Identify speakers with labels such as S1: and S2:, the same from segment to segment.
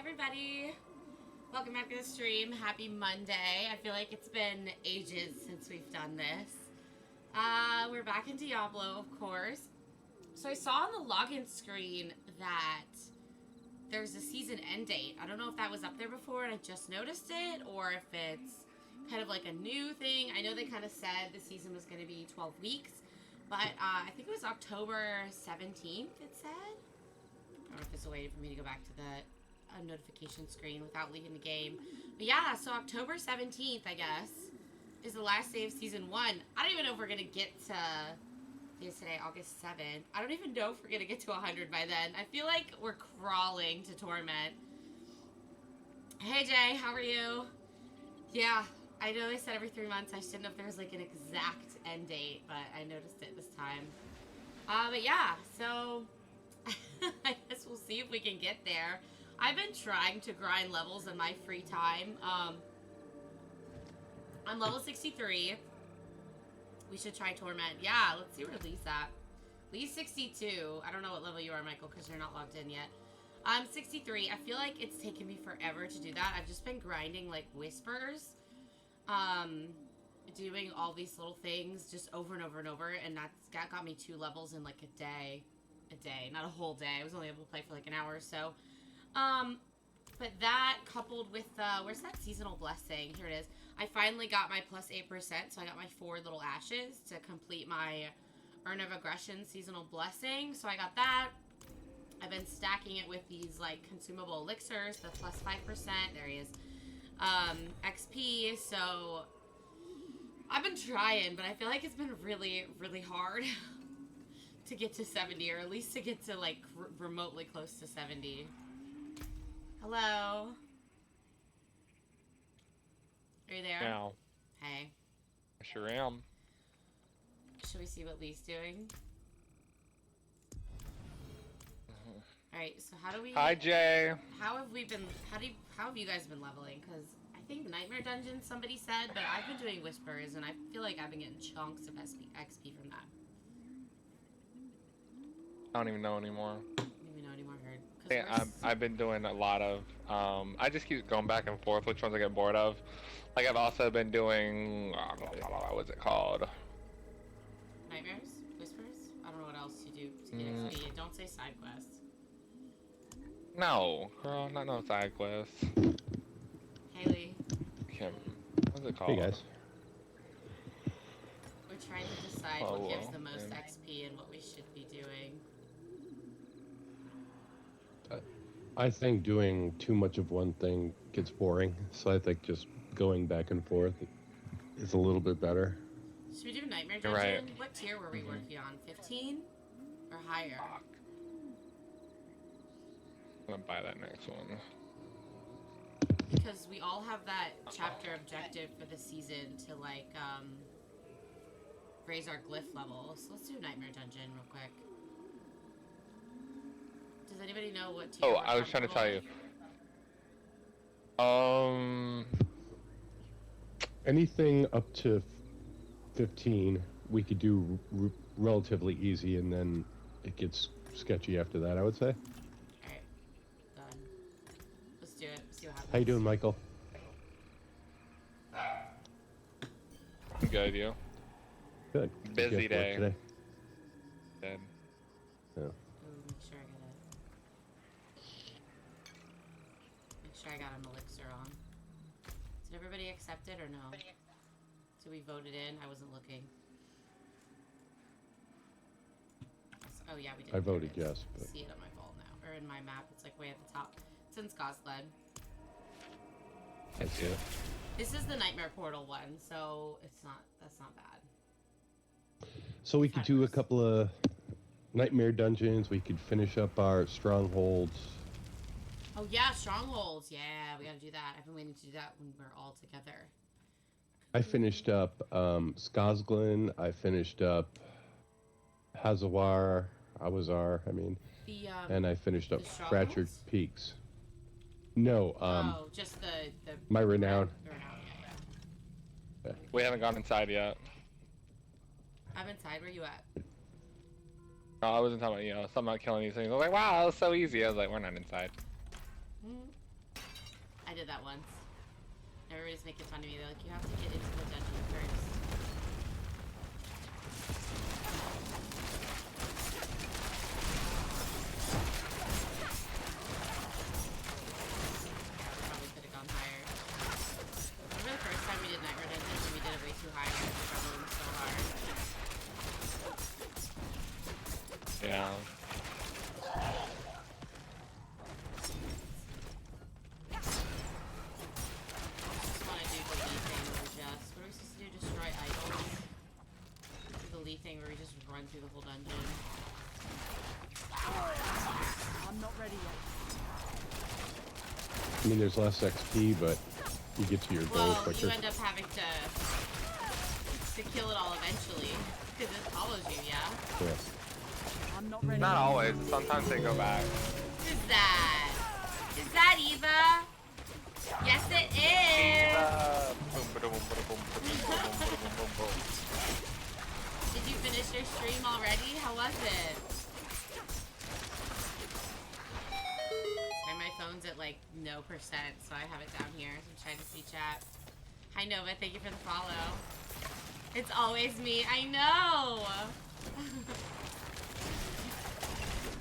S1: everybody. Welcome back to the stream. Happy Monday. I feel like it's been ages since we've done this. We're back in Diablo, of course. So I saw on the login screen that there's a season end date. I don't know if that was up there before and I just noticed it, or if it's kind of like a new thing. I know they kind of said the season was going to be 12 weeks, but I think it was October 17th, it said. I don't know if there's a way for me to go back to the notification screen without leaving the game. But yeah, so October 17th, I guess, is the last day of Season 1. I don't even know if we're going to get to... It's today, August 7th. I don't even know if we're going to get to 100 by then. I feel like we're crawling to Torment. Hey, Jay, how are you? Yeah, I know they said every 3 months. I just didn't know if there was like an exact end date, but I noticed it this time. But yeah, so... I guess we'll see if we can get there. I've been trying to grind levels in my free time. I'm level 63. We should try Torment. Yeah, let's see where Lee's at. Lee's 62. I don't know what level you are, Michael, because you're not logged in yet. I'm 63. I feel like it's taken me forever to do that. I've just been grinding, like, whispers. Doing all these little things just over and over and over, and that got me 2 levels in, like, a day, not a whole day. I was only able to play for like an hour or so. But that coupled with, where's that seasonal blessing? Here it is. I finally got my plus 8%, so I got my 4 little ashes to complete my Urn of Aggression seasonal blessing. So I got that. I've been stacking it with these, like, consumable elixirs, the plus 5%. There he is. XP, so I've been trying, but I feel like it's been really, really hard. To get to 70, or at least to get to, like, remotely close to 70. Hello? Are you there?
S2: Now.
S1: Hey.
S2: I sure am.
S1: Should we see what Lee's doing? Alright, so how do we...
S2: Hi, Jay.
S1: How have we been... How have you guys been leveling? Because I think Nightmare Dungeon, somebody said, but I've been doing Whispers, and I feel like I've been getting chunks of XP from that.
S2: I don't even know anymore.
S1: Maybe not anymore. Heard.
S2: Yeah, I've been doing a lot of, I just keep going back and forth which ones I get bored of. Like, I've also been doing, what's it called?
S1: Nightmares? Whispers? I don't know what else you do to get XP. Don't say side quests.
S2: No, girl, not no side quests.
S1: Haley.
S2: Kim, what's it called?
S3: Hey, guys.
S1: We're trying to decide what gives the most XP and what we should be doing.
S3: I think doing too much of one thing gets boring, so I think just going back and forth is a little bit better.
S1: Should we do Nightmare Dungeon?
S2: Right.
S1: What tier were we working on? 15? Or higher?
S2: Fuck. I'm gonna buy that next one.
S1: Because we all have that chapter objective for the season to, like, raise our glyph level. So let's do Nightmare Dungeon real quick. Does anybody know what tier?
S2: Oh, I was trying to tell you.
S3: Anything up to 15 we could do relatively easy, and then it gets sketchy after that, I would say.
S1: Alright. Done. Let's do it. See what happens.
S3: How you doing, Michael?
S2: Good, you?
S3: Good.
S2: Busy
S3: Did you have work
S2: day.
S3: today?
S2: Good.
S3: Yeah.
S1: Make sure I got an elixir on. Did everybody accept it or no? Did we vote it in? I wasn't looking. Oh yeah, we did.
S3: I voted yes,
S1: I
S3: but...
S1: see it on my ball now, or in my map. It's like way at the top. It's in Scotland.
S3: I see it.
S1: This is the Nightmare Portal one, so that's not bad.
S3: So we could do a couple of Nightmare Dungeons. We could finish up our strongholds.
S1: Oh yeah, strongholds. Yeah, we gotta do that. I've been waiting to do that when we're all together.
S3: I finished up Skazglin. I finished up Hazawar, Awazar, and I finished up Fractured Peaks. No,
S1: just the
S3: my renown.
S1: Yeah.
S2: We haven't gone inside yet.
S1: I'm inside. Where you at?
S2: No, I wasn't talking about, something about killing these things. I was like, wow, that was so easy. I was like, we're not inside.
S1: did that once. Everybody's making fun of me. They're like, you have to get into the dungeon first. Probably could have gone higher. Remember the first time we did Nightmare Dungeons and we did it way too high and we were struggling so hard.
S2: Yeah.
S1: Thing where we just run through the whole dungeon.
S4: I'm not ready yet.
S3: I mean, there's less XP, but you get to your goal quicker.
S1: You end up having to kill it all eventually because it follows you, yeah?
S3: Yeah.
S4: I'm not ready.
S2: Not always. Sometimes they go back.
S1: Who's that? Is that Eva? Yes, it is. Did you finish your stream already? How was it? And my phone's at like no percent, so I have it down here. So I'm trying to see chat. Hi Nova, thank you for the follow. It's always me. I know.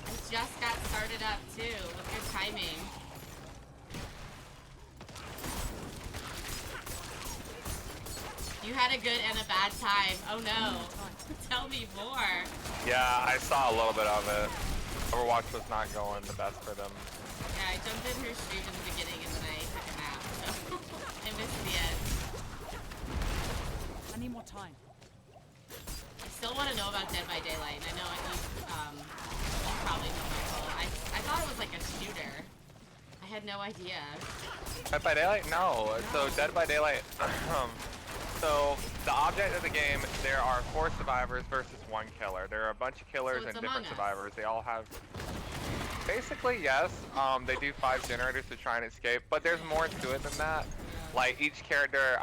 S1: I just got started up too. Look at timing. You had a good and a bad time. Oh no. Tell me more.
S2: Yeah, I saw a little bit of it. Overwatch was not going the best for them.
S1: Yeah, I jumped in her stream in the beginning and then I took a nap, so I missed the end.
S4: I need more time.
S1: I still want to know about Dead by Daylight. I know you probably know Michael. I thought it was like a shooter. I had no idea.
S2: Dead by Daylight? No. So Dead by Daylight. So the object of the game, there are 4 survivors versus 1 killer. There are a bunch of killers and different survivors. They all have. Basically, yes. They do 5 generators to try and escape, but there's more to it than that. Like each character,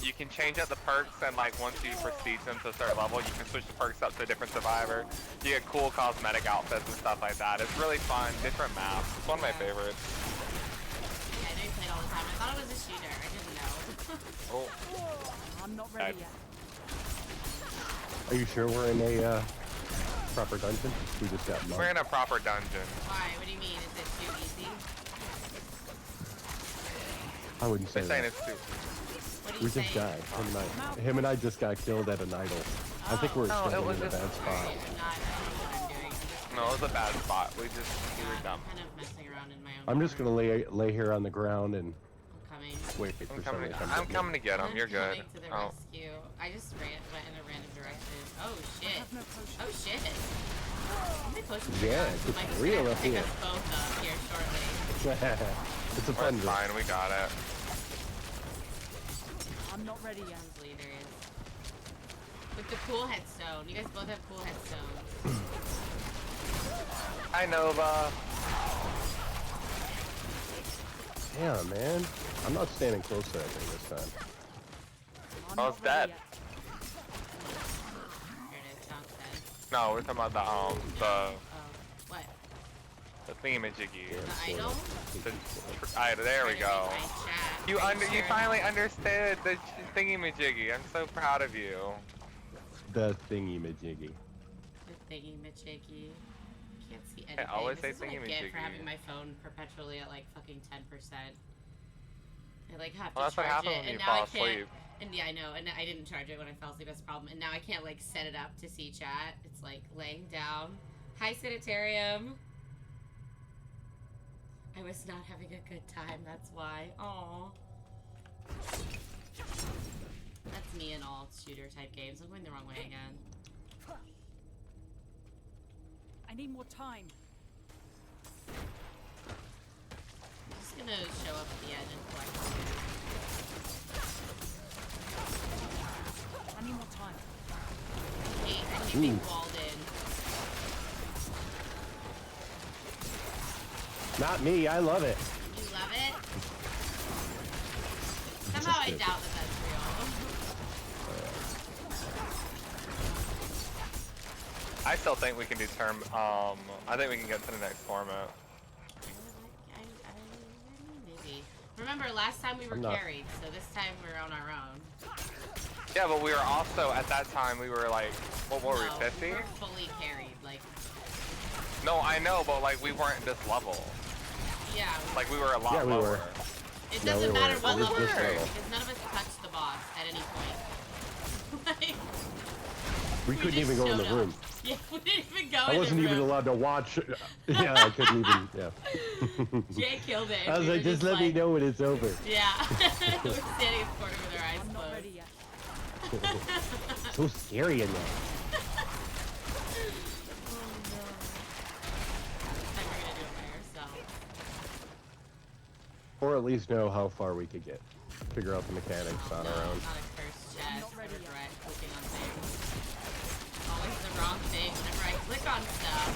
S2: you can change out the perks, and like once you prestige them to a certain level, you can switch the perks up to a different survivor. You get cool cosmetic outfits and stuff like that. It's really fun. Different maps. It's one of my favorites.
S1: Yeah, I know you played all the time. I thought it was a shooter. I didn't know.
S2: Oh.
S4: I'm not ready yet.
S3: Are you sure we're in a proper dungeon? We just got
S2: We're in a proper dungeon.
S1: Why? What do you mean? Is it too easy?
S3: I wouldn't say
S2: They're saying
S3: that.
S2: it's too.
S1: What do you
S3: We just
S1: say?
S3: died. Him and I just got killed at an idol. I think we're
S2: No, it
S3: standing
S2: was
S3: in a
S2: just-
S3: bad spot.
S1: I don't know what I'm doing.
S2: No, it was a bad spot. We were dumb.
S1: I'm kind of messing around in my own
S3: I'm just
S1: corner.
S3: gonna lay here on the ground and
S1: I'm coming.
S3: wait for somebody to come.
S2: I'm coming to get him. You're good.
S1: Coming to the
S2: Oh.
S1: rescue. I just went in a random direction. Oh shit.
S4: I have no potion.
S1: Oh shit. How many potions
S3: Yeah,
S1: do we have?
S3: it's
S1: Mike's
S3: real
S1: gonna
S3: up
S1: pick
S3: here.
S1: us both up here shortly.
S3: It's a
S2: We're
S3: fun game.
S2: fine. We got it.
S4: I'm not ready yet.
S1: Those leaders. With the cool headstone. You guys both have cool headstones.
S2: Hi, Nova.
S3: Yeah, man. I'm not standing close to that thing this time.
S4: I'm
S2: Oh,
S4: not
S2: it's
S4: ready
S2: dead.
S4: yet.
S1: Here it is. John's dead.
S2: No, we're talking about the
S1: Oh. What?
S2: thingamajiggy.
S1: The idol?
S2: There we go.
S1: My chat.
S2: You
S1: Are
S2: you
S1: sure?
S2: finally understood the thingamajiggy. I'm so proud of you.
S3: The thingy-majiggy.
S1: The thingy-majiggy. Can't see anything.
S2: I always say
S1: This is what I get
S2: thingy-majiggy.
S1: for having my phone perpetually at like fucking 10%. I like have to
S2: Well, that's what
S1: charge
S2: happens
S1: it,
S2: when you
S1: and now
S2: fall
S1: I can't.
S2: asleep.
S1: And yeah, I know. And I didn't charge it when I fell asleep. That's the problem. And now I can't like set it up to see chat. It's like laying down. Hi, Sanitarium. I was not having a good time. That's why. Aww. That's me in all shooter type games. I'm going the wrong way again.
S4: I need more time.
S1: I'm just gonna show up at the end and collect.
S4: I need more time.
S1: I hate being walled in.
S3: Not me. I love it.
S1: You love it? Somehow I
S3: Just
S1: doubt that that's real.
S2: I still think we can do term. I think we can get to the next format.
S1: Maybe. Remember remember, last time we were
S3: I'm not.
S1: carried, so this time we're on our own.
S2: Yeah, but we were also, at that time, we were like, what were we, 50?
S1: We're fully carried, like...
S2: No, I know, but like, we weren't this level.
S1: Yeah.
S2: Like, we were a lot
S3: Yeah, we
S2: lower.
S3: were.
S1: It
S3: No,
S1: doesn't
S3: we
S1: matter
S3: weren't.
S1: what
S3: It was
S1: level
S3: this
S1: we're
S3: level.
S1: because none of us touched the boss at any point. Like,
S3: We couldn't even
S1: just
S3: go in the
S1: showed up.
S3: room.
S1: Yeah, we didn't even go
S3: I
S1: in
S3: wasn't
S1: the
S3: even
S1: room.
S3: allowed to watch. Yeah, I couldn't even. Yeah.
S1: Jay killed it.
S3: I was
S1: We
S3: like,
S1: were
S3: just let me
S1: like-
S3: know when it's over.
S1: Yeah. We're standing in the corner with our eyes
S4: I'm not
S1: closed.
S4: ready yet.
S3: So scary in there.
S1: Next time we're gonna do it by ourselves.
S3: Or at least know how far we could get. Figure out the mechanics on
S1: No,
S3: our own.
S1: not a cursed chest.
S4: I'm not
S1: I
S4: ready yet.
S1: regret clicking on things. Always the wrong thing whenever I click on stuff.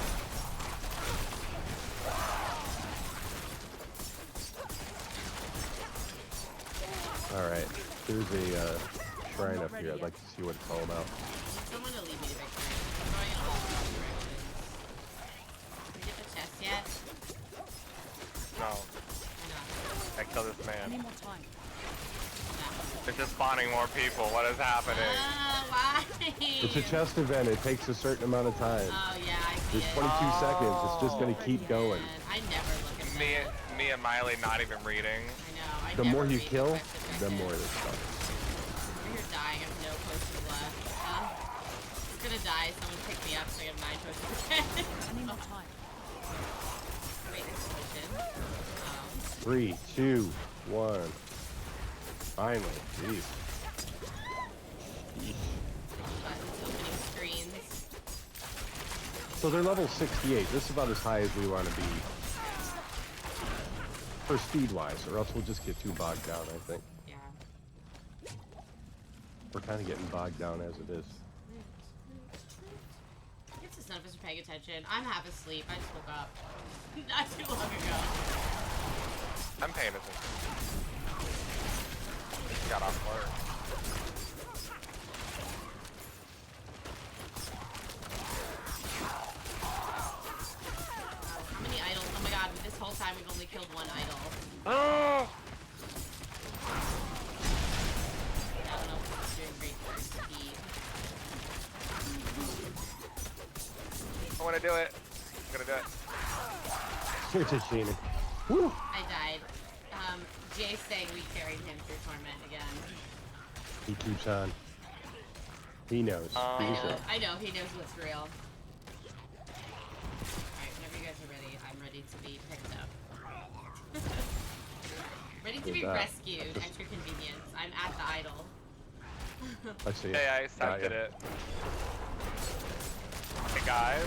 S3: Alright. There's a shrine up here. I'd like to see what it's all about.
S1: Someone to lead me to victory. I'm going in all the wrong directions. Did we get the chest yet?
S2: No,
S1: Why not?
S2: I killed this
S4: I
S2: man.
S4: need more time.
S1: No.
S2: It's just spawning more people. What is happening?
S1: Why?
S3: It's a chest event. It takes a certain amount of time.
S1: Oh yeah, I see
S3: There's
S1: it.
S3: 22 seconds. It's just gonna keep going.
S1: Man, I never look at
S2: Me,
S1: that.
S2: me and Miley not even reading.
S1: I know. I
S3: The
S1: never
S3: more you
S1: read
S3: kill,
S1: quest
S3: the more
S1: objectives.
S3: there's stuff.
S1: Over here dying. I have no potions left. I'm gonna die. Someone pick me up so I have 9 potions again.
S4: I need more time.
S1: Wait, there's a potion. Oh.
S3: 3, 2, 1. Finally. Jeez.
S1: Buttons, opening screens.
S3: So they're level 68. This is about as high as we want to be. For speed-wise, or else we'll just get too bogged down, I think.
S1: Yeah.
S3: We're kind of getting bogged down as it is.
S1: I guess none of us are paying attention. I'm half asleep. I just woke up. Not too long ago.
S2: I'm paying attention. Just got off work.
S1: How many idols? Oh my god, this whole time we've only killed 1 idol.
S2: Oh!
S1: I don't know if it's doing great for our speed.
S2: I want to do it. I'm gonna do it.
S3: You're just cheating. Woo!
S1: I died. Jay's saying we carried him through Torment again.
S3: He keeps on. He knows.
S2: I
S3: He's right.
S1: I know, he knows what's real. Alright, whenever you guys are ready, I'm ready to be picked up. Ready to
S3: Who's
S1: be
S3: that?
S1: rescued at your convenience. I'm at the idol.
S3: I see it.
S2: Hey, I
S3: Got
S2: accepted
S3: ya.
S2: it. Hey guys.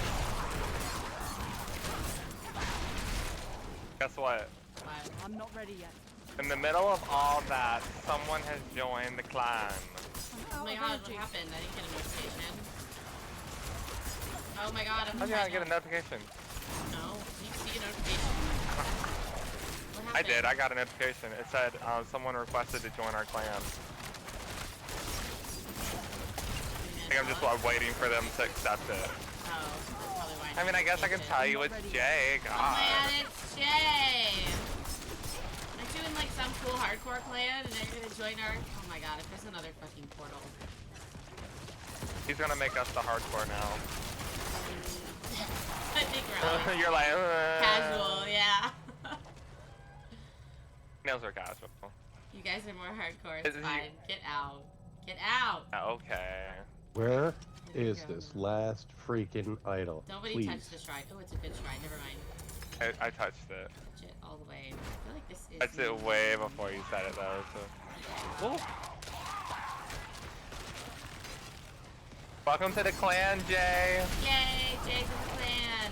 S2: Guess what?
S1: But
S4: I'm not ready yet.
S2: In the middle of all that, someone has joined the clan.
S1: oh my god, what happened? I didn't get a notification. Oh my god, I'm
S2: How did I get a notification?
S1: No, you see a notification. What
S2: I
S1: happened?
S2: did, I got a notification. It said someone requested to join our clan. I think I'm just waiting for them to accept it.
S1: Oh, that's probably why.
S2: I mean, I guess I can tell you it's Jay.
S1: Oh
S2: God.
S1: man, it's Jay! I'm doing like some cool hardcore clan and they're gonna join our... Oh my god, if there's another fucking portal.
S2: He's gonna make us the hardcore now.
S1: I think we're all
S2: You're like,
S1: casual, yeah.
S2: Nails are casual.
S1: You guys are more hardcore, it's
S2: Is he-
S1: fine. Get out. Get out!
S2: Okay.
S3: Where
S1: Here we
S3: is
S1: go.
S3: this last freaking idol?
S1: Nobody
S3: Please.
S1: touch the shrine. Oh, it's a good shrine, never mind.
S2: I touched it.
S1: Touch it all the way. I feel like this is...
S2: I touched it way before you said it though. So. Ooh. Welcome to the clan, Jay.
S1: Yay, Jay's in the clan!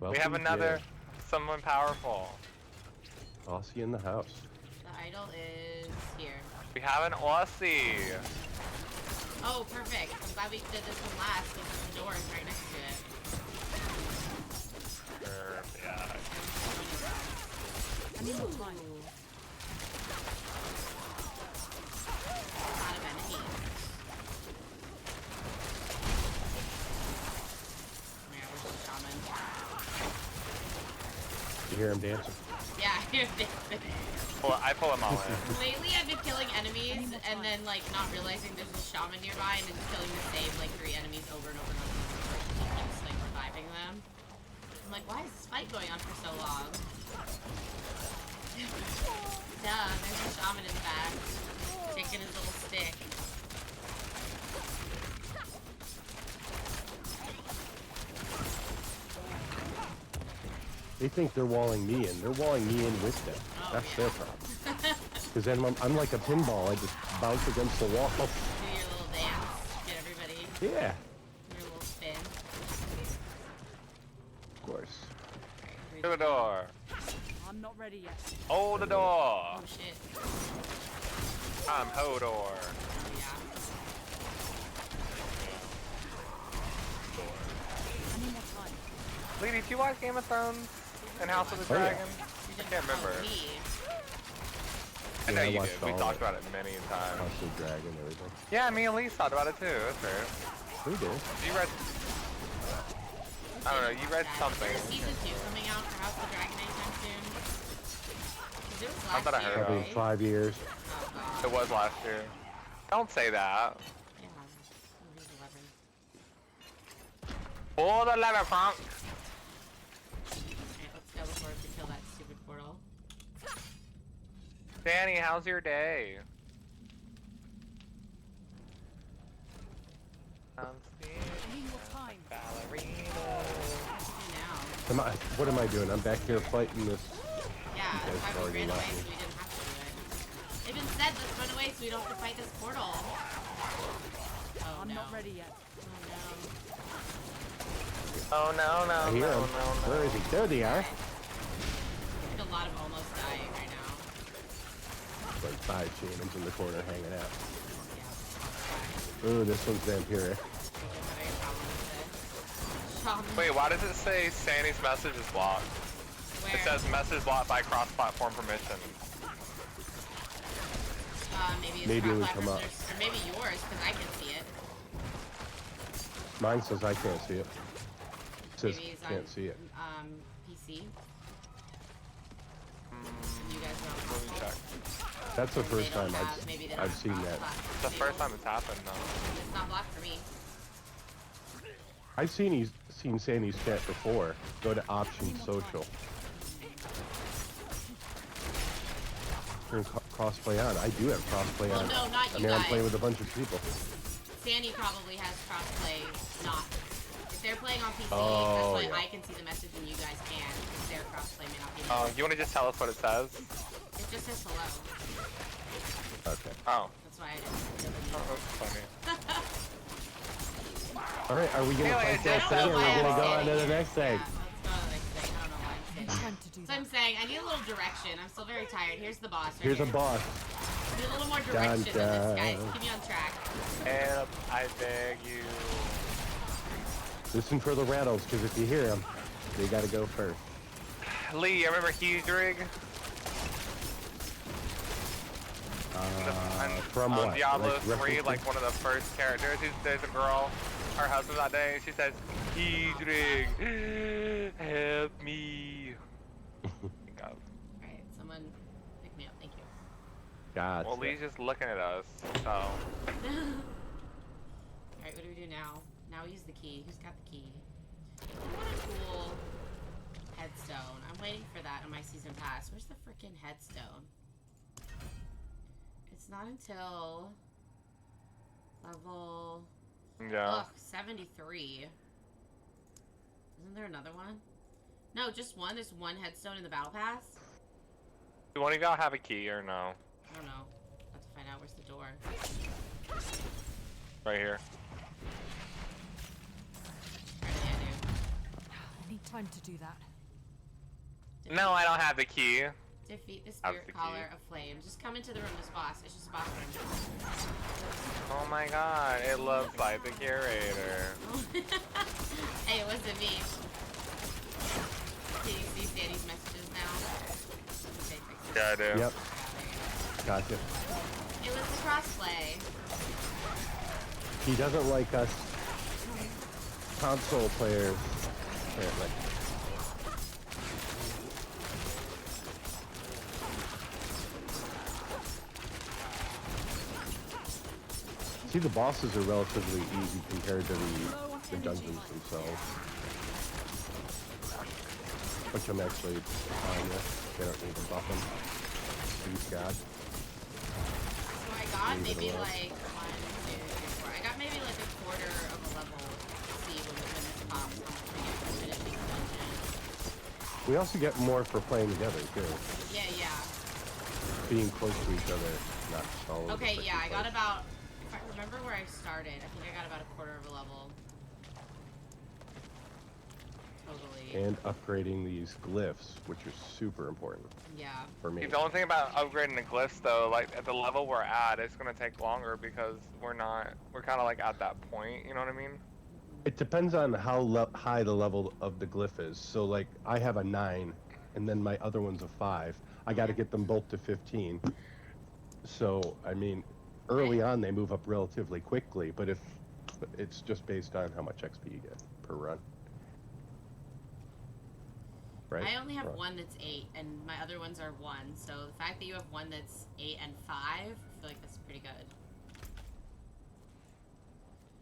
S2: We
S3: Welcome,
S2: have another
S3: Jay.
S2: someone powerful.
S3: Aussie in the house.
S1: The idol is here.
S2: We have an Aussie.
S1: Oh, perfect. I'm glad we did this one last because the door is right next to it.
S2: Yeah.
S4: I need more time.
S1: Ooh. A lot of enemies. Oh my god, where's the shaman?
S3: hear him dancing.
S1: Yeah, I hear dancing.
S2: Well, I pull them all in.
S1: Lately, I've been killing enemies and then like not realizing there's a shaman nearby and then just killing the same like 3 enemies over and over and over and over. And just like reviving them. I'm like, why is this fight going on for so long? Duh, there's a shaman in the back, taking his little stick.
S3: They think they're walling me in. They're walling me in with them.
S1: Oh,
S3: That's
S1: yeah.
S3: their problem. Because then I'm like a pinball. I just bounce against the wall.
S1: Do your little dance, get everybody,
S3: Yeah,
S1: your little spin.
S3: of course.
S2: To the door.
S4: I'm not ready yet.
S2: Hold the door.
S1: Oh shit.
S2: I'm Hodor.
S1: Oh yeah.
S4: I need more time.
S2: Lee, did you watch Game of Thrones and House of the
S3: Oh, yeah.
S2: Dragon?
S1: You
S2: I
S1: didn't
S2: can't remember.
S1: follow me.
S2: I know
S3: Yeah, I
S2: you
S3: watched
S2: did. We
S3: all
S2: talked
S3: of it.
S2: about it many times.
S3: House of the Dragon and everything.
S2: Yeah, me and Lee talked about it too. That's fair.
S3: Who did?
S2: You read. I don't know. You read something.
S1: Is season 2 coming out for House of the Dragon anytime soon? 'Cause it was
S2: I
S1: last
S2: thought I
S1: year,
S2: heard
S3: Probably
S1: right?
S3: 5 years.
S1: Oh god.
S2: It was last year. Don't say that.
S1: Yeah. Oh, he's 11.
S2: Pull the lever, punk.
S1: Alright, let's go before we kill that stupid portal.
S2: Danny, how's your day?
S4: I need more time.
S2: Ballerina.
S1: What do we do now?
S3: What am I doing? I'm back here fighting this.
S1: Yeah,
S3: You guys
S1: that's why we
S3: already
S1: ran away
S3: left
S1: so
S3: me.
S1: we didn't have to do it. It even said let's run away so we don't have to fight this portal. Oh
S4: I'm
S1: no.
S4: not ready yet.
S2: Oh
S1: Oh no.
S2: no, no,
S3: I hear
S2: no,
S3: him.
S2: no, no.
S3: Where is he? There they are.
S1: There's a lot of almost dying right now.
S3: Like 5 shamans in the corner hanging out.
S1: Yeah.
S3: Ooh, this one's vampiric.
S1: Shaman.
S2: Wait, why does it say Sandy's message is blocked?
S1: Where?
S2: It says message blocked by cross-platform permission.
S1: Maybe it's
S3: Maybe it would
S1: Crop
S3: come up.
S1: Lappers or maybe yours, because I can see it.
S3: Mine says I can't see it. It says
S1: Maybe it's
S3: can't
S1: on,
S3: see it.
S1: PC. And you guys are on
S2: Let me
S1: console.
S2: check.
S3: That's the
S1: Maybe they
S3: first
S1: don't
S3: time
S1: have- maybe they don't
S3: I've
S1: have
S3: seen that.
S1: cross-platform.
S2: It's the
S1: Maybe
S2: first
S1: they'll-
S2: time it's happened, though.
S1: It's not blocked for me.
S3: I've seen Sandy's chat before. Go to options social. Turn crossplay on. I do have crossplay
S1: Well,
S3: on.
S1: no, not
S3: I
S1: you
S3: mean, I'm
S1: guys.
S3: playing with a bunch of people.
S1: Sandy probably has crossplay not. If they're playing on PC,
S3: Oh,
S1: that's why
S3: yeah.
S1: I can see the message and you guys can't. Because their crossplay may not be
S2: Oh,
S1: there.
S2: you want to just tell us what it says?
S1: It just says hello.
S3: Okay.
S2: Oh.
S1: That's why I didn't.
S2: Oh, that's funny.
S3: All right. Are we gonna
S2: Haley,
S3: fight
S2: I
S3: that
S2: don't
S3: thing,
S2: know
S3: or are we
S2: why
S3: gonna
S2: I'm
S3: go on
S2: standing
S3: to the next thing?
S1: Yeah, let's go to the next thing. I don't know why I'm
S4: I need
S1: saying.
S4: time to do
S1: So I'm
S4: that.
S1: saying I need a little direction. I'm still very tired. Here's the boss. Right
S3: Here's a
S1: here.
S3: boss.
S1: I need a little more direction than this, guys.
S3: dun.
S1: Keep me on track.
S2: Help, I beg you.
S3: Listen for the rattles, because if you hear them, they gotta go first.
S2: Lee, you remember Huge Rig?
S3: From
S2: on
S3: what?
S2: Diablo
S3: Like
S2: 3,
S3: references?
S2: like one of the first characters. There's a girl, her husband that day, and she says, Huge Rig, help me. God.
S1: Alright, someone pick me up. Thank you.
S3: Gotcha.
S2: Well, Lee's just looking at us, so.
S1: Alright, what do we do now? Now we use the key. Who's got the key? I want a cool headstone. I'm waiting for that on my season pass. Where's the freaking headstone? It's not until level
S2: Yeah.
S1: 73. Isn't there another one? No, just one. There's one headstone in the battle pass.
S2: Do one of y'all have a key or no?
S1: I don't know. I have to find out where's the door.
S2: Right here.
S1: Alright, yeah, I do.
S4: I need time to do that.
S2: No, I don't have the key.
S1: Defeat the
S2: Have
S1: spirit
S2: the key.
S1: caller of flame. Just come into the room as boss. It's just a boss room.
S2: Oh my god, it looks like the curator.
S1: Hey, it wasn't me. Can you see Sandy's messages now? Okay, fix it.
S2: Yeah, I do.
S3: Yep.
S1: Yeah, there
S3: Gotcha.
S1: you go. It was the crossplay.
S3: He doesn't like us console players, apparently. See, the bosses are relatively easy compared to the dungeons themselves. Which I'm actually fine with. They don't need to buff them. Please God.
S1: So I got maybe like 1, 2, 3, 4. I got maybe like a quarter of a level to see when this pops how much we get for finishing the dungeon.
S3: We also get more for playing together too.
S1: Yeah, yeah.
S3: Being close to each other, not all over
S1: Okay,
S3: the
S1: yeah, I
S3: freaking
S1: got
S3: place.
S1: about, if I remember where I started, I think I got about a quarter of a level. Totally.
S3: And upgrading these glyphs, which are super important
S1: Yeah.
S3: for me.
S2: The only thing about upgrading the glyphs though, like at the level we're at, it's gonna take longer because we're kind of like at that point, you know what I mean?
S3: It depends on how high the level of the glyph is. So like, I have a 9, and then my other one's a 5. I got to get them both to 15. So, I mean, early on they move up relatively quickly, but it's just based on how much XP you get per run. Right?
S1: I only have one that's 8, and my other ones are 1. So the fact that you have one that's 8 and 5, I feel like that's pretty good.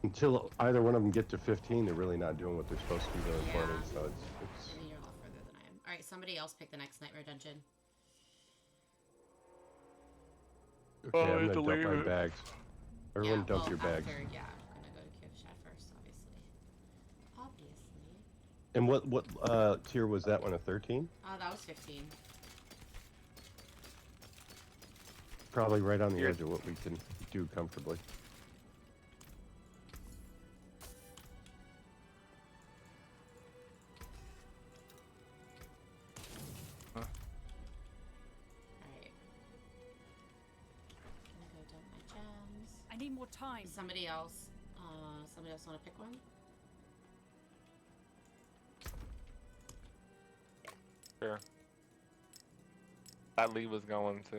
S3: Until either one of them get to 15, they're really not doing what they're supposed to be doing for me. So it's.
S1: I mean, you're a lot further than I am. All right, somebody else pick the next nightmare dungeon.
S3: Okay, I'm gonna dump my bags. Everyone dump your bags.
S1: Yeah, I'm gonna go to Kivshat first, obviously.
S3: And what tier was that one? A 13?
S1: Oh, that was 15.
S3: Probably right on the edge of what we can do comfortably.
S1: Alright. Gonna go dump my gems.
S4: I need more time.
S1: Somebody else want to pick one?
S2: Sure. That Lee was going to.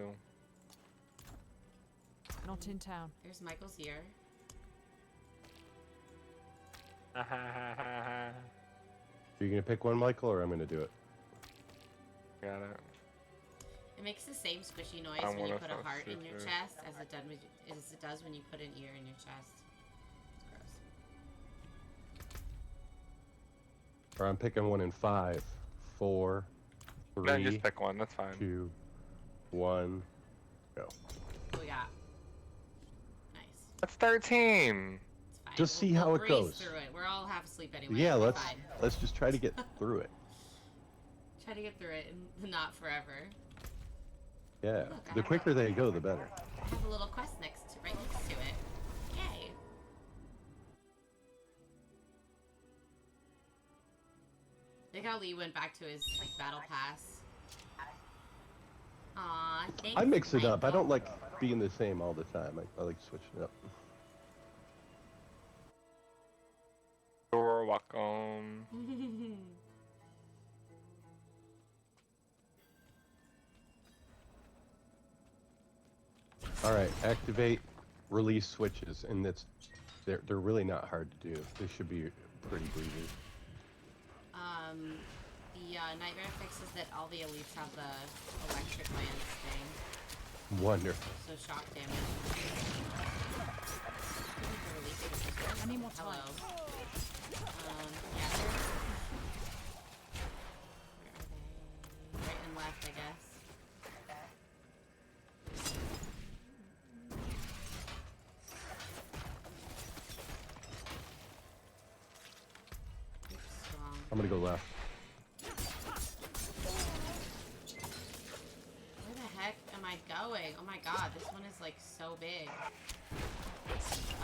S4: Not in town.
S1: There's Michael's here.
S3: Are you gonna pick one, Michael, or I'm gonna do it?
S2: Got it.
S1: It makes the same squishy noise
S2: I'm
S1: when you
S2: gonna
S1: put a heart in your
S2: super.
S1: chest as it does when you put an ear in your chest. It's gross.
S3: Or I'm picking one in 5, 4,
S2: Then
S3: 3,
S2: just pick one, that's fine.
S3: 2, 1, go.
S1: What we got? Nice.
S2: That's 13!
S1: It's fine.
S3: Just see how
S1: we'll
S3: it
S1: breeze
S3: goes.
S1: through it. We're all half asleep anyway.
S3: Yeah,
S1: It'll be
S3: let's just try to get through it.
S1: try to get through it and not forever.
S3: Yeah,
S1: Look,
S3: the quicker they go, the better.
S1: I have a little quest right next to it. Yay. Look how Lee went back to his like battle pass. Aw, thanks.
S3: I mix it up. I
S1: Michael.
S3: don't like being the same all the time. I like switching it up.
S2: You're welcome.
S3: All right, activate release switches, and they're really not hard to do. They should be pretty breezy.
S1: The nightmare fix is that all the elites have the electric lance thing,
S3: Wonderful.
S1: so shock damage.
S4: I need more time.
S1: Hello. Yeah. Where are they? Right and left, I guess. Oops, wrong.
S3: I'm gonna go left.
S1: Where the heck am I going? Oh my god, this one is like so big.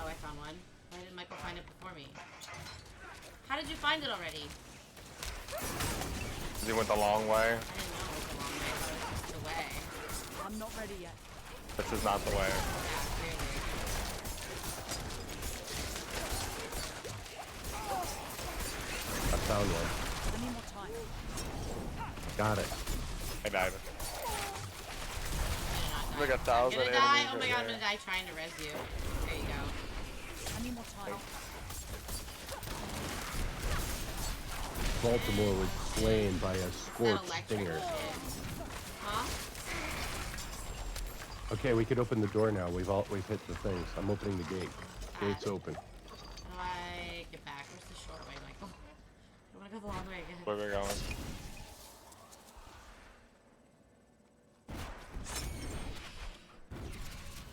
S1: Oh, I found one. Why didn't Michael find it before me? How did you find it already?
S2: He went the long way.
S1: I didn't know it was a long way. I thought it was just the way.
S4: I'm not ready yet.
S2: This is not the way.
S1: Yeah, clearly.
S3: I found one.
S4: I need more time.
S3: Got it.
S2: I died.
S1: I'm
S2: Like 1,000
S1: gonna die.
S2: enemies
S1: Oh my
S2: right
S1: god, I'm
S2: there.
S1: gonna die trying to res you. There you go.
S4: I need more time.
S3: Baltimore was slain by a
S1: That
S3: scorched
S1: electric
S3: stinger.
S1: shit. Huh?
S3: Okay, we could open the door now. We've hit the things. I'm opening the gate. Gates open.
S1: How do I get back? Where's the short way, Michael? I want to go the long way again.
S2: Where we're going?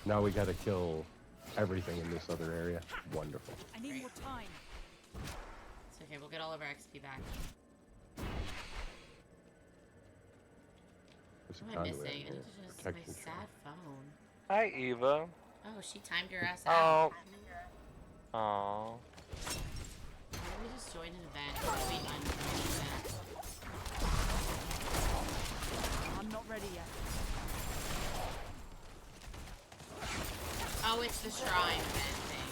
S3: Now we gotta kill everything in this other area. Wonderful.
S4: I need more time.
S1: It's okay, we'll get all of our XP back.
S3: There's a
S1: What am I
S3: conduit
S1: missing?
S3: in
S1: I
S3: here.
S1: need to just
S3: Protection
S1: my sad phone.
S2: Hi, Eva.
S1: Oh, she timed your ass out.
S2: Oh. Aww.
S1: Why don't we just join an event? We unjoin an event.
S4: I'm not ready yet.
S1: Oh, it's the shrine event thing.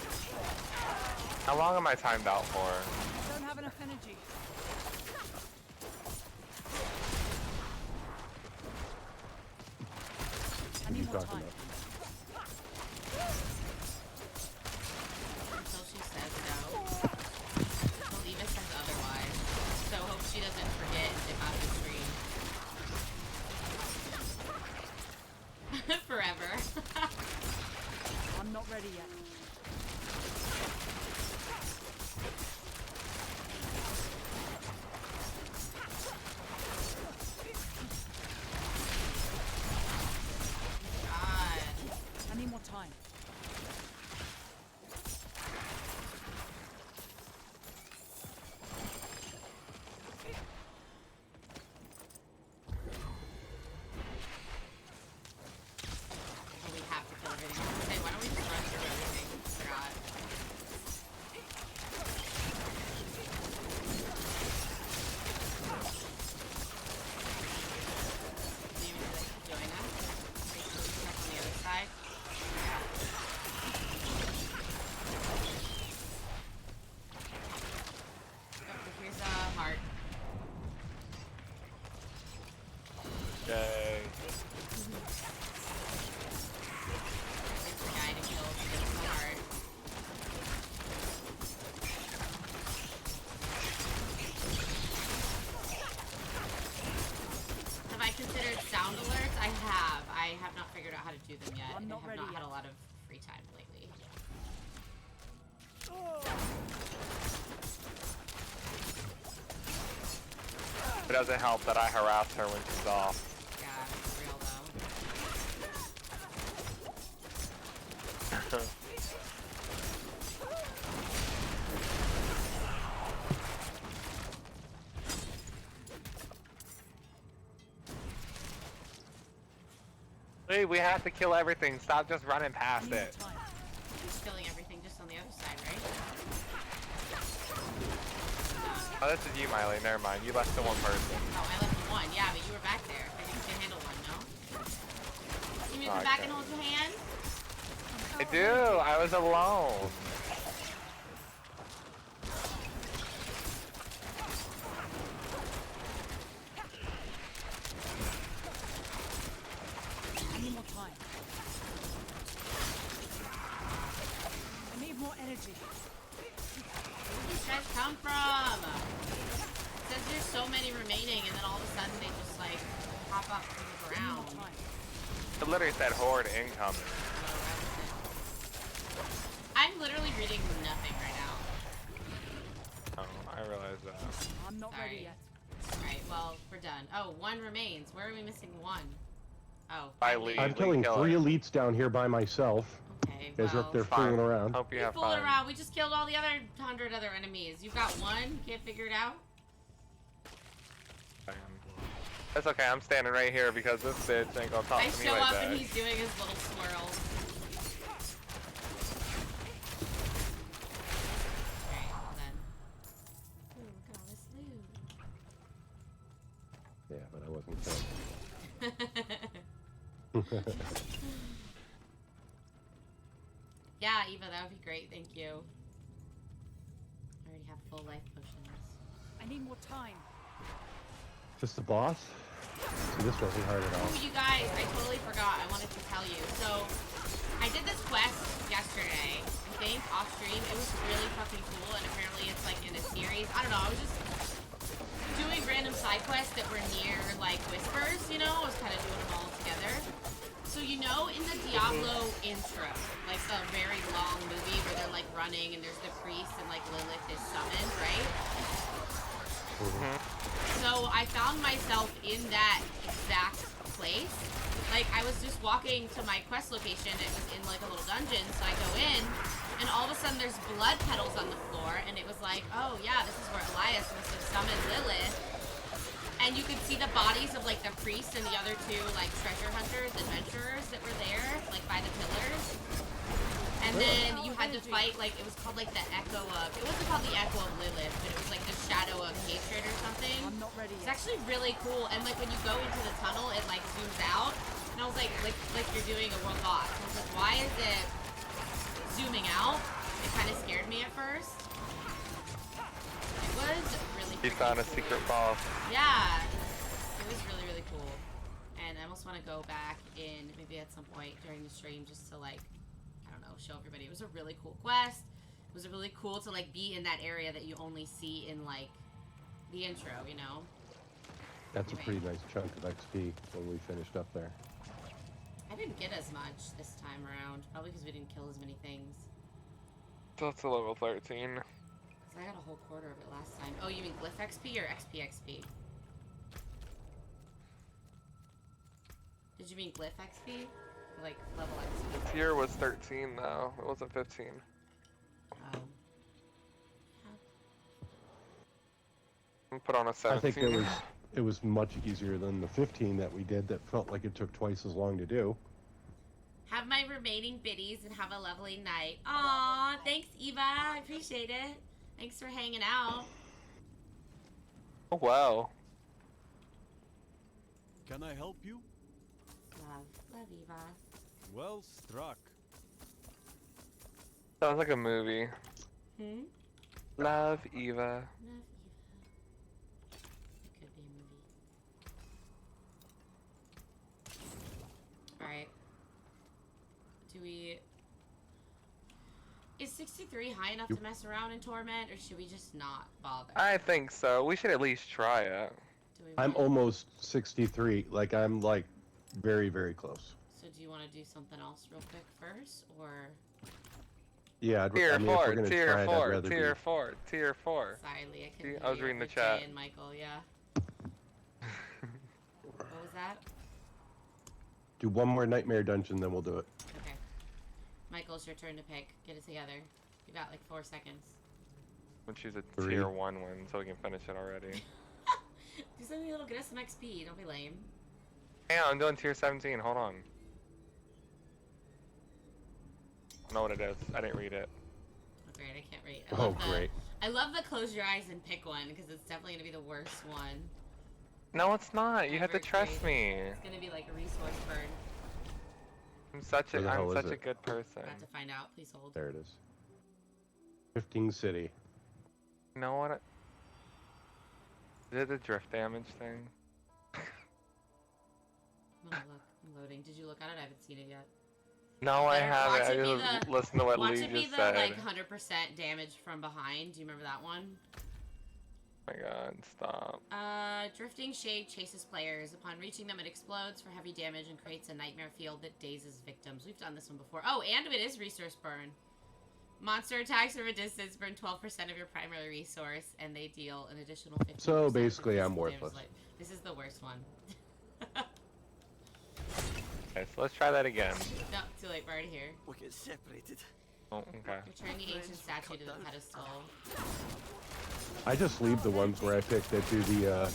S2: How long am I timed out for?
S4: I don't have enough energy. I
S3: What are you
S4: need more
S3: talking
S4: time.
S3: about?
S1: Until she says no. Believe it says otherwise. So hope she doesn't forget and dip out of the stream. Forever.
S4: I'm not ready yet.
S1: God.
S4: I need more time.
S1: Oh, we have to kill everything. Okay, why don't we just run through everything? Forgot. Do you want to join us? Wait, can we check on the other side? Oh, here's a heart.
S2: Yay.
S1: There's the guy to kill. There's the heart. Have I considered sound alerts? I have. I have not figured out how to do them yet.
S4: I'm
S1: and
S4: not
S1: I have
S4: ready
S1: not had
S4: yet.
S1: a lot of free time lately.
S2: It doesn't help that I harass her when she's off.
S1: Yeah, for real though.
S2: Hey, we have to kill everything. Stop just running
S4: I
S2: past
S4: need more
S2: it.
S4: time.
S1: He's killing everything just on the other side, right?
S2: Oh, this is you, Miley. Never mind. You left to one person.
S1: Oh, I left one. Yeah, but you were back there. I think you can handle one, no? You need to come back
S2: Okay.
S1: and hold your hand?
S2: I do. I was alone.
S4: I need more time. I need more energy.
S1: Where did these guys come from? It says there's so many remaining, and then all of a sudden they just like pop up from the
S4: I need more
S1: ground.
S4: time.
S2: It literally said horde incoming.
S1: I'm literally reading nothing right now.
S2: Oh, I realize that.
S4: I'm not
S1: Sorry.
S4: ready yet.
S1: Alright, well, we're done. Oh, one remains. Where are we missing one? Oh,
S2: By
S1: five
S2: lead.
S3: I'm
S1: leads.
S3: killing
S2: kill
S3: 3
S2: her.
S3: elites down here by myself.
S1: Okay,
S3: You guys are
S1: well.
S3: up there
S2: Fine.
S3: fooling around.
S2: Hope you
S1: We're
S2: have
S1: fooling
S2: fun.
S1: around. We just killed all the other 100 other enemies. You've got one? Can't figure it out?
S2: That's okay. I'm standing right here because this bitch ain't gonna talk
S1: I
S2: to me
S1: show
S2: like
S1: up
S2: that.
S1: and he's doing his little swirls. Alright, well then. Ooh, look at all this loot.
S3: Yeah, but I wasn't killing.
S1: Yeah, Eva, that would be great. Thank you. I already have full life potions.
S4: I need more time.
S3: Just the boss? See, this wasn't hard at all.
S1: Oh, you guys, I totally forgot. I wanted to tell you. So, I did this quest yesterday, I think, off stream. It was really fucking cool, and apparently it's like in a series. I don't know, I was just doing random side quests that were near, like, whispers, you know? I was kind of doing them all together. So you know in the Diablo intro, like the very long movie where they're like running and there's the priest and like Lilith is summoned, right? So I found myself in that exact place. Like I was just walking to my quest location. It was in like a little dungeon, so I go in, and all of a sudden there's blood petals on the floor, and it was like, oh yeah, this is where Elias must have summoned Lilith. And you could see the bodies of like the priest and the other two like treasure hunters, adventurers that were there, like by the pillars. And then you had to fight, like, it was called like the echo of, it wasn't called the echo of Lilith, but it was like the shadow of hatred or something.
S4: I'm not ready
S1: It's
S4: yet.
S1: actually really cool. And like when you go into the tunnel, it like zooms out. And I was like you're doing a world boss. I was like, why is it zooming out? It kind of scared me at first. It was really
S2: He
S1: freaking
S2: found a
S1: cool.
S2: secret boss.
S1: Yeah, it was really, really cool. And I almost want to go back in maybe at some point during the stream just to like, I don't know, show everybody. It was a really cool quest. It was really cool to like be in that area that you only see in like the intro, you know?
S3: That's a pretty nice chunk of XP when we finished up there.
S1: I didn't get as much this time around, probably because we didn't kill as many things.
S2: That's a level 13.
S1: Because I got a whole quarter of it last time. Oh, you mean glyph XP or XP XP? Did you mean glyph XP? Or, like level XP?
S2: Tier was 13 though. It wasn't 15.
S1: Oh.
S2: Put on a 17.
S3: I think it was much easier than the 15 that we did that felt like it took twice as long to do.
S1: Have my remaining biddies and have a lovely night. Aw, thanks Eva. I appreciate it. Thanks for hanging out.
S2: Oh wow.
S5: Can I help you?
S1: Love Eva.
S5: Well struck.
S2: Sounds like a movie.
S1: Hmm?
S2: Love Eva.
S1: Love Eva. It could be a movie. Alright. Do we... Is 63 high enough to mess around in Torment, or should we just not bother?
S2: I think so. We should at least try it.
S1: Do we
S3: I'm
S1: wanna-
S3: almost 63. Like, I'm like very, very close.
S1: So do you want to do something else real quick first, or...
S3: Yeah,
S2: Tier
S3: I mean, if
S2: 4,
S3: we're gonna
S2: tier
S3: try it, I'd
S2: 4,
S3: rather
S2: tier
S3: be...
S2: 4, tier 4.
S1: Sorry, Lee, I
S2: See,
S1: couldn't
S2: I was
S1: hear
S2: reading the
S1: for
S2: chat.
S1: Jay and Michael, yeah. What was that?
S3: Do one more nightmare dungeon, then we'll do it.
S1: Okay. Michael, it's your turn to pick. Get it together. You got like 4 seconds.
S2: We'll choose a
S3: 3.
S2: tier 1 one so we can finish it already.
S1: Do something that'll get us some XP. Don't be lame.
S2: Hang on, I'm doing tier 17. Hold on. I know what it is. I didn't read it.
S1: Oh, great. I can't read.
S3: Oh, great.
S1: I love the close your eyes and pick one because it's definitely going to be the worst one.
S2: No, it's not. You have to
S1: Never
S2: trust me.
S1: It's going to be like a resource burn.
S2: I'm such
S3: Where the hell is
S2: a
S3: it?
S2: good person.
S1: About to find out. Please hold.
S3: There it is. Drifting City.
S2: You know what? Is it the drift damage thing?
S1: I'm gonna look. I'm loading. Did you look at it? I haven't seen it yet.
S2: No, I
S1: Better
S2: haven't.
S1: watch
S2: I
S1: it be
S2: just
S1: the-
S2: listened to what
S1: Watch
S2: Lee
S1: it be
S2: just
S1: the
S2: said.
S1: like 100% damage from behind. Do you remember that one?
S2: Oh my god, stop.
S1: Drifting Shade chases players. Upon reaching them, it explodes for heavy damage and creates a nightmare field that dazes victims. We've done this one before. Oh, and it is resource burn. Monster attacks from a distance burn 12% of your primary resource, and they deal an additional 15%.
S3: So basically,
S1: of
S3: I'm
S1: physical damage.
S3: worthless.
S1: Like, this is the worst one.
S2: Okay, so let's try that again.
S1: No, too late. We're already here.
S5: We get separated.
S2: Oh, okay.
S1: Return the ancient statue to the pedestal.
S3: I just leave the ones where I pick that do the,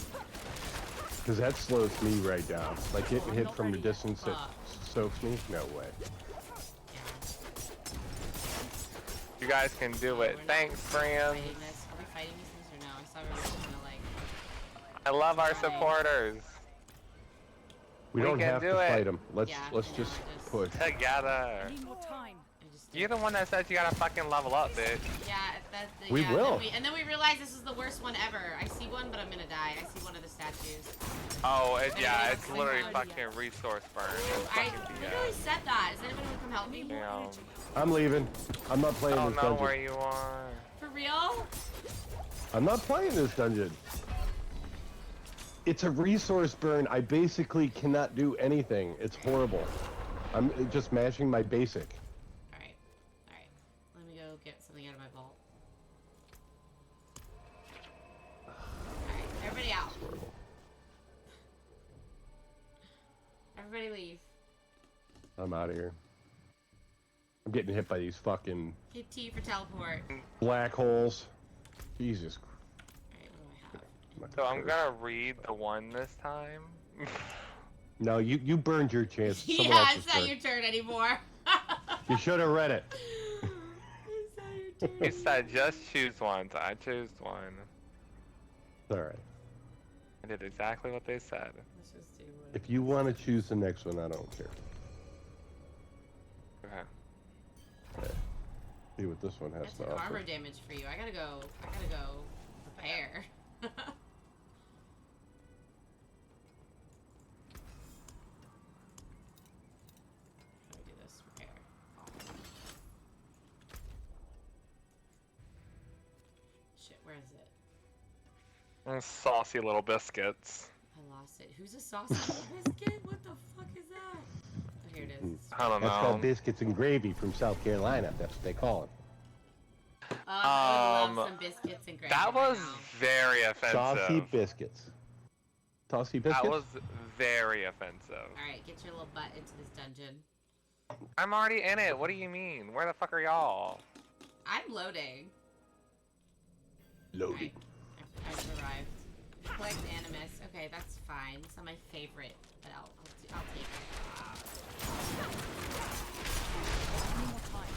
S3: because that slows me right down. Like getting hit from the distance that soaks me? No way.
S1: Yeah.
S2: You guys can do it.
S1: We're not
S2: Thanks, friends.
S1: fighting this. Are we fighting these things or no? I saw we were just gonna like...
S2: I love our supporters.
S3: We
S2: We
S3: don't
S2: can
S3: have
S2: do
S3: to
S2: it.
S3: fight them. Let's
S1: Yeah,
S3: let's
S1: no,
S3: just
S1: just-
S3: push.
S2: Together.
S4: I need more time.
S1: I just
S2: You're the one that said you gotta fucking level up, bitch.
S1: Yeah,
S3: We
S1: yeah,
S3: will.
S1: And then we realized this is the worst one ever. I see one, but I'm gonna die. I see one of the statues.
S2: Oh, yeah,
S1: Yeah,
S2: it's
S1: it's
S2: literally
S1: like-
S2: fucking resource burn. It's
S1: I
S2: fucking
S1: literally
S2: BS.
S1: said that. Is anyone gonna come help me?
S2: Damn.
S3: I'm leaving. I'm not
S2: I
S3: playing
S2: don't
S3: this
S2: know
S3: dungeon.
S2: where you are.
S1: For real?
S3: I'm not playing this dungeon. It's a resource burn. I basically cannot do anything. It's horrible. I'm just mashing my basic.
S1: Alright. Alright. Let me go get something out of my vault. Alright, everybody out. Everybody leave.
S3: I'm out of here. I'm getting hit by these fucking
S1: Hit T for teleport.
S3: black holes. Jesus.
S1: Alright, what do I have?
S2: So I'm gonna read the one this time.
S3: No, you burned your chance. Someone
S1: Yeah,
S3: else's
S1: it's not
S3: turn.
S1: your turn anymore.
S3: You should have read it.
S1: It's not your turn.
S2: You said just choose one, so I chose one.
S3: All right.
S2: I did exactly what they said.
S1: Let's just do one.
S3: If you want to choose the next one, I don't care.
S2: Okay.
S3: Okay. See what this one has
S1: That's
S3: to
S1: an
S3: offer.
S1: armor damage for you. I gotta go prepare. How do we do this? Prepare. Shit, where is it?
S2: And saucy little biscuits.
S1: I lost it. Who's a saucy biscuit? What the fuck is that? Oh, here it is.
S2: I don't
S3: That's called
S2: know.
S3: biscuits and gravy from South Carolina. That's what they call it.
S1: I would love some biscuits and gravy.
S2: That was
S1: right now.
S2: very offensive.
S3: Saucy biscuits. Saucy biscuits?
S2: That was very offensive.
S1: Alright, get your little butt into this dungeon.
S2: I'm already in it. What do you mean? Where the fuck are y'all?
S1: I'm loading.
S3: Loading.
S1: I've arrived. Collect animus. Okay, that's fine. It's not my favorite, but I'll take it.
S4: I need more time.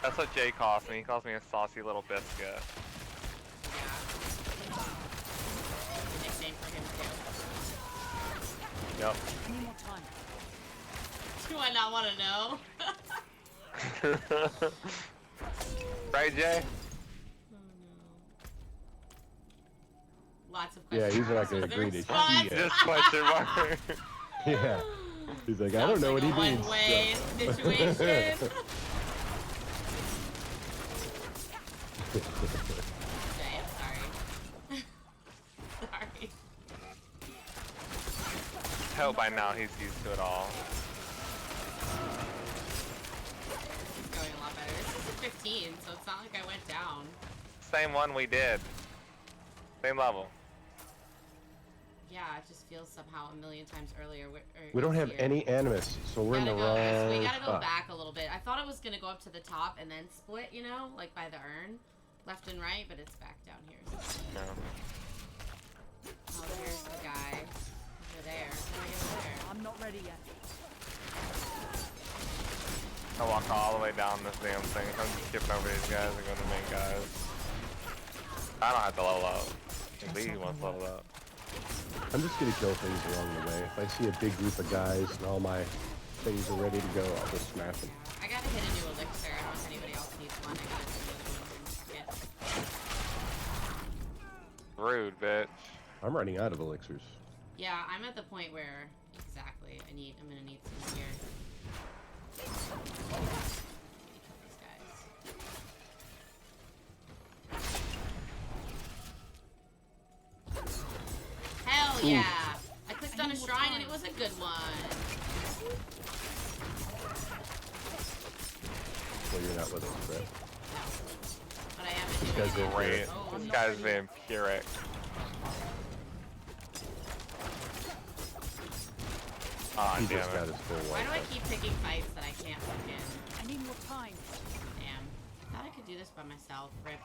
S2: That's what Jay calls me. He calls me a saucy little biscuit.
S1: Yeah. Nickname for him too.
S2: Yep.
S4: I need more time.
S1: Do I not want to know?
S2: Right, Jay?
S1: Oh no. Lots of
S3: Yeah,
S1: questions.
S3: he's not gonna
S1: Was there
S3: agree to
S1: response?
S3: shit.
S2: Just question mark.
S3: Yeah. He's like, I don't
S1: Sounds
S3: know
S1: like
S3: what he
S1: a
S3: means.
S1: one-way
S3: so-
S1: situation. Damn. Sorry. Sorry.
S2: Hope by now he's used to it all.
S1: It's going a lot better. This is a 15, so it's not like I went down.
S2: Same one we did. Same level.
S1: Yeah, it just feels somehow a million times earlier.
S3: We don't have
S1: easier.
S3: any animus, so we're in the wrong
S1: We gotta go
S3: spot.
S1: back a little bit. I thought it was gonna go up to the top and then split, you know, like by the urn, left and right, but it's back down here.
S2: No.
S1: Oh, here's the guy over there. How do I get over there?
S4: I'm not ready yet.
S2: I walk all the way down this damn thing. I'm just skipping over these guys and going to the main guys. I don't have to level up. Lee wants to level up.
S3: I'm just gonna kill things along the way. If I see a big group of guys and all my things are ready to go, I'll just smash them.
S1: I gotta hit a new elixir. I don't know if anybody else needs one. I gotta do another one in a second.
S2: Rude, bitch.
S3: I'm running out of elixirs.
S1: Yeah, I'm at the point where exactly I'm gonna need some here. These guys. Hell yeah! I clicked on a shrine and it was a good one.
S3: Well, you're not with us, right?
S1: But I haven't
S3: This
S1: doing
S3: guy's
S1: it.
S2: Great.
S1: Oh,
S2: This
S1: no.
S2: guy's being pyrrhic. Aw,
S3: He
S2: damn
S3: just got
S2: it.
S3: his full
S1: Why
S3: one.
S1: do I keep picking fights that I can't fucking...
S4: I need more time.
S1: Damn. Thought I could do this by myself. Rip.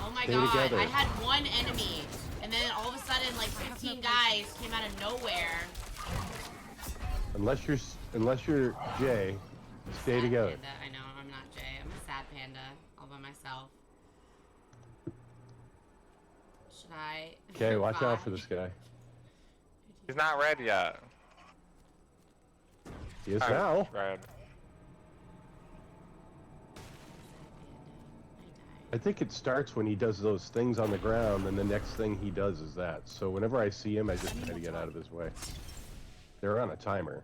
S1: Oh my
S3: Stay
S1: god,
S3: together.
S1: I had one enemy, and then all of a sudden, like 15 guys came out of nowhere.
S3: Unless you're Jay, stay
S1: Sad
S3: together.
S1: Panda. I know, I'm not Jay. I'm a sad panda, all by myself. Should I?
S3: Okay, watch out
S1: revive?
S3: for this guy.
S2: He's not red yet.
S3: He is
S2: I'm
S3: now.
S2: Red.
S3: I think it starts when he does those things on the ground, and the next thing he does is that. So whenever I see him, I just try to get out of his way. They're on a timer.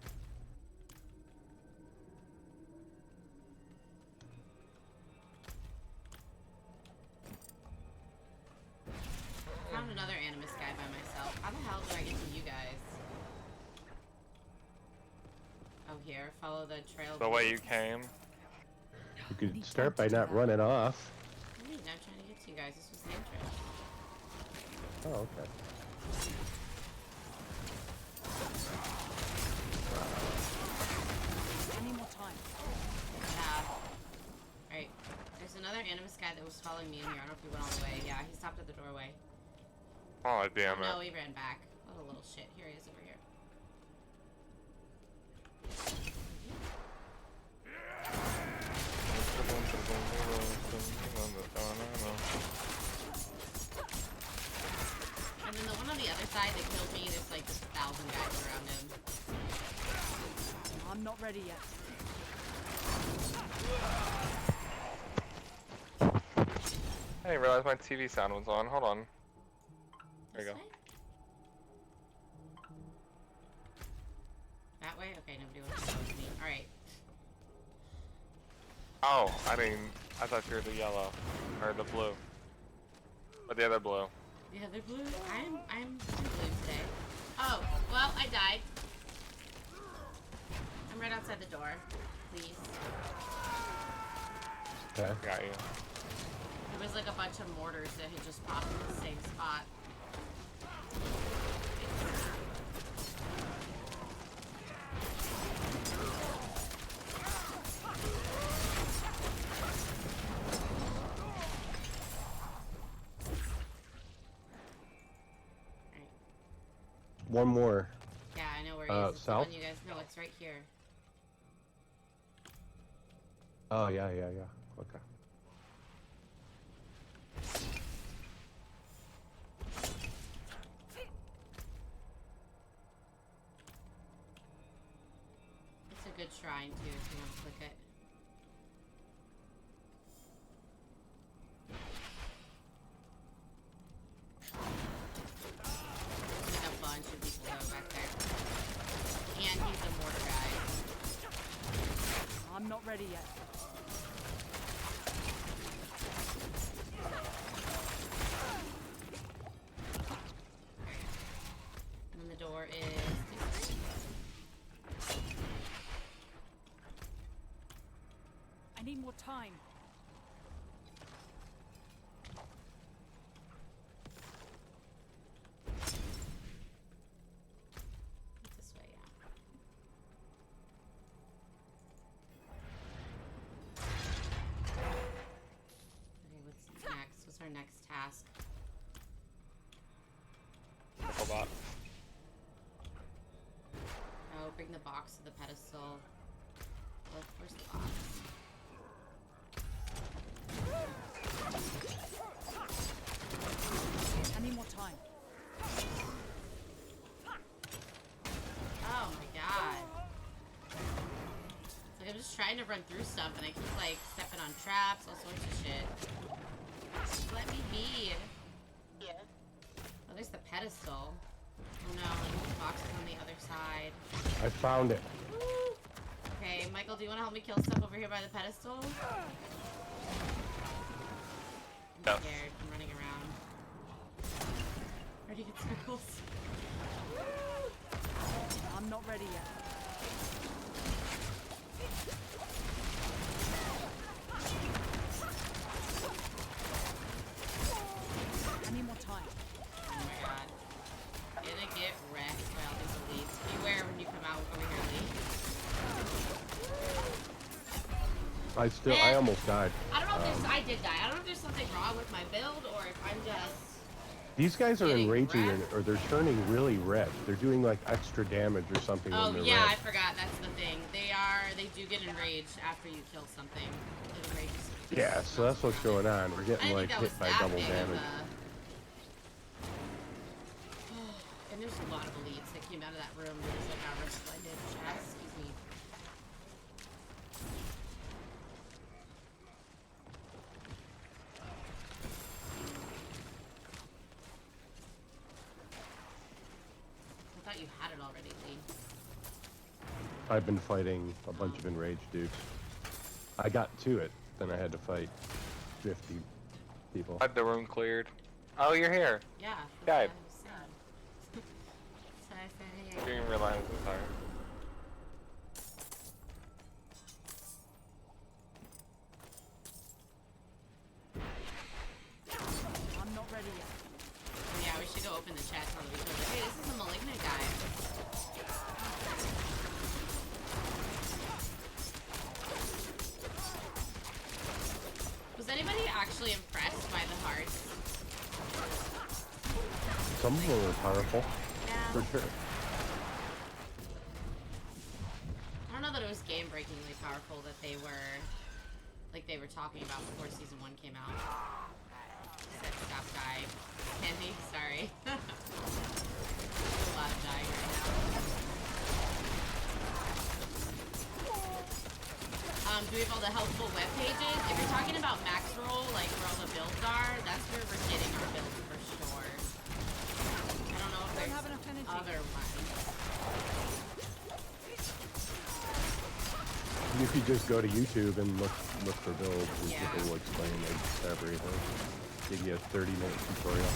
S1: Found here. Follow the trail.
S2: The way you came.
S3: You could start by not running off.
S1: What do you mean? I'm trying to get to you guys. This was the entrance.
S3: Oh, okay.
S4: I need more time.
S1: Yeah. Alright. There's another animus guy that was following me in here. I don't know if he went all the way. Yeah, he stopped at the doorway.
S2: Oh, damn
S1: No,
S2: it.
S1: he ran back. What a little shit. Here he is over here. And then the one on the other side that killed me, there's like just 1,000 guys around him.
S4: I'm not ready yet.
S2: I didn't realize my TV sound was on. Hold on. There you
S1: This
S2: go.
S1: way? That way? Okay, nobody wants to go with me. Alright.
S2: Oh, I thought you were the yellow. Or the blue. Or the other blue.
S1: The other blue? I'm blue today. Oh, well, I died. I'm right outside the door. Please.
S3: Okay.
S2: Got you.
S1: There was like a bunch of mortars that had just popped in the same spot.
S3: One more.
S1: Yeah, I know where he is. It's the
S3: south?
S1: one you guys know. It's right here.
S3: Oh, yeah. Okay.
S1: It's a good shrine too if you want to click it. There's like a bunch of people though back there. And he's a mortar guy.
S4: I'm not ready yet.
S1: And then the door is...
S4: I need more time.
S1: This way, yeah. Okay, what's next? What's our next task?
S2: Nickelbot.
S1: Oh, bring the box to the pedestal. Where's the box?
S4: I need more time.
S1: Oh my god. It's like I'm just trying to run through stuff and I keep like stepping on traps, all sorts of shit. Just let me be. Yeah. Oh, there's the pedestal. Oh no, like the box is on the other side.
S3: I found it.
S1: Okay, Michael, do you want to help me kill stuff over here by the pedestal? I'm
S2: Yes.
S1: scared. I'm running around. Ready to get circles.
S4: I'm not ready yet. I need more time.
S1: Oh my god. Gonna get wrecked by all these elites. Beware when you come out over here, elite.
S3: I almost died.
S1: I don't know if there's... I did die. I don't know if there's something wrong with my build or if I'm just...
S3: These guys are
S1: Getting
S3: enraging
S1: wrecked.
S3: or they're turning really red. They're doing like extra damage or something
S1: Oh,
S3: when they're
S1: yeah, I
S3: red.
S1: forgot. That's the thing. They do get enraged after you kill something. It enrages you.
S3: Yeah, so that's what's going on. We're
S1: I
S3: getting
S1: didn't
S3: like
S1: think that was
S3: hit by
S1: that
S3: double
S1: big of
S3: damage.
S1: And there's a lot of elites that came out of that room. There's like our splendid chest. Excuse me. I thought you had it already, Lee.
S3: I've been fighting a bunch of enraged dudes. I got to it, then I had to fight 50 people.
S2: Had the room cleared. Oh, you're here.
S1: Yeah.
S2: Yeah.
S1: That's what I was saying. So I said, hey,
S2: Didn't even realize it was there.
S1: anybody actually impressed by the hearts?
S3: Some of them are powerful,
S1: Yeah.
S3: for sure.
S1: I don't know that it was game-breakingly powerful that they were, like they were talking about before season 1 came out. Said stop dying. Candy, sorry. There's a lot of dying right now. Do we have all the helpful web pages? If you're talking about max roll, like where all the builds are, that's where we're getting our builds for sure. I don't know if there's other ones.
S3: You could just go to YouTube and look for builds, and
S1: Yeah.
S3: people will explain everything. Give you a 30-minute tutorial.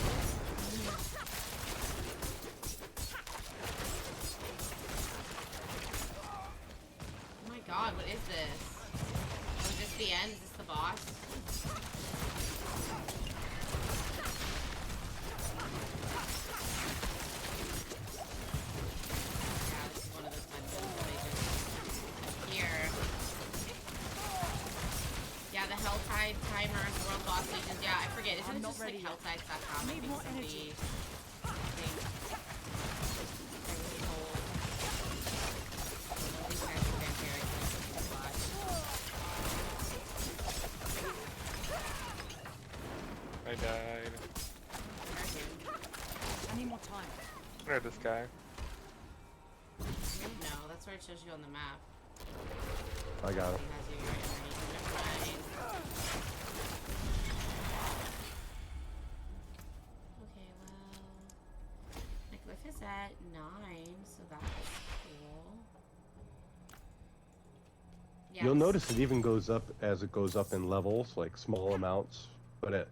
S1: Oh my god, what is this? Oh, is this the end? Is this the boss? Yeah, this is one of those dungeons where they just here. Yeah, the Helltide timers, world boss stages. Yeah, I forget. Isn't
S4: I'm
S1: it
S4: not
S1: just like
S4: ready yet.
S1: helltides.com?
S4: Need more energy.
S2: I died.
S4: I need more time.
S2: Where this guy?
S1: No, that's where it shows you on the map.
S3: I got
S1: It
S3: it.
S1: has you right underneath. Never mind. Okay, well, my glyph is at 9, so that's cool. Yeah,
S3: You'll
S1: this-
S3: notice it even goes up as it goes up in levels, like small amounts, but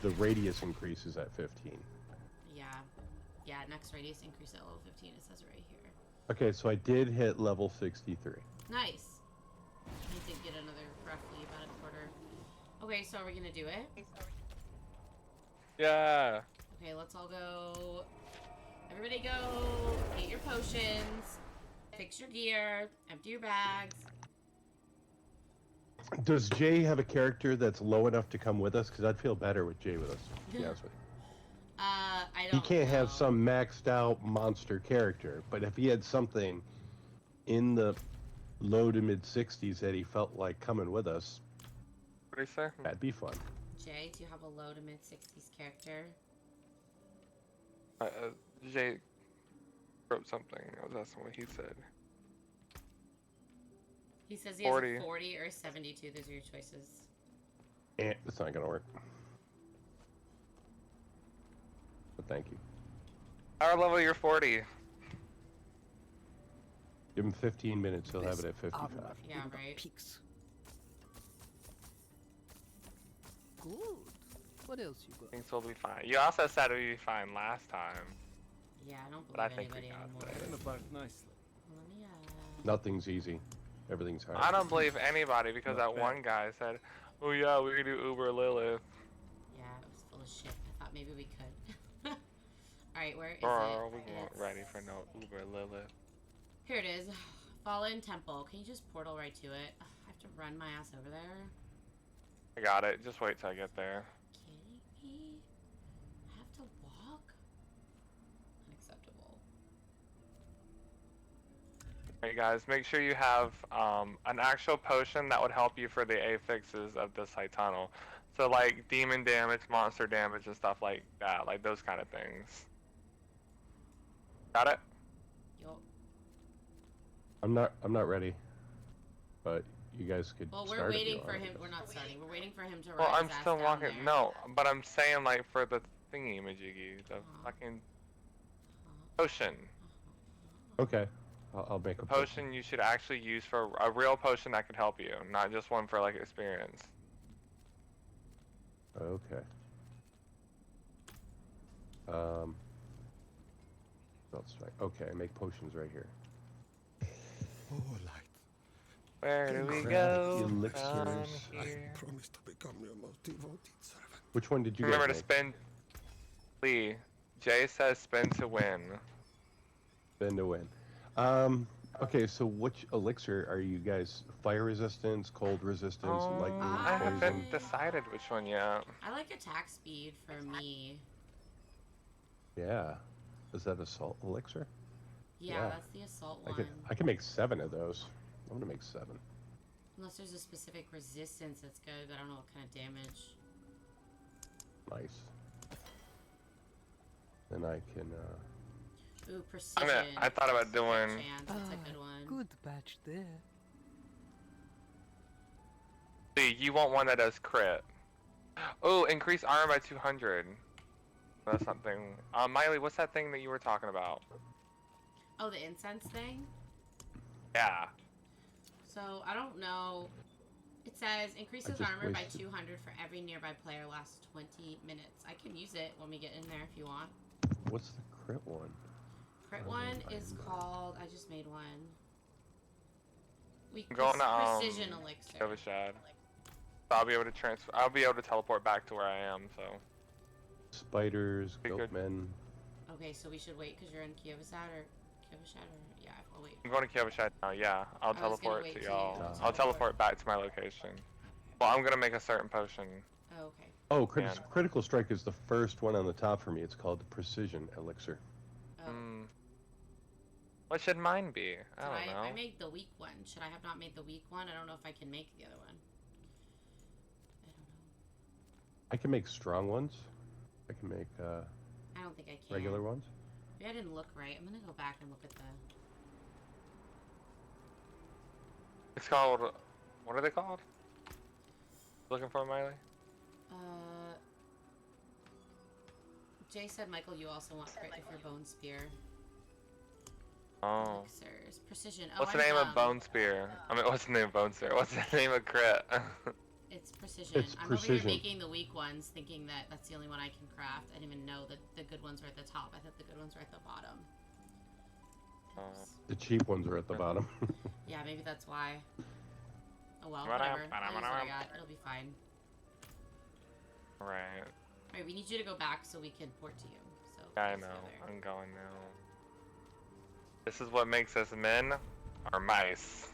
S3: the radius increases at 15.
S1: Yeah, next radius increase at level 15. It says right here.
S3: Okay, so I did hit level 63.
S1: Nice. I did get another roughly about a quarter. Okay, so are we gonna do it?
S2: Yeah.
S1: Okay, let's all go. Everybody go. Get your potions. Fix your gear. Empty your bags.
S3: Does Jay have a character that's low enough to come with us? Because I'd feel better with Jay with us, to be honest with you.
S1: I
S3: He
S1: don't
S3: can't have
S1: know.
S3: some maxed out monster character, but if he had something in the low to mid 60s that he felt like coming with us,
S2: What do you say?
S3: that'd be fun.
S1: Jay, do you have a low to mid 60s character?
S2: Jay wrote something. I was asking what he said.
S1: He says he has
S2: 40.
S1: a 40 or a 72. Those are your choices.
S3: It's not gonna work. But thank you.
S2: Our level, you're 40.
S3: Give him 15 minutes, he'll have it at 55.
S1: Yeah, right.
S6: Peaks. Good. What else you got?
S2: Things will be fine. You also said it would be fine last time.
S1: Yeah, I don't
S2: But I
S1: believe
S2: think we
S1: anybody
S2: got
S1: anymore.
S2: this.
S5: Came about nicely.
S1: Let me,
S3: Nothing's easy. Everything's hard.
S2: I don't believe anybody because
S5: Not
S2: that one guy said, "Oh yeah, we can do Uber Lilith."
S1: Yeah, it was full of shit. I thought maybe we could. Alright, where is
S2: Bro,
S1: it?
S2: we weren't
S1: It's-
S2: ready for no Uber Lilith.
S1: Here it is. Fallen Temple. Can you just portal right to it? Ugh, I have to run my ass over there.
S2: I got it. Just wait till I get there.
S1: Kidding me? I have to walk? Unacceptable.
S2: Alright guys, make sure you have an actual potion that would help you for the affixes of this high tunnel. So like demon damage, monster damage, and stuff like that. Like those kind of things. Got it?
S1: Yo.
S3: I'm not ready. But you guys could
S1: Well,
S3: start
S1: we're
S3: if you
S1: waiting for
S3: want.
S1: him. We're not starting. We're waiting for him to
S2: Well,
S1: ride
S2: I'm
S1: his ass
S2: still
S1: down
S2: walking.
S1: there.
S2: No, but I'm saying like for the thingy majiggy, the fucking potion.
S3: Okay. I'll make a
S2: Potion you should actually use for a real potion that could help you, not just one for like experience.
S3: Okay. That's right. Okay, I make potions right here.
S5: Oh, light.
S2: Where do we
S3: Crap,
S2: go?
S3: elixirs.
S2: Down
S5: I
S2: here.
S5: promise to become your most devoted servant.
S3: Which one did you
S2: Remember to
S3: guys
S2: spin. Lee, Jay says spin to win.
S3: make? Spin to win. Okay, so which elixir are you guys? Fire resistance, cold resistance, lightning,
S2: I
S3: poison?
S2: haven't decided which one yet.
S1: I like attack speed for me.
S3: Yeah. Is that assault elixir?
S1: Yeah,
S3: Yeah.
S1: that's the assault one.
S3: I can make 7 of those. I'm gonna make 7.
S1: Unless there's a specific resistance that's good, but I don't know what kind of damage.
S3: Nice. Then I can
S1: Ooh, precision.
S2: I thought about doing.
S1: Chance. That's a good one.
S6: Good batch there.
S2: See, you want one that does crit. Oh, increase armor by 200. That's something. Miley, what's that thing that you were talking about?
S1: Oh, the incense thing?
S2: Yeah.
S1: So, I don't know. It says, increases
S3: just
S1: armor by
S3: wasted-
S1: 200 for every nearby player lasts 20 minutes. I can use it when we get in there if you want.
S3: what's the crit one?
S1: Crit
S3: Oh,
S1: one
S3: I
S1: is
S3: know.
S1: called, I just made one.
S2: I'm going to
S1: Precision elixir.
S2: Kiavashad. I'll be able to transfer. I'll be able to teleport back to where I am. So.
S3: Spiders,
S2: Be good.
S3: goatmen.
S1: Okay, so we should wait because you're in Kiavashad or yeah, I'll wait.
S2: I'm going to Kiavashad now. Yeah, I'll
S1: I was gonna
S2: teleport
S1: wait
S2: to
S1: till
S2: y'all.
S3: you
S2: I'll
S1: teleport.
S2: teleport back to my location. Well, I'm gonna make a certain potion.
S1: Oh, okay.
S3: Oh,
S2: Man.
S3: critical strike is the first one on the top for me. It's called the precision elixir.
S1: Oh.
S2: What should mine be? I
S1: Did
S2: don't know.
S1: I made the weak one. Should I have not made the weak one? I don't know if I can make the other one. I don't know.
S3: I can make strong ones. I can make
S1: I don't think I can.
S3: regular ones.
S1: Maybe I didn't look right. I'm gonna go back and look at the.
S2: It's called. What are they called? Looking for Miley?
S1: Jay said, Michael, you also want crit if you're bone spear.
S2: Oh.
S1: Elixirs. Precision. Oh,
S2: What's the
S1: I'm
S2: name of
S1: dumb.
S2: Bone Spear? I mean, what's the name of Bone Spear? What's the name of Crit?
S1: It's precision.
S3: It's
S1: I'm
S3: precision.
S1: over here making the weak ones, thinking that that's the only one I can craft. I didn't even know that the good ones were at the top. I thought the good ones were at the bottom. Oops.
S3: The cheap ones are at the bottom.
S1: Yeah, maybe that's why. Oh well,
S2: Ba-dum,
S1: whatever. I'll use what I
S2: ba-dum,
S1: got. It'll be fine.
S2: Right.
S1: Alright, we need you to go back so we can port to you. So
S2: Yeah, I
S1: let's
S2: know.
S1: go there.
S2: I'm going now. This is what makes us men or mice.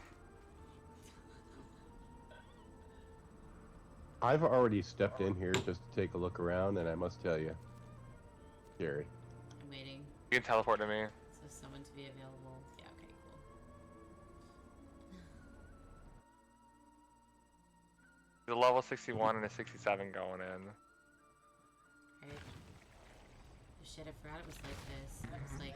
S3: I've already stepped in here just to take a look around, and I must tell you, scary.
S1: I'm waiting.
S2: You can teleport to me.
S1: So someone to be available. Yeah, okay, cool.
S2: The level 61 and a 67 going in.
S1: Right. Oh shit, I forgot it was like this. It was like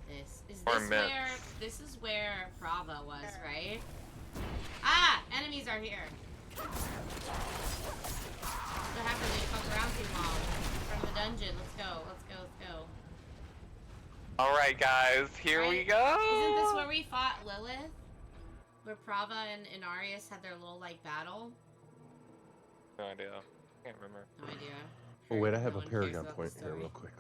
S1: this. Is
S2: Or
S1: this
S2: mints.
S1: where this is where Prava was, right? Ah! Enemies are here! What happened? They fuck around too long. From the dungeon. Let's go, let's go, let's go.
S2: Alright, guys, here we
S1: Right?
S2: go!
S1: Isn't this where we fought Lilith? Where Prava and Inarius had their little, like, battle?
S2: No idea. Can't remember.
S1: No idea.
S3: Oh wait, I
S1: No
S3: have a
S1: one cares
S3: paragon
S1: about
S3: point
S1: the
S3: here
S1: story.
S3: real quick.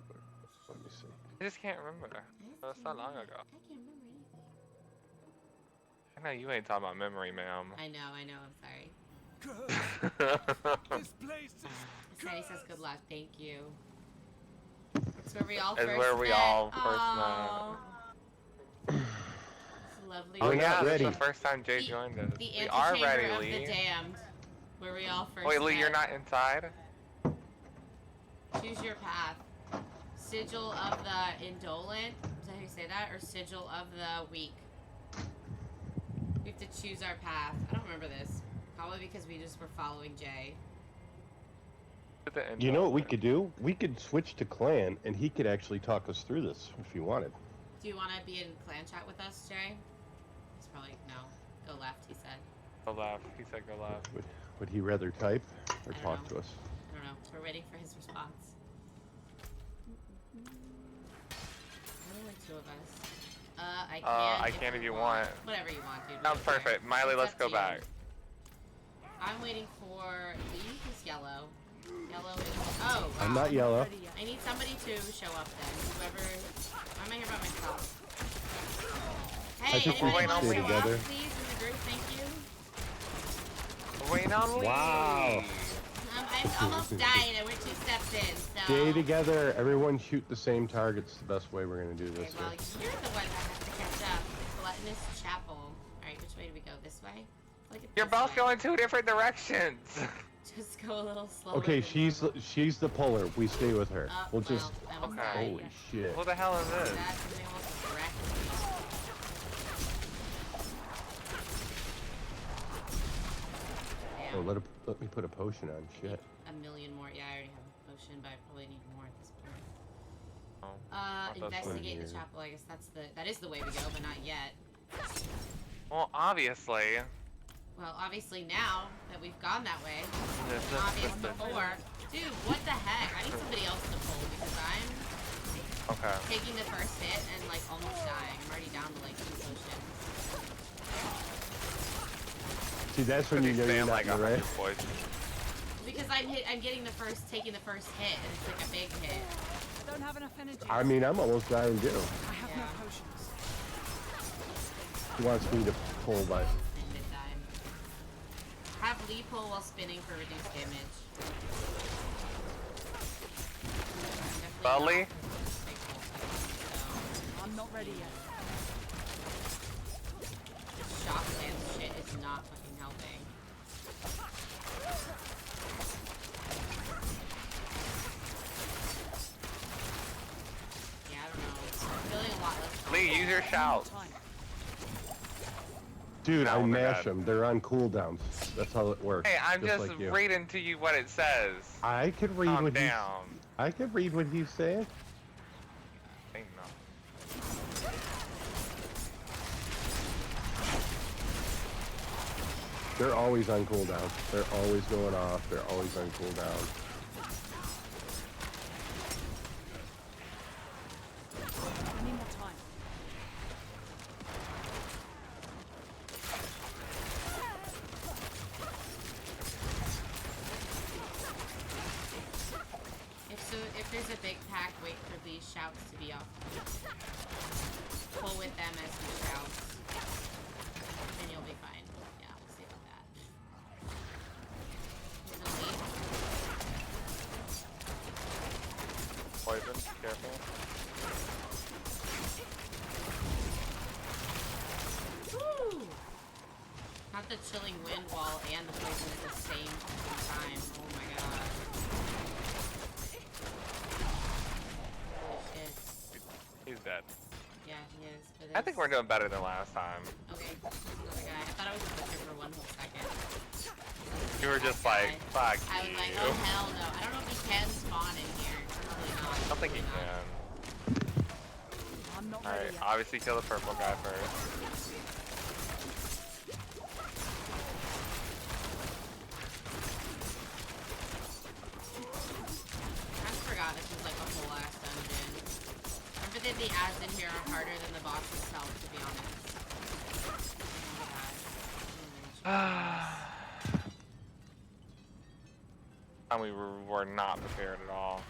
S3: Let me see.
S2: I just can't remember. That was so long ago.
S1: I can't remember anything.
S2: I know you ain't talking about memory, ma'am.
S1: I know, I'm sorry.
S5: This place is
S1: Sadie says good luck, thank you. It's where we all
S2: It's
S1: first
S2: where we
S1: met.
S2: all first
S1: Aw. It's lovely.
S2: Oh
S3: We're
S2: yeah,
S3: not
S2: this is
S3: ready.
S2: the first time Jay
S1: The-
S2: joined us.
S1: The
S2: We are
S1: antechamber
S2: ready,
S1: of
S2: Lee.
S1: the damned. Where we all first
S2: Wait, Lee,
S1: met.
S2: you're not inside?
S1: Choose your path. Sigil of the indolent. Is that how you say that? Or sigil of the weak. We have to choose our path. I don't remember this. Probably because we just were following Jay.
S3: You know what we could do? We could switch to clan, and he could actually talk us through this if you wanted.
S1: Do you want to be in clan chat with us, Jay? He's probably no. Go left, he said.
S2: Go left. He said go left.
S3: Would he rather type or
S1: I don't
S3: talk
S1: know.
S3: to us?
S1: I don't know. We're waiting for his response. Only like two of us. I can.
S2: I can if you want.
S1: Whatever you want, dude.
S2: Sounds
S1: Whatever.
S2: perfect. Miley,
S1: It's
S2: let's
S1: up
S2: go
S1: to you.
S2: back.
S1: I'm waiting for Lee, who's yellow. Yellow is. Oh, wow.
S3: I'm not yellow.
S1: I need somebody to show up then. Whoever. Why am I here by myself? Hey,
S3: I think
S2: we
S1: anybody
S2: should
S1: want to
S2: stay
S1: show
S3: together.
S1: up, please, in the group? Thank you.
S2: Waiting on Lee.
S3: Wow.
S1: I'm almost dying, and we're 2 steps in, so.
S3: Stay together. Everyone shoot the same targets. The best way we're gonna do
S1: Okay,
S3: this.
S1: well,
S3: here.
S1: you're the one that has to catch up. chapel. Alright, which way do we go? This way? Like
S2: You're both going 2 different directions.
S1: Just go a little slower.
S3: Okay, she's the puller. We stay with her. We'll just.
S2: Okay.
S3: Holy shit.
S2: What the hell is this?
S3: Oh, let me put a potion on. Shit.
S1: A million more. Yeah, I already have a potion, but I probably need more at this point.
S2: Oh,
S1: Investigate the chapel. I guess that is the way we go, but not yet.
S2: Well, obviously.
S1: Well, obviously now that we've gone that way. Obvious before. Dude, what the heck? I need somebody else to pull because I'm taking the first hit and like almost dying. I'm already down to like 2 potions.
S3: See, that's when you know you're not right.
S1: Because I'm taking the first hit and it's like a big hit.
S4: I don't have enough energy.
S3: I mean, I'm almost dying too.
S4: I have no potions.
S3: He wants me to pull, but.
S1: Have Lee pull while spinning for reduced damage.
S2: Lee?
S4: I'm not ready yet.
S1: This shock lance shit is not fucking helping. Yeah, I don't know. I'm feeling a lot less.
S2: Lee, use your shout.
S3: Dude, I mash them. They're on cooldowns. That's how it works.
S2: Hey, I'm just
S3: like you.
S2: reading to you what it says.
S3: I could read
S2: Calm
S3: what
S2: down.
S3: I could read what he's saying.
S2: Ain't no.
S3: They're always on cooldown. They're always going off. They're always on cooldown.
S4: I need more time.
S1: If there's a big pack, wait for these shouts to be off. Pull with them as he shouts. And you'll be fine. Yeah, we'll see about that.
S2: Poison, careful.
S1: Woo! Not the chilling wind wall and the poison at the same time. Oh my god.
S2: He's dead.
S1: Yeah, he is. But
S2: I think we're doing better than last time.
S1: Okay, this is another guy. I thought I was a butcher for 1 whole second.
S2: You were just like, fuck
S1: I was like, oh hell no. I don't know if he can spawn in here. Probably not.
S2: I don't think he can.
S4: I'm not
S2: Alright, obviously kill the purple guy first.
S1: I forgot this was like a whole ass dungeon. Remember that the ads in here are harder than the boss itself, to be honest.
S2: And we were not prepared at all.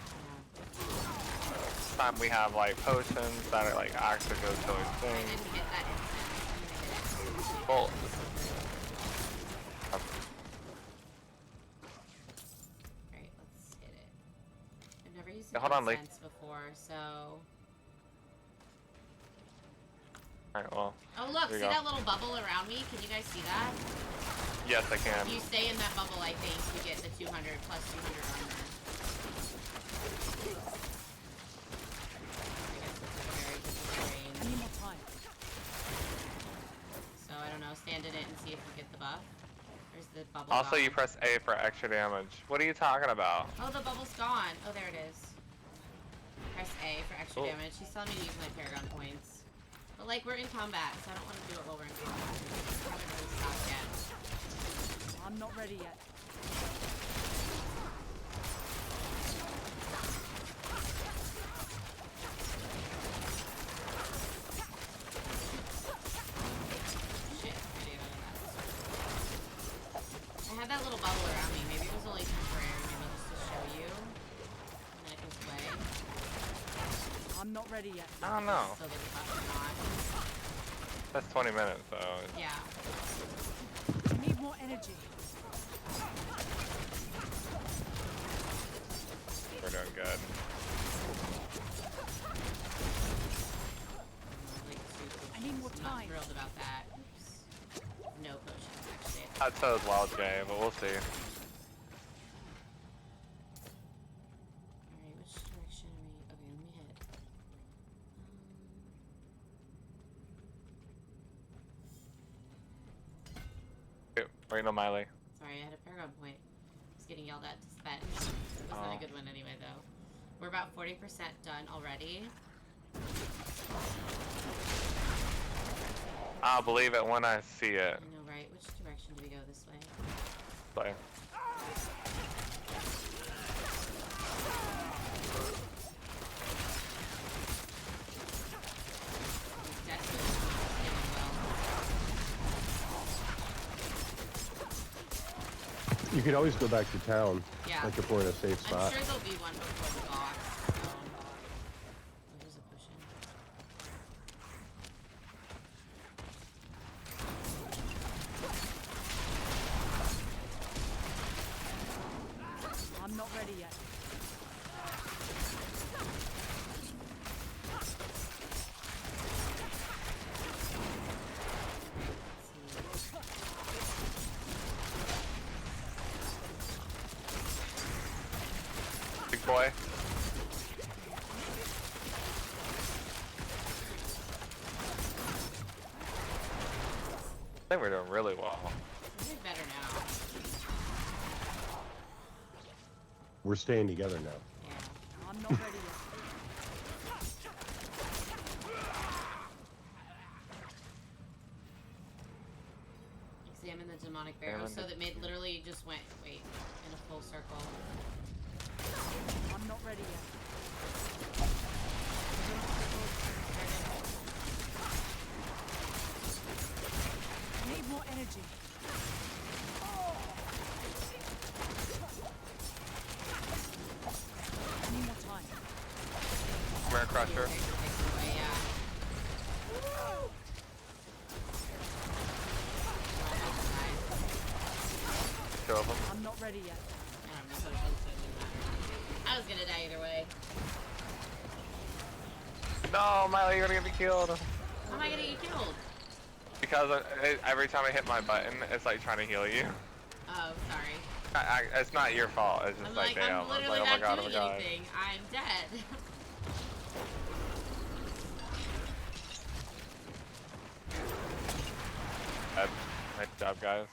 S2: This time we have like potions that are like actually go to its
S1: I
S2: thing.
S1: didn't hit that instant.
S2: Well,
S1: Alright, let's hit it. I've never used
S2: hold on, Lee.
S1: incense before, so...
S2: alright, well.
S1: Oh look,
S2: here
S1: see
S2: we go.
S1: that little bubble around me? Can you guys see that?
S2: Yes, I can.
S1: If you stay in that bubble, I think you get the 200 plus 200 armor.
S4: I need more time.
S1: So I don't know, stand in it and see if you get the buff. There's the bubble.
S2: Also,
S1: gone.
S2: you press A for extra damage. What are you talking about?
S1: Oh, the bubble's gone. Oh, there it is. Press A for extra
S2: Cool.
S1: damage. She's telling me to use my Paragon points. But like, we're in combat, so I don't want to do it while we're in combat. I haven't really stopped yet.
S4: I'm not ready yet.
S1: Shit, I did none of that. I had that little bubble around me. Maybe it was only temporary, maybe just to show you. And then it goes away.
S4: I'm not ready yet.
S2: I don't know.
S1: So there's a buff or not.
S2: That's 20 minutes, so.
S1: Yeah.
S4: I need more energy.
S2: We're doing good.
S1: Like, super
S4: I I need more
S1: I'm not
S4: time.
S1: thrilled about that. Oops. No potions, actually.
S2: I'd say it was wild Jay, but we'll see.
S1: Alright, which direction are we? Okay, let me hit.
S2: Wait, no, Miley.
S1: Sorry, I had a paragon point. I was getting yelled at to spend. It wasn't a good one anyway, though. We're about 40% done already.
S2: I'll believe it when I see it.
S1: I know, right? Which direction do we go this way?
S2: Play.
S1: We're desperately getting well.
S3: You could always go back to town.
S1: Yeah.
S3: Like if we're in a safe
S1: I'm
S3: spot.
S1: sure there'll be one before the boss. So. Oh, there's a potion.
S4: I'm not ready yet.
S2: Big boy. I think we're doing really well.
S1: We're doing better now.
S3: We're staying together now.
S1: Yeah.
S4: I'm not ready yet.
S1: Examine the demonic barrow. So that made literally just went, wait, in a full circle.
S4: I'm not ready yet. I need more energy. I need more time.
S2: Mirror Crusher.
S1: Away, yeah.
S2: Two of them.
S4: I'm not ready yet.
S1: I don't know, potions, so it doesn't matter. I was gonna die either way.
S2: No, Miley, you're gonna get me killed.
S1: How am I gonna get killed?
S2: Because every time I hit my button, it's like trying to heal you.
S1: Oh, sorry.
S2: It's not your fault. It's just
S1: I'm
S2: like,
S1: like,
S2: damn.
S1: I'm
S2: I was
S1: literally
S2: like, oh my
S1: not
S2: god, oh
S1: doing
S2: my god.
S1: anything. I'm dead.
S2: Nice job, guys.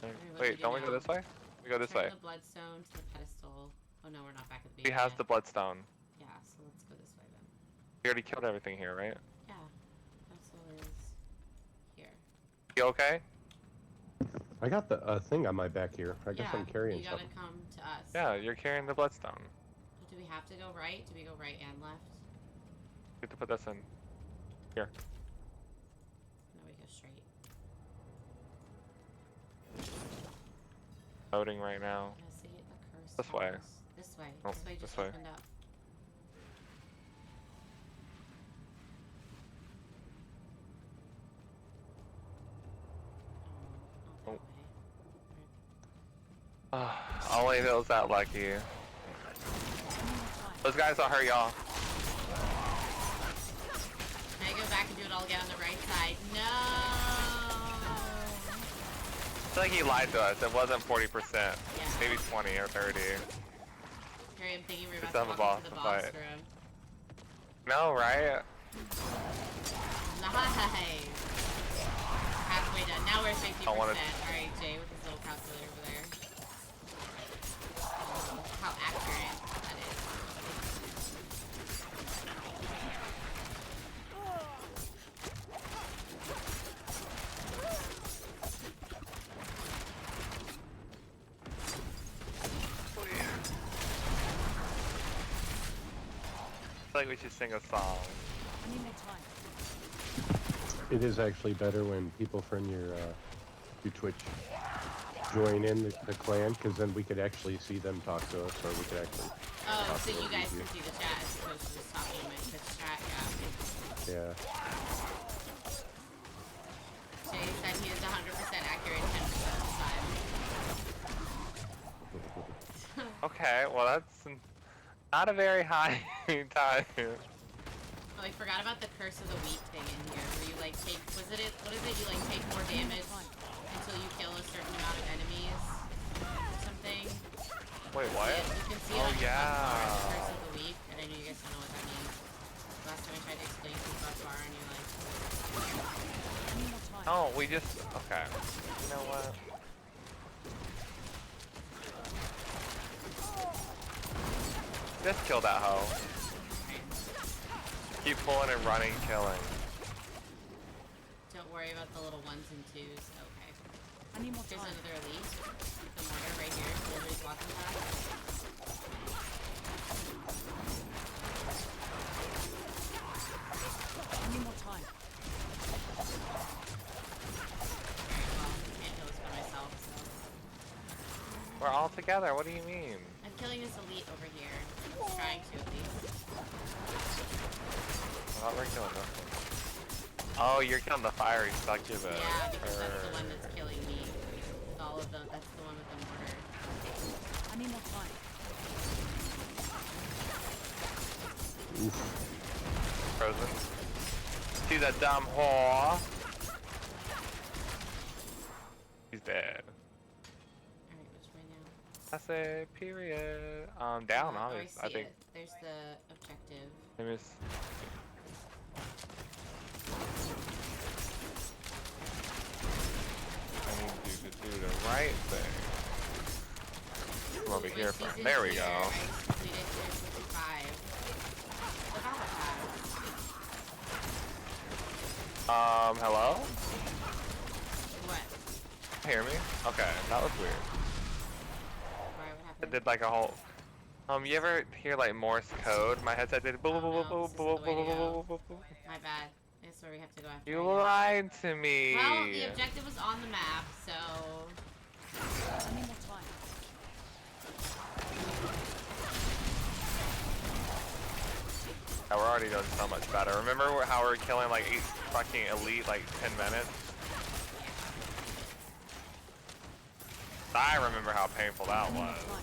S1: what
S2: Wait,
S1: do we
S2: don't we
S1: do
S2: go
S1: now?
S2: this way? We go this
S1: Turn
S2: way.
S1: the bloodstone to the pedestal. Oh no, we're not back at the
S2: He
S1: beginning.
S2: has
S1: yet.
S2: the bloodstone.
S1: Yeah, so let's go this way then.
S2: We already killed everything here, right?
S1: Yeah. Pedestal is here.
S2: You okay?
S3: I got the thing on my back here. I guess
S1: yeah,
S3: I'm carrying
S1: you gotta
S3: something.
S1: come to us.
S2: Yeah, you're carrying the bloodstone.
S1: Do we have to go right? Do we go right and left?
S2: You have to put this in. Here.
S1: No, we go straight.
S2: Loading right now.
S1: Yeah, see the curse.
S2: This way.
S1: house. This way.
S2: Oh,
S1: This way just
S2: this way.
S1: opened up. Oh, not that way.
S2: Only if it was that lucky. Those guys will hurt y'all.
S1: Can I go back and do it all again on the right side? No!
S2: I feel like he lied to us. It wasn't 40%.
S1: Yeah.
S2: Maybe 20 or 30.
S1: Harry, I'm thinking we're
S2: Just
S1: about
S2: have
S1: to
S2: a
S1: walk into the
S2: boss
S1: boss
S2: fight.
S1: room.
S2: No, right?
S1: Nice! Halfway done. Now we're at 50%.
S2: I wanna-
S1: Alright, Jay with his little calculator over there. How accurate that is.
S2: I feel like we should sing a song.
S4: I need more time.
S3: It is actually better when people from your Twitch join in the clan, because then we could actually see them talk to us, or we could actually.
S1: Oh,
S3: talk
S1: so
S3: to
S1: you
S3: them
S1: guys
S3: easier.
S1: can see the chat as opposed to just talking in my Twitch chat, yeah.
S3: Yeah.
S1: Jay said he is 100% accurate 10% of the time.
S2: Okay, well that's not a very high time.
S1: I forgot about the curse of the week thing in here, where you like take, what is it? You like take more damage until you kill a certain amount of enemies or something.
S2: Wait, what?
S1: Yeah, you can see
S2: Oh,
S1: it on the
S2: yeah.
S1: curse of the week, and I know you guys don't know what that means. Last time I tried to explain to you bar, and you're like,
S4: I need more time.
S2: Oh, we just, okay. You know what? Just kill that hoe. Keep pulling and running, killing.
S1: don't worry about the little ones and twos. Okay.
S4: I need more
S1: There's
S4: time.
S1: another elite. The mortar right here. Everybody's walking past.
S4: I need more time.
S1: Well, I can't kill this by myself, so.
S2: We're all together, what do you mean?
S1: I'm killing this elite over here. I'm trying to, at least.
S2: I thought we're killing this one. Oh, you're killing the fiery succubus.
S1: Yeah, because that's the one that's killing me. With all of them. That's the one with the mortar.
S4: I need more time.
S2: Frozen. See that dumb whore? He's dead.
S1: Alright, which way now?
S2: That's a period. Down,
S1: Oh,
S2: obviously.
S1: I
S2: I
S1: see
S2: think.
S1: it. There's the objective.
S2: Let me just- I need you to do the right thing. Come over here
S1: Wait,
S2: first.
S1: she's
S2: There
S1: in
S2: we
S1: here.
S2: go.
S1: I completed tier 55. The battle pass.
S2: Hello?
S1: What?
S2: Hear me? Okay, that was weird.
S1: Why, what
S2: It
S1: happened?
S2: did like a whole. You ever hear like Morse code? My headset did.
S1: Oh, no, this isn't the way to go. My bad. That's where we have to go after.
S2: You
S1: right now.
S2: lied to me.
S1: Well, the objective was on the map, so.
S4: I need more time.
S2: Yeah, we're already doing so much better. Remember how we're killing like 8 fucking elite like 10 minutes? I remember how painful that
S4: I need more
S2: was.
S4: time.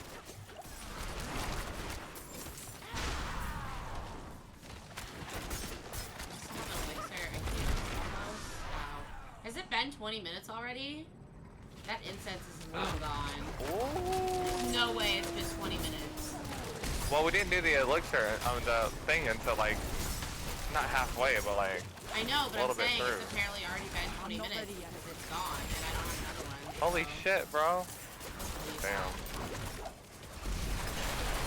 S1: Has it been 20 minutes already? That incense is long gone.
S2: Ooh.
S1: There's no way it's been 20 minutes.
S2: Well, we didn't do the elixir, the thing until like, not halfway, but like,
S1: I know, but
S2: A
S1: I'm
S2: little bit
S1: saying
S2: through.
S1: it's apparently already been 20
S4: I'm not
S1: minutes
S4: ready yet.
S1: because it's gone and I don't have another one.
S2: holy
S1: so
S2: shit, bro.
S1: hopefully it's
S2: Damn.
S1: out.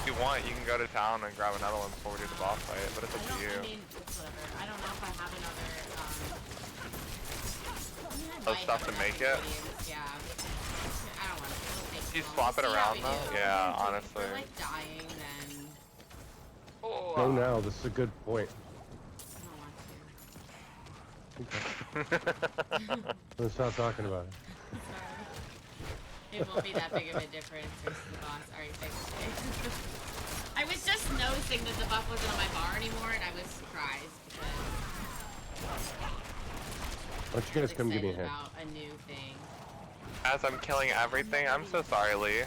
S2: If you want, you can go to town and grab another one before we do the boss fight, but it's up to you.
S1: I mean, it's whatever. I don't know if I have another, I
S2: Oh,
S1: might
S2: stuff
S1: have
S2: to make
S1: another
S2: it?
S1: ingredients, yeah. I don't want to. It'll take
S2: You
S1: so long.
S2: swap it
S1: See how
S2: around
S1: we
S2: though?
S1: do.
S2: Yeah,
S1: If
S2: honestly.
S1: we're like dying, then
S3: Go now. This is a good point.
S1: I don't want to.
S3: Let's stop talking about it.
S1: Sorry. It won't be that big of a difference versus the boss. Alright, thanks. I was just noticing that the buff wasn't on my bar anymore, and I was surprised because
S3: Why don't you guys come give me a hand?
S1: about a new thing.
S2: As I'm killing everything, I'm so sorry, Lee.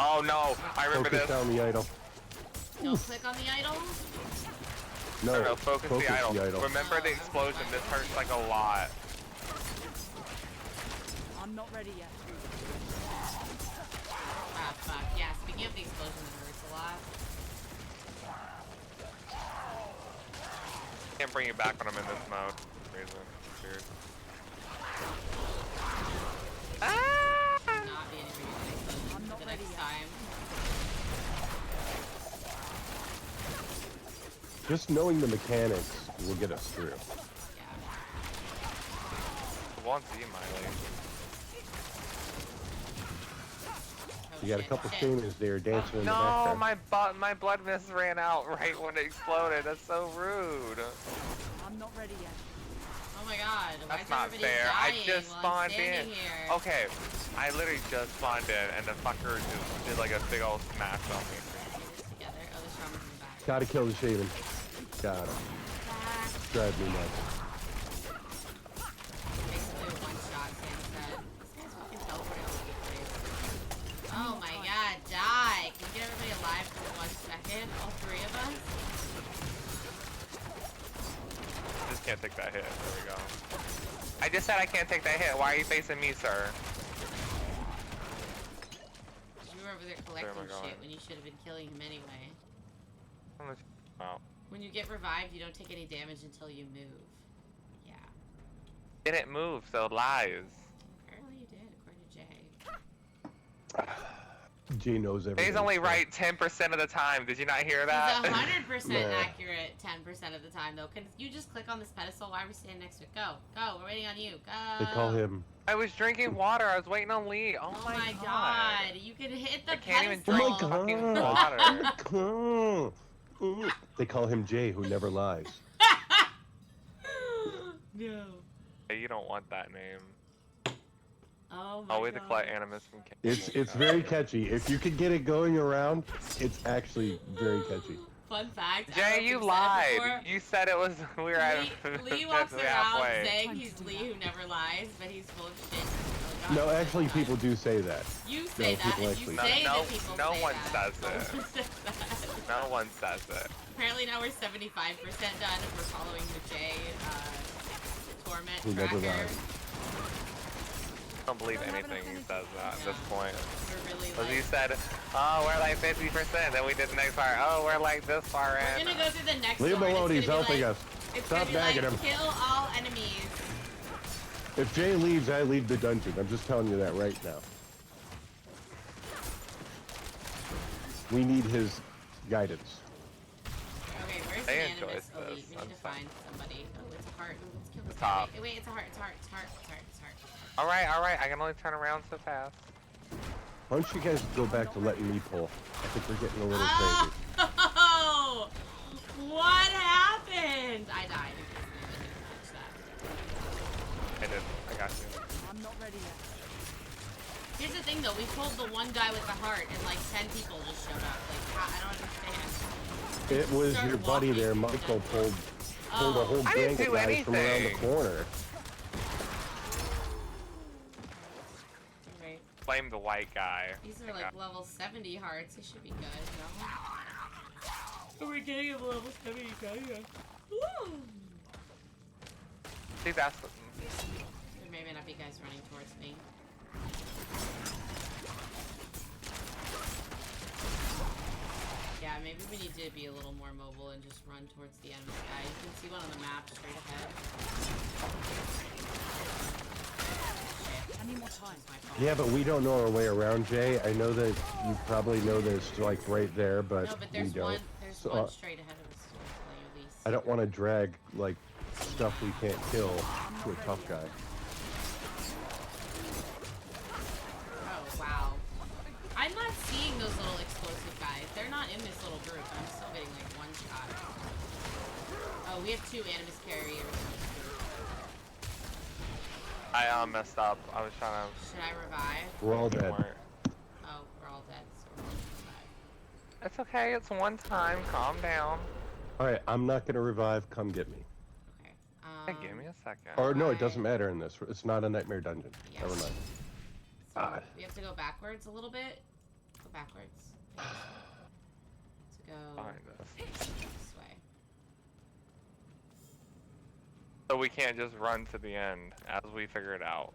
S2: Oh no, I remember
S3: Focus
S2: this.
S3: down the idol.
S1: Don't click on the idol.
S3: No,
S2: No, focus the idol. Remember the explosion, this hurts like a lot.
S4: I'm not ready yet.
S1: Ah, fuck. Yeah, speaking of the explosion, it hurts a lot.
S2: Can't bring you back when I'm in this mode. For some reason. It's weird.
S1: Not be any explosion
S4: I'm not
S1: the
S4: ready
S1: next
S4: yet.
S1: time.
S3: Just knowing the mechanics will get us through.
S1: Yeah.
S2: Who wants you, Miley?
S1: Oh,
S3: You got a
S1: shit,
S3: couple
S1: shit.
S3: streamers there dancing in the
S2: No,
S3: background.
S2: my blood mist ran out right when it exploded. That's so rude.
S4: I'm not ready yet.
S1: Oh my god. Why
S2: That's
S1: is
S2: not
S1: everybody
S2: fair. I
S1: dying
S2: just
S1: while I'm
S2: spawned in.
S1: standing Here?
S2: Okay, I literally just spawned in and the fucker just did like a big old smash on me.
S1: Get it together. Oh, the shaman's in the back.
S3: Gotta kill the shaman. Got him.
S1: Back.
S3: Drive me nuts.
S1: Basically a one-shot, Sam said. This guy's fucking teleporting all over the place. Oh my god, die! Can we get everybody alive for 1 second? All 3 of us?
S2: can't take that hit. There we go. I just said I can't take that hit. Why are you facing me, sir?
S1: You were over there collecting shit when you should have been killing him anyway.
S2: Oh.
S1: When you get revived, you don't take any damage until you move. Yeah.
S2: Didn't move, so lies.
S1: Apparently you did, according to Jay.
S3: Jay knows everything.
S2: Jay's only right 10% of the time. Did you not hear that?
S1: He's 100%
S3: Nah.
S1: accurate 10% of the time, though. Can you just click on this pedestal? Why are we standing next to it? Go. Go. We're waiting on you. Go.
S3: They call him.
S2: I was drinking water. I was waiting on Lee. Oh,
S1: Oh my god. You can hit the
S2: I can't even
S1: pedestal.
S2: drink fucking water.
S3: They call him Jay, who never lies.
S1: No.
S2: Hey, you don't want that name.
S1: Oh my
S2: Always
S1: god.
S2: to collect animus from
S3: It's very catchy. If you could get it going around, it's actually very catchy.
S1: Fun fact. I don't
S2: Jay,
S1: know if
S2: you
S1: we've said it
S2: lied.
S1: before.
S2: You said it was we were at
S1: Lee walks around
S2: halfway.
S1: saying he's Lee who never lies, but he's full of shit. Oh,
S3: No,
S1: God.
S3: actually, people do say that.
S1: You say that,
S3: people
S1: and you
S3: actually
S1: say
S2: No,
S1: that people
S2: no
S1: say
S2: one
S1: that.
S2: says
S1: No
S2: it.
S1: one says that.
S2: No one says it.
S1: Apparently now we're 75% done and we're following the Jay Torment
S3: Who never
S1: tracker.
S3: lies.
S2: I don't believe anything he says at this point.
S1: We're really
S2: Because
S1: like...
S2: he said, oh, we're like 50%, then we did the next part, oh, we're like this far
S1: We're
S2: in.
S1: gonna go through the next
S3: Leave him
S1: door, and
S3: alone,
S1: it's
S3: he's
S1: gonna be
S3: helping
S1: like,
S3: us.
S1: It's
S3: Stop
S1: gonna be
S3: nagging
S1: like,
S3: him.
S1: kill all enemies.
S3: If Jay leaves, I leave the dungeon. I'm just telling you that right now. We need his guidance.
S1: Okay, where's
S2: They
S1: the
S2: enjoy
S1: animus
S2: this.
S1: elite? We
S2: I'm
S1: need to
S2: sorry.
S1: find somebody. Oh, it's a heart. Ooh, let's kill this
S2: The
S1: guy.
S2: top.
S1: Wait, it's a heart, it's a heart, it's a heart, it's a heart, it's a heart.
S2: Alright, I can only turn around so fast.
S3: Why don't you guys go back to letting me pull? I think we're getting a little crazy.
S1: Oh! What happened? I died.
S2: I did. I got you.
S4: I'm not ready yet.
S1: Here's the thing though, we pulled the one guy with the heart and like 10 people just showed up. Like, I don't understand.
S3: It was
S1: Start
S3: your buddy
S1: walking
S3: there,
S1: through the
S3: Michael,
S1: jungle.
S3: pulled a whole
S2: I didn't
S3: gang of
S2: do
S3: guys from around the
S2: anything.
S3: corner.
S1: Right.
S2: Blame the white guy.
S1: These are like level 70 hearts. They should be good, no? We're getting a level 70 guy. Woo!
S2: See, that's what...
S1: There may not be guys running towards me. Yeah, maybe we need to be a little more mobile and just run towards the enemy guy. You can see one on the map straight ahead.
S4: I need more time.
S1: It's my fault.
S3: Yeah, but we don't know our way around, Jay. I know that you probably know that it's like right there, but,
S1: No, but
S3: we
S1: there's
S3: don't.
S1: one. There's
S3: So,
S1: one straight ahead of us. At least.
S3: I don't want to drag like stuff we can't kill to a tough guy.
S1: Oh wow. I'm not seeing those little explosive guys. They're not in this little group. I'm still getting like one shot. Oh, we have 2 animus carriers in this group.
S2: I messed up. I was trying to...
S1: Should I revive?
S3: We're all dead.
S1: Oh, we're all dead, so we're all revive.
S2: It's okay, it's one time. Calm down.
S3: All right, I'm not gonna revive. Come get me.
S1: Okay.
S2: Hey, give me a second.
S3: Or no, it doesn't matter in this. It's not a nightmare dungeon.
S1: Yes.
S3: Never mind.
S1: So
S3: God.
S1: we have to go backwards a little bit. Go backwards. To go
S2: Behind us.
S1: this way.
S2: So we can't just run to the end as we figure it out.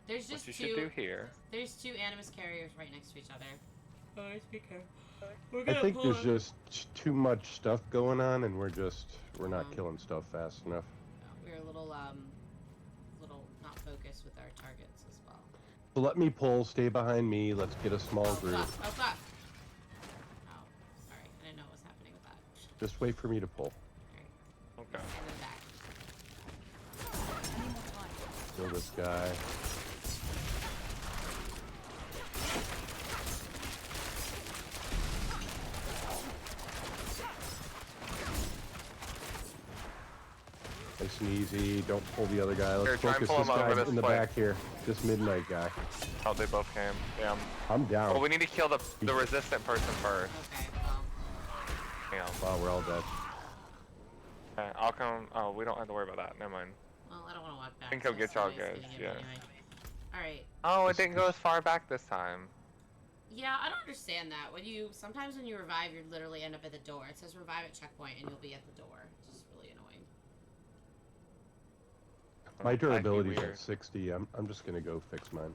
S1: There's
S2: What
S1: just
S2: you
S1: 2.
S2: should do here.
S1: There's 2 animus carriers right next to each other. Oh, be careful. We're
S3: I
S1: gonna
S3: think
S1: pull
S3: there's
S1: him.
S3: just too much stuff going on, and we're not
S1: Um,
S3: killing stuff fast enough.
S1: We're a little not focused with our targets as well.
S3: So let me pull. Stay behind me. Let's get a small
S1: Oh
S3: group.
S1: fuck! Oh fuck! Oh, sorry. I didn't know what was happening with that.
S3: Just wait for me to pull.
S1: Alright.
S2: Okay.
S1: And then back.
S4: I need more time.
S3: Kill this guy. Nice and easy. Don't pull the other guy.
S2: Here,
S3: Let's
S2: try and
S3: focus
S2: pull
S3: this
S2: him over
S3: guy
S2: this
S3: in the
S2: way.
S3: back here. This midnight guy.
S2: Oh, they both came. Damn.
S3: I'm down.
S2: Well, we need to kill the resistant person first.
S1: Okay. Well.
S2: Damn.
S3: Wow, we're all dead.
S2: Okay, I'll come. Oh, we don't have to worry about that. Never mind.
S1: Well, I don't want to walk back.
S2: Think he'll
S1: so
S2: get y'all
S1: somebody's
S2: guys,
S1: gonna get me
S2: yeah.
S1: Anyway. All right.
S2: Oh, it didn't go as far back this time.
S1: Yeah, I don't understand that. Sometimes when you revive, you literally end up at the door. It says revive at checkpoint, and you'll be at the door. It's just really annoying.
S3: My
S2: That'd be
S3: durability's
S2: weird.
S3: at 60. I'm just gonna go fix mine.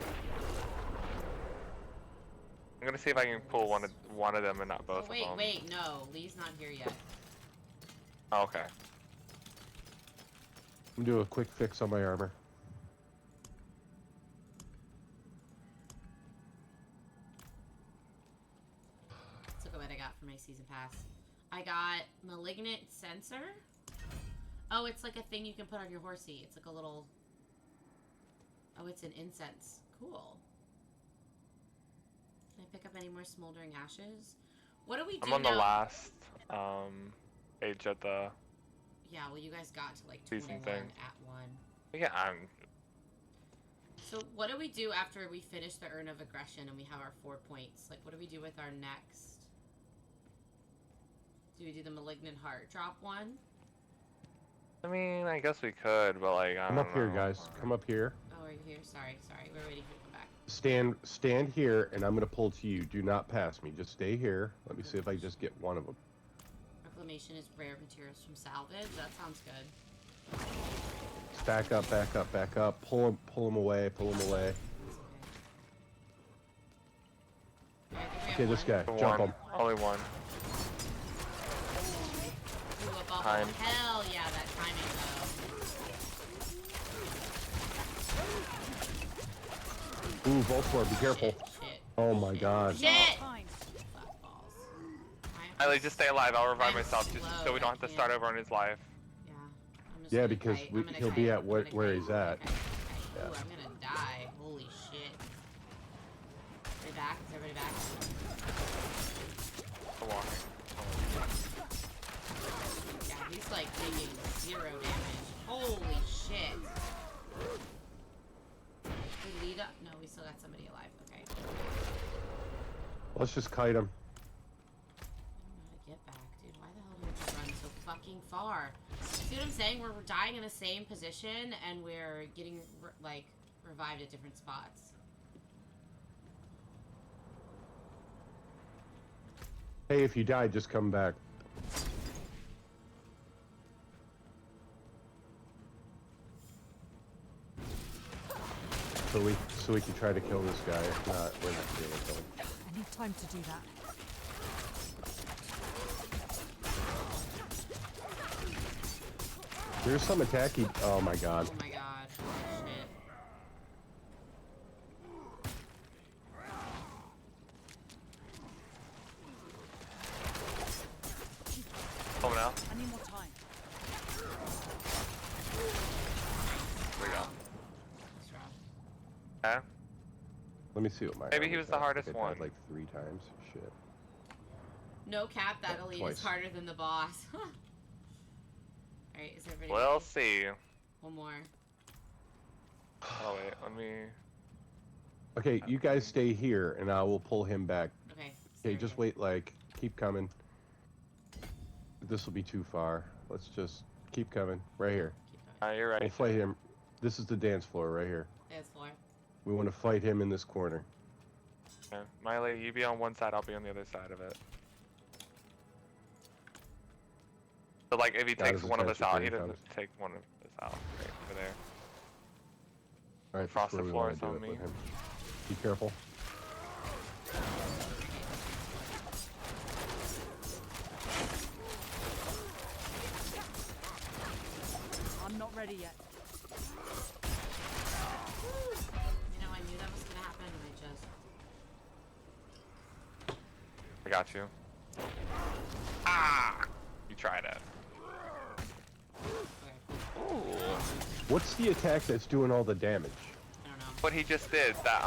S1: Okay.
S2: I'm gonna see if I can pull one of them and not both
S1: Oh, wait,
S2: of them.
S1: wait, no. Lee's not here yet.
S2: Oh, okay.
S3: I'm gonna do a quick fix on my armor.
S1: Let's look at what I got for my season pass. I got Malignant Sensor. Oh, it's like a thing you can put on your horsey. It's like a little... Oh, it's an incense. Cool. Can I pick up any more smoldering ashes? What do we do
S2: I'm on
S1: now?
S2: the last age at the
S1: Yeah, well, you guys got to like
S2: season
S1: 21
S2: thing.
S1: at 1.
S2: Yeah, I'm
S1: So what do we do after we finish the Urn of Aggression and we have our 4 points? Like, what do we do with our next? Do we do the Malignant Heart Drop one?
S2: I mean, I guess we could, but like, I
S3: Come
S2: don't
S3: up here,
S2: know.
S3: guys. Come up here.
S1: Oh, are you here? Sorry. We're waiting for you to come back.
S3: Stand here, and I'm gonna pull to you. Do not pass me. Just stay here. Let me see if I just get one of them.
S1: Reclamation is rare materials from salvage. That sounds good.
S3: Back up, back up, back up. Pull him away. Pull him away.
S1: That's okay. I think we
S3: Okay,
S1: have
S3: this
S1: one.
S3: guy. Jump
S2: One.
S3: him.
S2: Only one.
S1: Ooh, a bubble.
S2: Time.
S1: Hell yeah, that timing though.
S3: Ooh, Voltor, be careful.
S1: Shit.
S3: Oh my god.
S1: Shit!
S4: Time.
S1: Fuck balls.
S2: Ellie, just stay alive. I'll revive
S1: I'm
S2: myself just
S1: slow,
S2: so we don't have
S1: I
S2: to start
S1: can't.
S2: over on his life.
S1: Yeah. I'm just
S3: Yeah,
S1: gonna
S3: because
S1: kite.
S3: we-
S1: I'm gonna
S3: he'll
S1: kite.
S3: be at
S1: I'm
S3: where
S1: gonna
S3: he's
S1: kite.
S3: at.
S1: Okay. Ooh, I'm gonna die. Holy shit. Everybody back? Is everybody back?
S2: I'm walking.
S1: Yeah, he's like taking 0 damage. Holy shit. We lead up? No, we still got somebody alive. Okay.
S3: Let's just kite him.
S1: I don't know how to get back, dude. Why the hell do we have to run so fucking far? See what I'm saying? We're dying in the same position and we're getting like revived at different spots.
S3: Hey, if you die, just come back. So we can try to kill this guy. If not, we're not gonna be able to kill him.
S4: I need time to do that.
S3: There's some attacky. Oh my god.
S1: Oh my god. Shit.
S2: Coming out.
S4: I need more time.
S2: There we go.
S1: That's rough.
S2: Okay.
S3: Let me see what my.
S2: Maybe he
S3: armor's
S2: was the
S3: at.
S2: hardest
S3: I died
S2: one.
S3: like 3 times. Shit.
S1: No cap, that elite
S3: twice.
S1: is harder than the boss. Alright, is everybody
S2: We'll
S1: ready?
S2: see.
S1: One more.
S2: Oh wait, let me.
S3: Okay, you guys stay here, and I will pull him back.
S1: Okay.
S3: Okay, just wait. Like, keep coming. This will be too far. Let's just keep coming. Right here.
S1: Keep going.
S2: You're ready.
S3: We'll fight him. This is the dance floor right here.
S1: Dance floor.
S3: We want to fight him in this corner.
S2: Okay. Miley, you be on one side, I'll be on the other side of it. So like, if he
S3: That
S2: takes
S3: is
S2: one of us
S3: attention
S2: out, he
S3: pretty
S2: doesn't take one of us out. Right over there.
S3: All right,
S2: Frosted
S3: that's where we
S2: floor
S3: wanna
S2: is
S3: do
S2: on
S3: it
S2: me.
S3: with him. Be careful.
S4: I'm not ready yet.
S1: You know, I knew that was gonna happen, and I just...
S2: I got you. Ah! You tried it.
S1: Okay.
S2: Ooh.
S3: What's the attack that's doing all the damage?
S1: I don't know.
S2: What he just did, that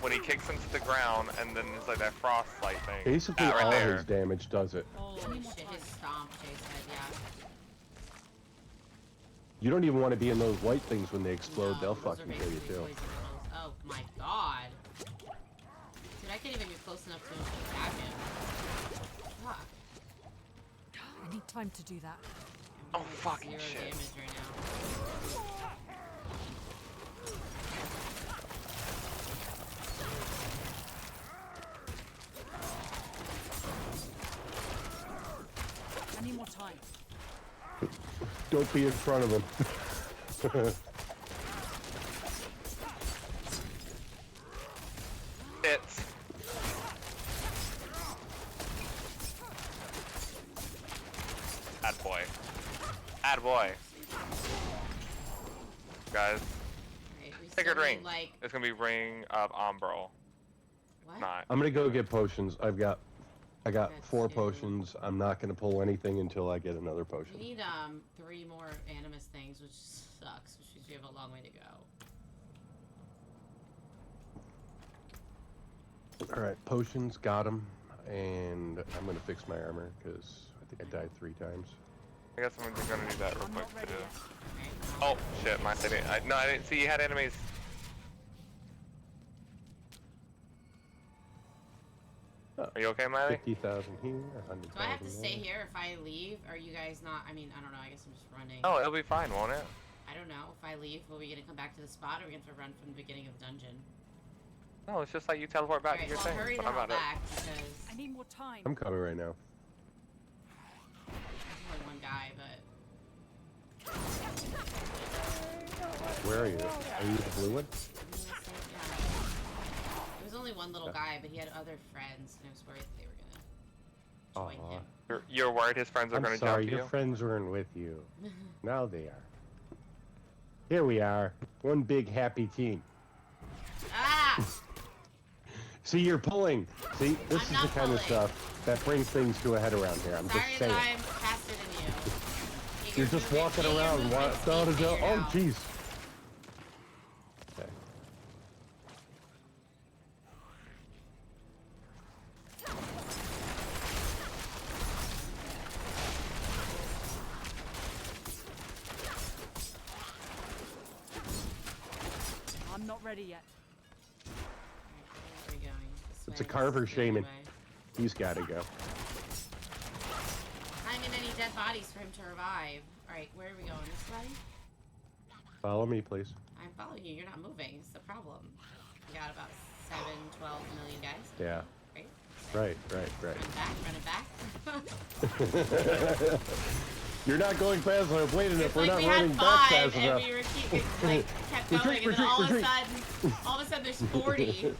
S2: when he kicks him to the ground and then it's like that frost light thing.
S3: Basically,
S2: That right
S3: all
S2: there.
S3: his damage does it.
S1: Holy shit, his stomp, Jay said, yeah.
S3: You don't even want to be in those white things when they explode.
S1: No,
S3: They'll
S1: those are
S3: fucking kill you
S1: basically
S3: too.
S1: poison needles. Oh my god. Dude, I can't even get close enough to him to stab him. Fuck.
S4: I need time to do that.
S2: Oh,
S1: I'm doing, like,
S2: fucking
S1: 0
S2: shit.
S1: damage right now.
S4: I need more time.
S3: Don't be in front of him.
S2: It's. Attaboy. Attaboy. Guys,
S1: Alright, we
S2: sacred
S1: still
S2: ring.
S1: need, like,
S2: It's gonna be ring of Umbral.
S1: what?
S2: Not.
S3: I'm gonna go get potions. I got
S1: Got
S3: 4
S1: two.
S3: potions. I'm not gonna pull anything until I get another
S1: We
S3: potion.
S1: need 3 more animus things, which sucks, which means we have a long way to go.
S3: All right, potions, got them, and I'm gonna fix my armor because I think I died 3 times.
S2: I guess I'm gonna do that real
S4: I'm
S2: quick
S4: not ready
S2: too.
S4: yet.
S1: Alright,
S2: Oh shit, I didn't see you had enemies. Are you okay, Miley?
S3: 50,000 here, 100,000
S1: do I have to stay
S3: there.
S1: here if I leave? Are you guys not? I mean, I don't know. I guess I'm just running.
S2: Oh, it'll be fine, won't it?
S1: I don't know. If I leave, will we gonna come back to the spot, or are we gonna have to run from the beginning of the dungeon?
S2: No, it's just like you teleport back
S1: Alright,
S2: to your
S1: well,
S2: thing.
S1: hurry
S2: But
S1: the
S2: I'm
S1: hell
S2: about
S1: back because
S4: I need more time.
S3: I'm coming right now.
S1: there's only one guy, but
S3: Where are you? Are you the blue one?
S1: There was only one little guy, but he had other friends, and I was worried that they were gonna join
S3: Aw.
S1: him.
S2: You're worried his friends are
S3: I'm
S2: gonna
S3: sorry,
S2: jump
S3: your
S2: you?
S3: friends weren't with you. Now they are. Here we are. One big happy team.
S1: Ah!
S3: See, you're pulling. See, this
S1: I'm
S3: is
S1: not
S3: the kind of
S1: pulling.
S3: stuff that brings things to a head around here. I'm
S1: Sorry
S3: just
S1: that
S3: saying.
S1: I'm faster than you. Get
S3: You're
S1: your
S3: just
S1: movement-
S3: walking
S1: get your
S3: around.
S1: movement speed figured
S3: Oh,
S1: out.
S3: jeez. Okay.
S4: I'm not ready yet.
S1: Alright, where are we going? This
S3: It's a
S1: way?
S3: carver
S1: This is the
S3: shaman.
S1: way.
S3: He's got to go.
S1: Find any dead bodies for him to revive. Alright, where are we going? This way?
S3: Follow me, please.
S1: I'm following you. You're not moving. It's the problem. We got about 7, 12 million guys.
S3: Yeah.
S1: Right?
S3: Right.
S1: Run back.
S3: You're not going fast enough. Wait enough.
S1: It's
S3: We're
S1: like
S3: not
S1: we
S3: running
S1: had
S3: back
S1: 5
S3: fast
S1: and
S3: enough.
S1: we were kept going,
S3: Retreat,
S1: and then all
S3: retreat.
S1: of a sudden there's 40.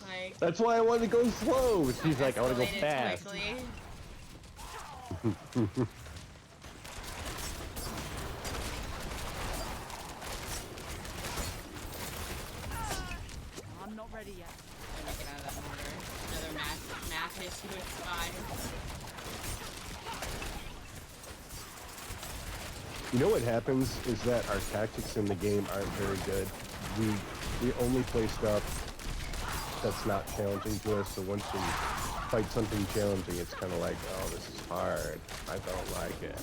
S1: Like,
S3: That's why I wanted to go slow. She's like, I want to go
S1: escalated
S3: fast.
S1: quickly.
S4: I'm not ready yet.
S1: I'm gonna get out of that mortar. Another math issue, it's fine.
S3: You know what happens is that our tactics in the game aren't very good. We only play stuff that's not challenging to us. So once we fight something challenging, it's kind of like, oh, this is hard. I don't like it.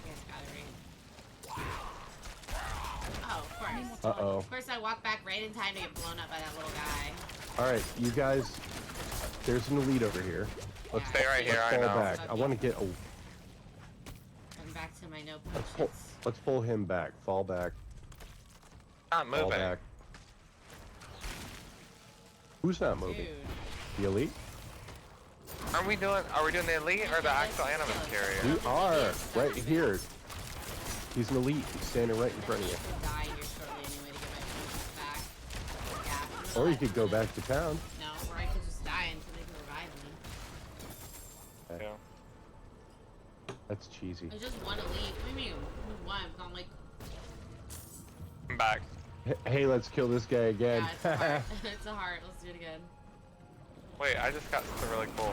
S1: You guys got it right. Oh, of course.
S3: Uh-oh.
S1: Of course, I walked back right in time to get blown up by that little guy.
S3: All right, you guys. There's an elite over here. Let's
S2: Stay right here, I
S3: fall
S2: know.
S3: back. I want to get.
S1: I'm back to my no
S3: Pull,
S1: potions.
S3: let's pull him back. Fall back.
S2: Not
S3: Fall
S2: moving.
S3: back. Who's not moving?
S1: Dude.
S3: The elite?
S2: Are we doing the elite or the actual animus carrier?
S3: We are right here. He's an elite. He's standing right in front of you.
S1: I'll die here shortly anyway to get my potions back. Yeah, I'm gonna
S3: Or you
S1: let-
S3: could go back to town.
S1: No, or I could just die until they can revive me.
S2: Yeah.
S3: That's cheesy.
S1: There's just one elite. What do you mean? One? I'm like,
S2: I'm back.
S3: Hey, let's kill this guy again.
S1: yeah, it's a heart. It's a heart. Let's do it again.
S2: Wait, I just got something really cool.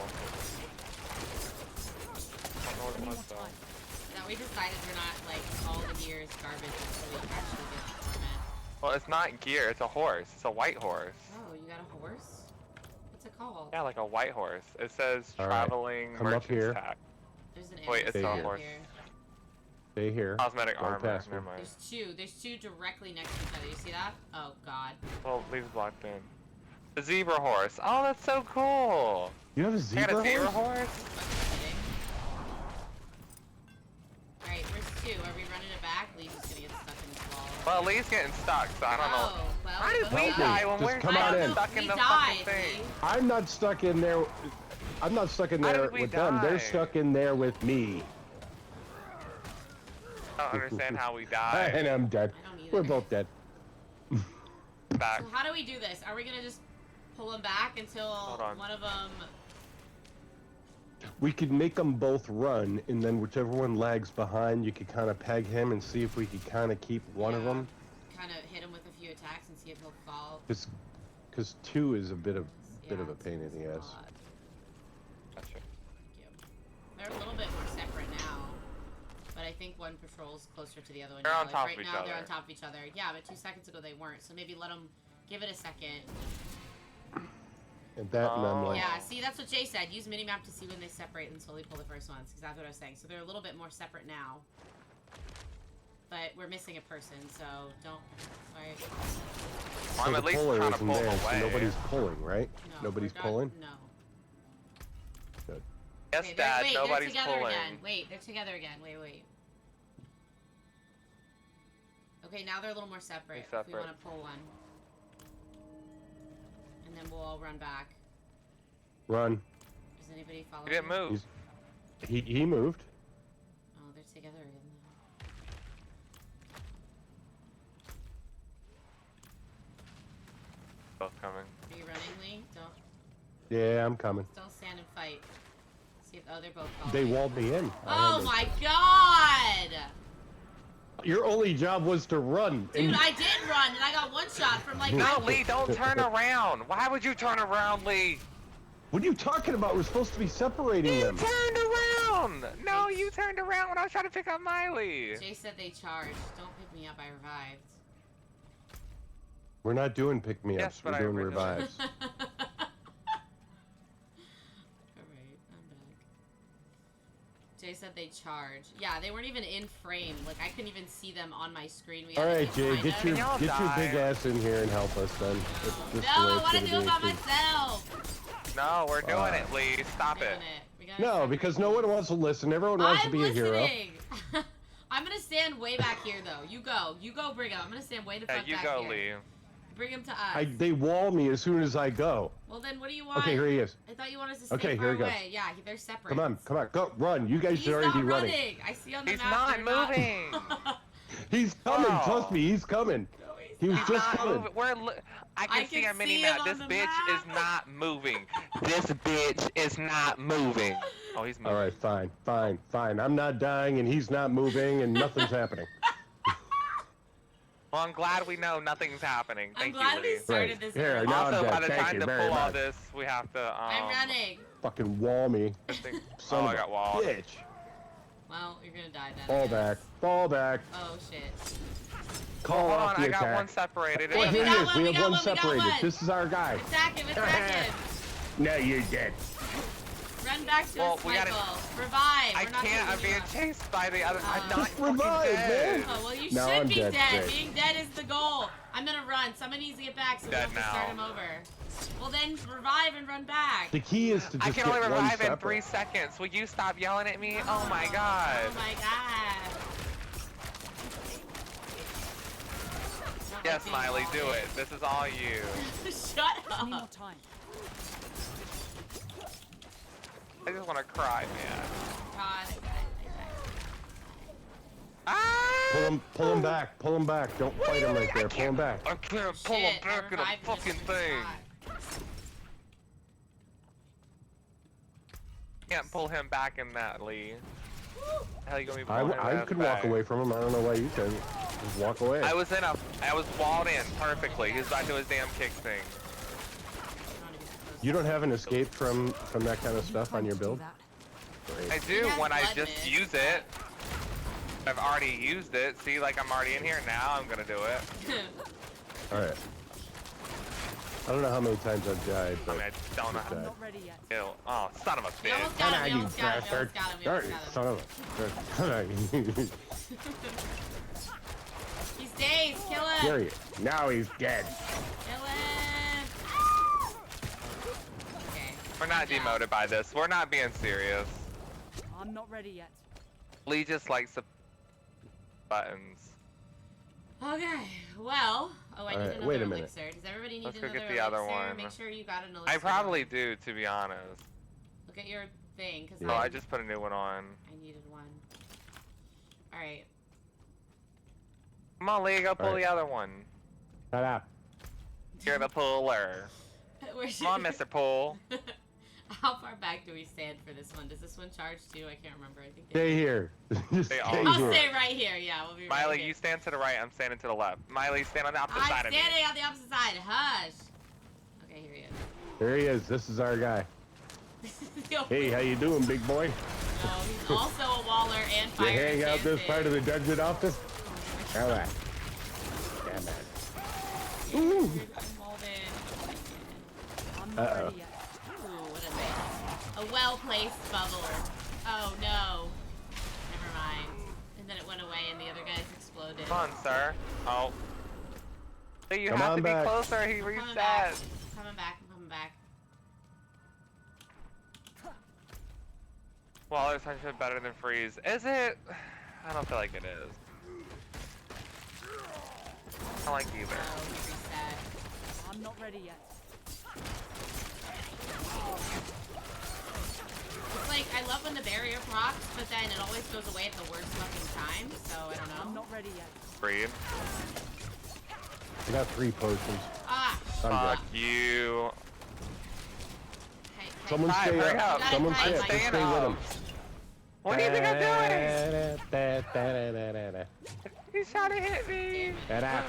S2: I don't know what it was though.
S1: Now we decided we're not like all the gear is garbage until we actually get the torment.
S2: Well, it's not gear, it's a horse. It's a white horse.
S1: Oh, you got a horse? What's it called?
S2: Yeah, like a white horse. It says
S3: All right,
S2: traveling
S3: come up
S2: merchant's
S3: here.
S2: tack.
S1: There's an
S2: Wait,
S1: animus
S2: it's
S3: a
S1: up
S2: horse.
S1: here.
S3: Stay here.
S2: Cosmetic
S3: Don't
S2: armor.
S3: pass me.
S2: Never mind.
S1: There's two directly next to each other. You see that? Oh god.
S2: Well, leaves blocked in. The zebra horse. Oh, that's so cool.
S3: You have a
S2: I
S3: zebra
S2: got a zebra
S3: horse?
S2: horse?
S1: Alright, where's two? Are we running it back? Lee's just gonna get stuck in this wall.
S2: Well, Lee's getting stuck, so I don't know.
S1: Oh, well,
S2: How did
S1: both
S2: we
S3: Help me.
S2: die when
S3: Just
S2: we're
S3: come
S1: I
S3: on
S1: don't
S3: in.
S1: know.
S2: stuck
S1: We
S2: in the
S1: died,
S2: fucking thing?
S1: Lee.
S3: I'm not stuck in there. I'm not stuck in
S2: How
S3: there
S2: did we
S3: with them. They're
S2: die?
S3: stuck in there with me.
S2: I don't understand how we died.
S3: And I'm dead.
S1: I don't either.
S3: We're both dead.
S2: Back.
S1: So how do we do this? Are we gonna just pull them back until
S2: Hold on.
S1: one of them?
S3: We could make them both run, and then whichever one lags behind, you could kind of peg him and see if we could kind of keep one of them.
S1: Kind of hit him with a few attacks and see if he'll fall.
S3: Because 2 is a bit of a
S1: it's
S3: pain in the ass.
S1: odd.
S2: Gotcha.
S1: Thank you. They're a little bit more separate now, but I think one patrol's closer to the other one.
S2: They're
S1: now.
S2: on
S1: Like,
S2: top
S1: right
S2: of each
S1: now,
S2: other.
S1: they're on top of each other. Yeah, but 2 seconds ago they weren't. So maybe let them give it a second.
S3: And that, and I'm like,
S1: Yeah, see, that's what Jay said. Use minimap to see when they separate and slowly pull the first ones. Because that's what I was saying. So they're a little bit more separate now. But we're missing a person, so don't. Sorry.
S2: Well, I'm
S3: so
S2: at
S3: the
S2: least
S3: puller
S2: trying to
S3: isn't
S2: pull
S3: there,
S2: away.
S3: so nobody's pulling, right?
S1: No,
S3: Nobody's
S1: we're
S3: pulling?
S1: No.
S3: Good.
S2: Yes,
S1: Okay,
S2: Dad.
S1: wait,
S2: Nobody's
S1: they're together
S2: pulling.
S1: again. Wait, they're together again. Wait. Okay, now they're a little more separate.
S2: They're
S1: If we
S2: separate.
S1: want to pull one. And then we'll all run back.
S3: Run.
S1: Does anybody follow
S2: He didn't
S1: me?
S2: move.
S3: He moved.
S1: Oh, they're together again now.
S2: Both coming.
S1: Are you running, Lee?
S3: Yeah, I'm coming.
S1: Don't stand and fight. See if they're both
S3: They
S1: following.
S3: walled me in.
S1: Oh my god!
S3: Your only job was to run.
S1: Dude,
S3: and
S1: I did run and I got one shot from like.
S2: No, Lee, don't turn around. Why would you turn around, Lee?
S3: What are you talking about? We're supposed to be separating
S2: You
S3: them.
S2: turned around. No, you turned around when I was trying to pick up Miley.
S1: Jay said they charged. Don't pick me up. I revived.
S3: We're not doing pick me ups.
S2: Yes, but
S3: We're
S2: I
S3: doing
S2: originally-
S3: revives.
S1: Alright, I'm back. Jay said they charge. Yeah, they weren't even in frame. Like, I couldn't even see them on my screen. We
S3: All
S1: had to
S3: right,
S1: be
S3: Jay,
S1: behind
S3: get
S1: us.
S3: your
S2: y'all
S3: big
S2: die?
S3: ass in here and help us then. If this is the
S1: No,
S3: way
S1: I
S3: it's
S1: want to
S3: gonna
S1: do it
S3: be,
S1: by
S3: 'cause-
S1: myself.
S2: No, we're doing it, Lee. Stop
S1: Doing
S2: it.
S1: We gotta
S3: No,
S1: separate
S3: because no one
S1: these.
S3: wants to listen. Everyone wants to
S1: I'm
S3: be a hero.
S1: listening. I'm gonna stand way back here, though. You go, Brigham. I'm gonna stand way the
S2: Yeah,
S1: fuck
S2: you
S1: back
S2: go,
S1: here.
S2: Lee.
S1: Bring him to us.
S3: They wall me as soon as I go.
S1: Well, then what do you want?
S3: Okay, here he is.
S1: I thought you wanted us to stay
S3: Okay,
S1: far
S3: here he goes.
S1: away. Yeah, they're separate.
S3: Come on, go, run. You guys
S1: He's
S3: should already
S1: not
S3: be running.
S1: running. I see on the
S2: He's
S1: map.
S2: not
S1: they're
S2: moving.
S3: He's coming.
S2: Oh.
S3: Trust me, he's coming.
S1: No, he's
S3: He was
S1: not.
S3: just
S2: Not
S3: coming.
S2: moving. I can see
S1: can
S2: a mini
S1: see
S2: map.
S1: him
S2: This
S1: on the
S2: bitch
S1: map.
S2: is not moving. This bitch is not moving. Oh, he's moving.
S3: All right, fine. I'm not dying, and he's not moving, and nothing's happening.
S2: Well, I'm glad we know nothing's happening.
S1: I'm
S2: Thank
S1: glad
S2: you,
S1: we
S2: Lee.
S1: started
S3: Right.
S1: this.
S3: Here,
S1: early.
S3: now I'm
S2: Also,
S3: dead.
S2: by the
S3: Thank
S2: time
S3: you
S2: to
S3: very
S2: pull all
S3: much.
S2: this, we have to.
S1: I'm running.
S3: Fucking wall me.
S2: I think-
S3: Son
S2: oh,
S3: of
S2: I
S3: a
S2: got walled.
S3: bitch.
S1: Well, you're gonna die then. I
S3: Fall
S1: guess.
S3: back. Fall back.
S1: Oh shit.
S3: Call
S2: Hold
S3: off
S2: on,
S3: the
S2: I got
S3: attack.
S2: one separated.
S3: Oh,
S1: Wait,
S3: here
S1: we
S3: he
S1: got
S3: is.
S1: one,
S3: We
S1: we
S3: have
S1: got
S3: one
S1: one, we got
S3: separated.
S1: one.
S3: This is our guy.
S1: Attack him.
S3: No, you're dead.
S1: Run back to
S2: Well,
S1: us,
S2: we gotta-
S1: Michael. Revive.
S2: I
S1: We're not
S2: can't. I'm
S1: taking
S2: being
S1: you out.
S2: chased by the other. I'm not
S3: Just
S2: fucking
S3: revive,
S2: dead.
S3: man.
S1: Oh, well, you
S3: No,
S1: should
S3: I'm
S1: be
S3: dead.
S1: dead.
S3: Great.
S1: Being dead is the goal. I'm gonna run. Someone needs to get back so we
S2: Dead
S1: don't have to start
S2: now.
S1: him over. Well, then revive and run back.
S3: The key is to
S2: I
S3: just
S2: can
S3: get
S2: only
S3: one
S2: revive in
S3: separate.
S2: 3 seconds. Will you stop yelling at me? Oh my
S1: Oh
S2: god.
S1: my god. It's not
S2: Yes,
S1: like being
S2: Miley, do
S1: walled
S2: it. This is all you.
S1: in. Shut
S4: Need more
S1: up.
S4: time.
S2: I just want to cry, man.
S1: God, I died.
S2: Ah!
S3: Pull him back. Pull him back. Don't
S2: What do
S3: fight
S2: you
S3: him
S2: mean?
S3: right there.
S2: I
S3: Pull him back.
S2: I can't pull
S1: Shit,
S2: him back in a
S1: revived him
S2: fucking
S1: just in
S2: thing.
S1: spot.
S2: Can't pull him back in that, Lee. Hell, you gonna be
S3: I
S2: pulling his ass
S3: could
S2: back.
S3: walk away from him. I don't know why you can. Just walk away.
S2: I was walled in perfectly. He was about to do his damn kick thing.
S3: You don't have an escape from that kind of stuff on your
S4: Time to do
S3: build?
S4: that.
S3: Great.
S2: I do
S1: has
S2: when I
S1: blood
S2: just
S1: mist,
S2: use it. I've already used it. See, like I'm already in here now. I'm gonna do it.
S3: All right. I don't know how many times I've died,
S2: I
S3: but
S2: mean, I don't know how
S4: I'm
S3: Okay.
S4: not ready yet.
S2: to kill. Oh, son of a
S1: We almost
S2: bitch.
S1: got him,
S3: Come
S1: we
S3: on, you
S1: almost got him, we
S3: bastard.
S1: almost got him, we
S3: Sorry,
S1: almost got
S3: son
S1: him.
S3: of a.
S1: He's dazed, kill him!
S3: Gary, now he's dead.
S1: Kill him! Okay.
S2: We're not
S1: calm down.
S2: demoted by this. We're not being serious.
S4: I'm not ready yet.
S2: Lee just likes the buttons.
S1: Okay, well, oh, I need
S3: Alright,
S1: another
S3: wait a minute.
S1: elixir. Does everybody need
S2: Let's go
S1: another
S2: get the other
S1: elixir?
S2: one.
S1: Make sure you got an elixir.
S2: I probably do, to be honest.
S1: Okay, at your thing, because
S2: Oh, I just put a new one on.
S1: I needed one. Alright.
S2: Come on, Lee, go pull
S3: Alright.
S2: the other one.
S3: Shut up.
S2: You're the puller. Come on, Mr. Pull.
S1: How far back do we stand for this one? Does this one charge too? I can't remember. I think
S3: Stay here. Just
S2: They
S3: stay
S2: all-
S1: I'll
S3: here.
S1: stay right here. Yeah, we'll be right
S2: Miley,
S1: here.
S2: you stand to the right. I'm standing to the left. Miley, stand on the opposite side
S1: I'm
S2: of me.
S1: standing on the opposite side. Hush. Okay, here he is.
S3: There he is. This is our guy. Hey, how you doing, big boy?
S1: No, he's also a waller and
S3: You
S1: fire
S3: hang out this
S1: enchanted.
S3: part of the dungeon office? All right. Damn it. Ooh.
S1: I'm walled in.
S4: I'm not
S3: Uh-oh.
S4: ready yet.
S1: Ooh, what a bait. A well-placed bubbler. Oh no. Never mind. And then it went away and the other guys exploded.
S2: Come on, sir. Oh. Lee, you
S3: Come
S2: have
S3: on
S2: to be
S3: back.
S2: closer. He
S1: I'm coming
S2: reset.
S1: back. I'm coming back. I'm coming back.
S2: Waller's 100% better than freeze. Is it? I don't feel like it is. I don't like either.
S1: Oh, he reset.
S4: I'm not ready yet.
S1: It's like, I love when the barrier procs, but then it always goes away at the worst fucking time, so I don't know.
S4: I'm not ready yet.
S2: Breathe.
S3: I got 3 potions.
S1: Ah!
S3: I'm
S2: Fuck
S3: good.
S2: you.
S1: Hey, hey.
S3: Someone
S2: Hi,
S3: stay
S2: hurry
S3: up.
S2: up.
S3: Someone
S1: I'm
S3: stay up.
S1: staying
S3: Just stay with him.
S2: What do you think I'm doing? He's trying to hit me.
S3: Get up.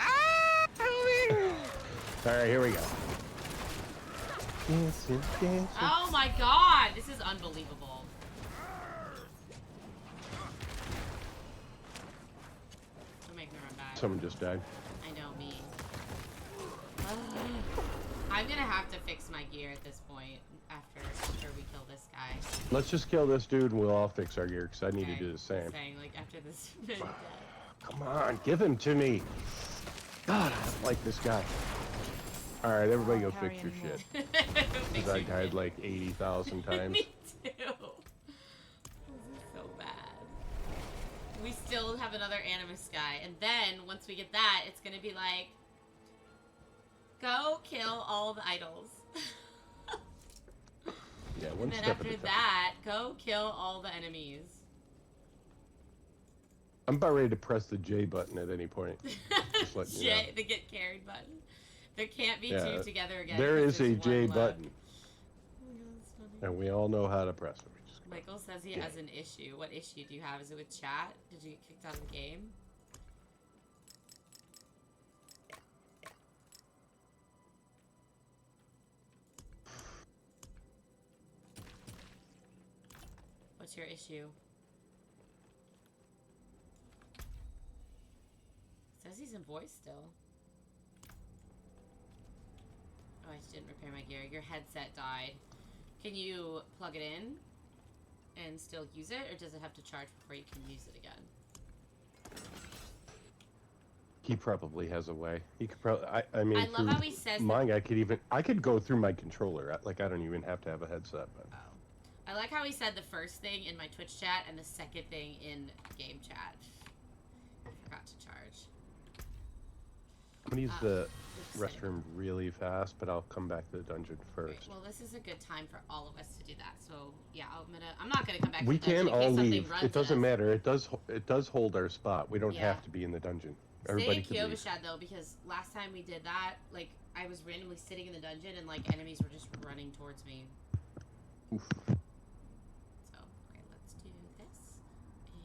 S2: Ah, help me.
S3: All right, here we go. Dancing, dancing.
S1: Oh my god! This is unbelievable. Don't make me run back.
S3: Someone just died.
S1: I know, me. I'm gonna have to fix my gear at this point after we kill this guy.
S3: Let's just kill this dude and we'll all fix our gear because I need
S1: Okay,
S3: to do the same.
S1: Saying, like, after this dead.
S3: Come on, give him to me. God, I don't like this guy. All right, everybody go fix your shit.
S1: Fix
S3: Because I
S1: your
S3: died
S1: shit.
S3: like 80,000 times.
S1: Me too. This is so bad. We still have another Animus guy, and then once we get that, it's gonna be like, go kill all the idols.
S3: Yeah,
S1: And
S3: one
S1: then
S3: step
S1: after
S3: at a time.
S1: that, go kill all the enemies.
S3: I'm about ready to press the J button at any point. Just letting you know.
S1: J, the get carried button. There can't be
S3: Yeah,
S1: two together again.
S3: There
S1: because
S3: is a
S1: there's
S3: J
S1: one left.
S3: button,
S1: Oh my God, that's funny.
S3: and we all know how to press it. We just
S1: Michael says he
S3: Yeah.
S1: has an issue. What issue do you have? Is it with chat? Did you get kicked out of the game? What's your issue? Says he's in voice still. Oh, I just didn't repair my gear. Your headset died. Can you plug it in and still use it, or does it have to charge before you can use it again?
S3: He probably has a way. He could probably. I mean,
S1: I love
S3: through
S1: how he says that-
S3: mine. I could go through my controller. Like I don't even have to have a headset. But
S1: Oh. I like how he said the first thing in my Twitch chat and the second thing in game chat. I forgot to charge.
S3: I'm gonna use the
S1: Just saying.
S3: restroom really fast, but I'll come back to the dungeon
S1: Great.
S3: first.
S1: Well, this is a good time for all of us to do that. So yeah, I'm not gonna come back.
S3: We
S1: to the dungeon
S3: can
S1: in case
S3: all
S1: something
S3: leave.
S1: runs
S3: It
S1: at
S3: doesn't
S1: us.
S3: matter. It does hold our spot. We don't
S1: Yeah.
S3: have to be in the dungeon.
S1: Stay
S3: Everybody
S1: in
S3: can leave.
S1: Kyovashad though, because last time we did that, like I was randomly sitting in the dungeon and like enemies were just running towards me.
S3: Oof.
S1: So okay, let's do this. And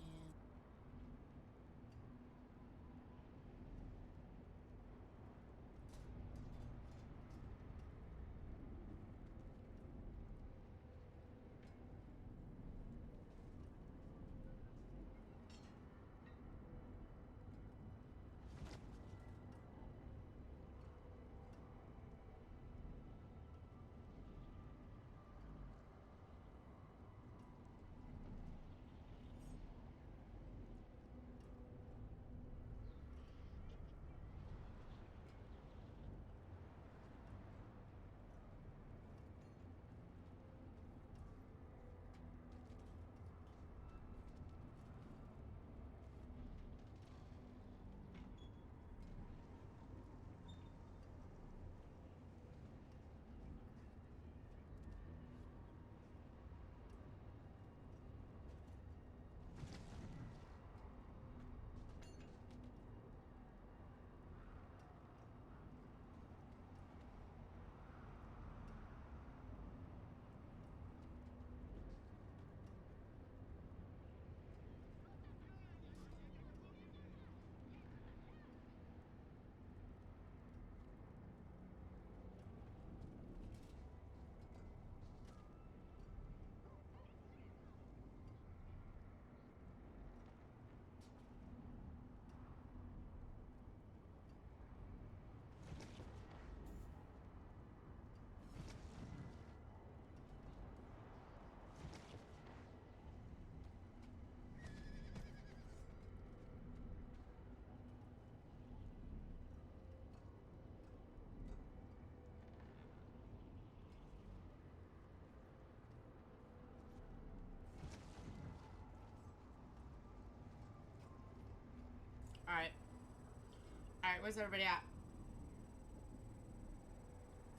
S1: Where's everybody at?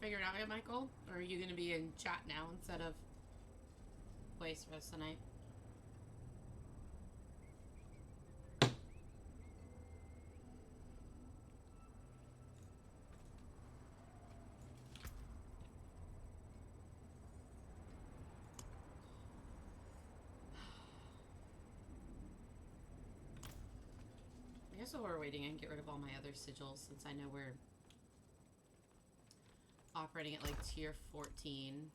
S1: Figured out yet, Michael? Or are you gonna be in chat now instead of voice for us tonight? I guess while we're waiting, I can get rid of all my other sigils since I know we're operating at like tier 14.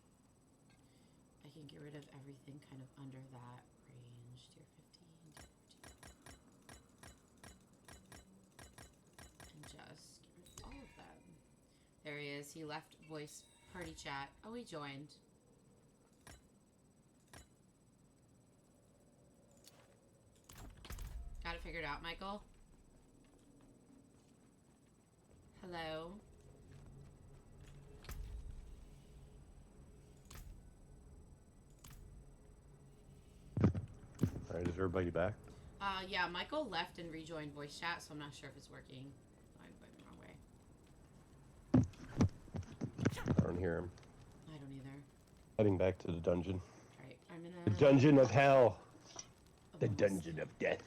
S1: I can get rid of everything kind of under that range. Tier 15, and just get rid of all of them. There he is. He left voice party chat. Oh, he joined. Got it figured out, Michael? Hello?
S3: Alright, is everybody back?
S1: Yeah, Michael left and rejoined voice chat, so I'm not sure if it's working. I'm going the wrong way.
S3: I don't hear him.
S1: I don't either.
S3: Heading back to the dungeon.
S1: Alright, I'm
S3: The
S1: gonna...
S3: dungeon of hell. The
S1: almost-
S3: dungeon of death.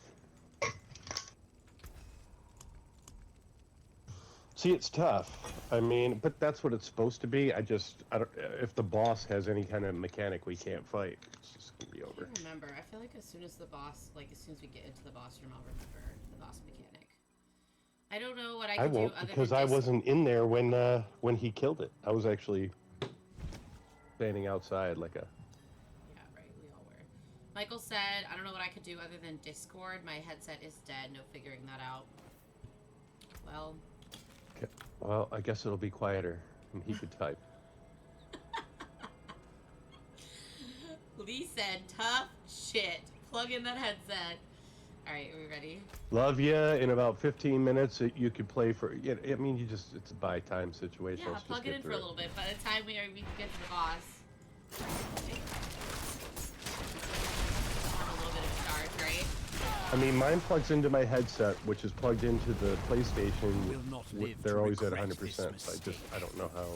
S3: See, it's tough. I mean, but that's what it's supposed to be. I don't. If the boss has any kind of mechanic we can't fight, it's just gonna be over.
S1: I remember. I feel like as soon as the boss, like as soon as we get into the boss room, I'll remember the boss mechanic. I don't know what I
S3: I
S1: can do
S3: won't
S1: other
S3: because
S1: than
S3: I
S1: just...
S3: wasn't in there when he killed it. I was actually standing outside like a.
S1: Yeah, right. We all were. Michael said, I don't know what I could do other than Discord. My headset is dead. No figuring that out. Well...
S3: Well, I guess it'll be quieter, and he could type.
S1: Lee said, tough shit. Plug in that headset. Alright, are we ready?
S3: Love ya. In about 15 minutes, you could play for. Yeah, I mean, it's a buy time situation.
S1: Yeah,
S3: Let's just
S1: plug it
S3: get
S1: in for
S3: through
S1: a little bit. By the time we get to the boss. On a little bit of a charge, right?
S3: I mean, mine plugs into my headset, which is plugged into the PlayStation.
S5: Will not live
S3: They're
S5: to
S3: always at
S5: regret
S3: 100%.
S5: this
S3: So
S5: mistake.
S3: I don't know how.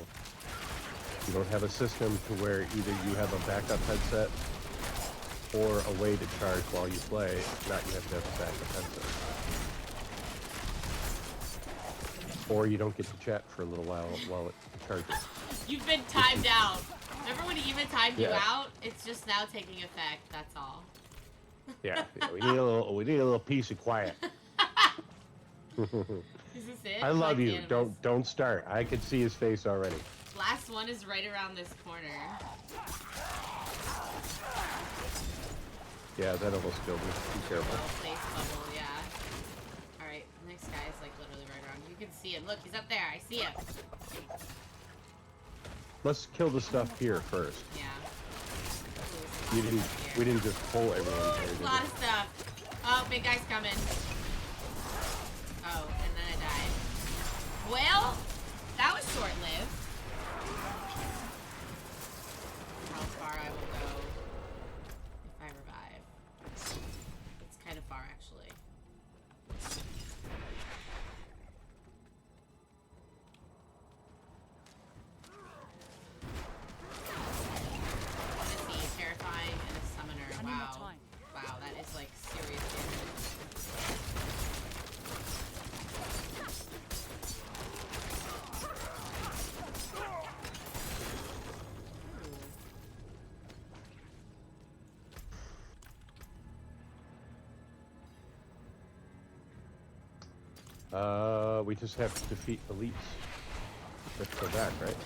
S3: You don't have a system to where either you have a backup headset or a way to charge while you play. If not, you have to have a backup headset. Or you don't get to chat for a little while it charges.
S1: You've been timed out. Remember when he even timed you
S3: Yeah.
S1: out? It's just now taking effect, that's all.
S3: Yeah, we need a little peace of quiet.
S1: Is this it?
S3: I love
S1: Like the
S3: you.
S1: animals.
S3: Don't start. I could see his face already.
S1: Last one is right around this corner.
S3: Yeah, that almost killed me. Be careful.
S1: Little face bubble, yeah. Alright, next guy is like literally right around. You can see him. Look, he's up there. I see him.
S3: Let's kill the stuff here first.
S1: Yeah.
S3: We didn't just pull everyone here,
S1: There's
S3: did
S1: a lot
S3: we?
S1: of stuff. Oh, big guy's coming. Oh, and then I died. Well, that was short-lived. How far I will go if I revive. It's kind of far, actually. This is terrifying and a summoner.
S4: I need more
S1: Wow.
S4: time.
S1: Wow, that is like serious damage.
S3: We just have to defeat elites. Let's go back, right?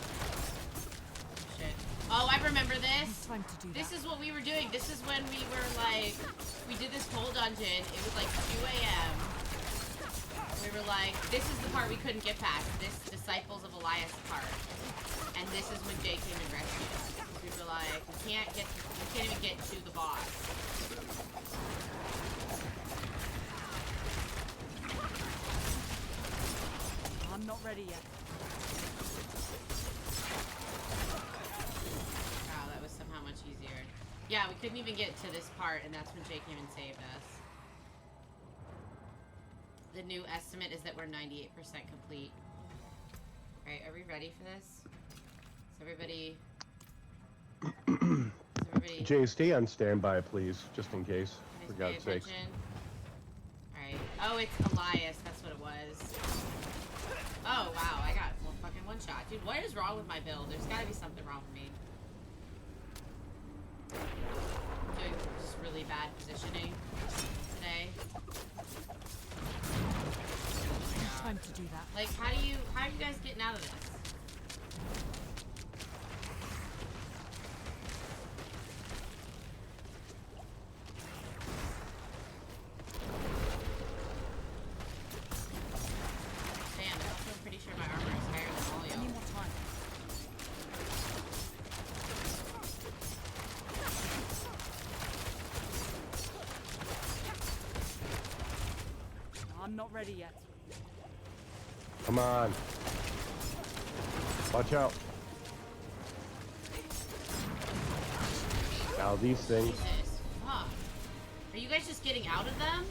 S1: Shit. Oh, I remember this.
S4: Time to do
S1: This
S4: that.
S1: is what we were doing. This is when we were like, we did this whole dungeon. It was like 2 a.m. We were like, this is the part we couldn't get past. This Disciples of Elias part. And this is when Jay came and rescued us. We were like, we can't even get to the boss.
S4: I'm not ready yet.
S1: Wow, that was somehow much easier. Yeah, we couldn't even get to this part, and that's when Jay came and saved us. the new estimate is that we're 98% complete. Alright, are we ready for this? Is everybody...
S3: Jay, stay on standby, please, just in case, for God's sakes.
S1: Alright. Oh, it's Elias. That's what it was. Oh, wow. I got one fucking one shot. Dude, what is wrong with my build? There's gotta be something wrong with me. I'm doing just really bad positioning today.
S4: Time to do that.
S1: Like, how are you guys getting out of this? Damn, I'm also pretty sure my armor is higher than all
S4: I need
S1: y'all.
S4: more time. I'm not ready yet.
S3: Come on. Watch out. Now these things.
S1: Jesus, fuck. Are you guys just getting out of them?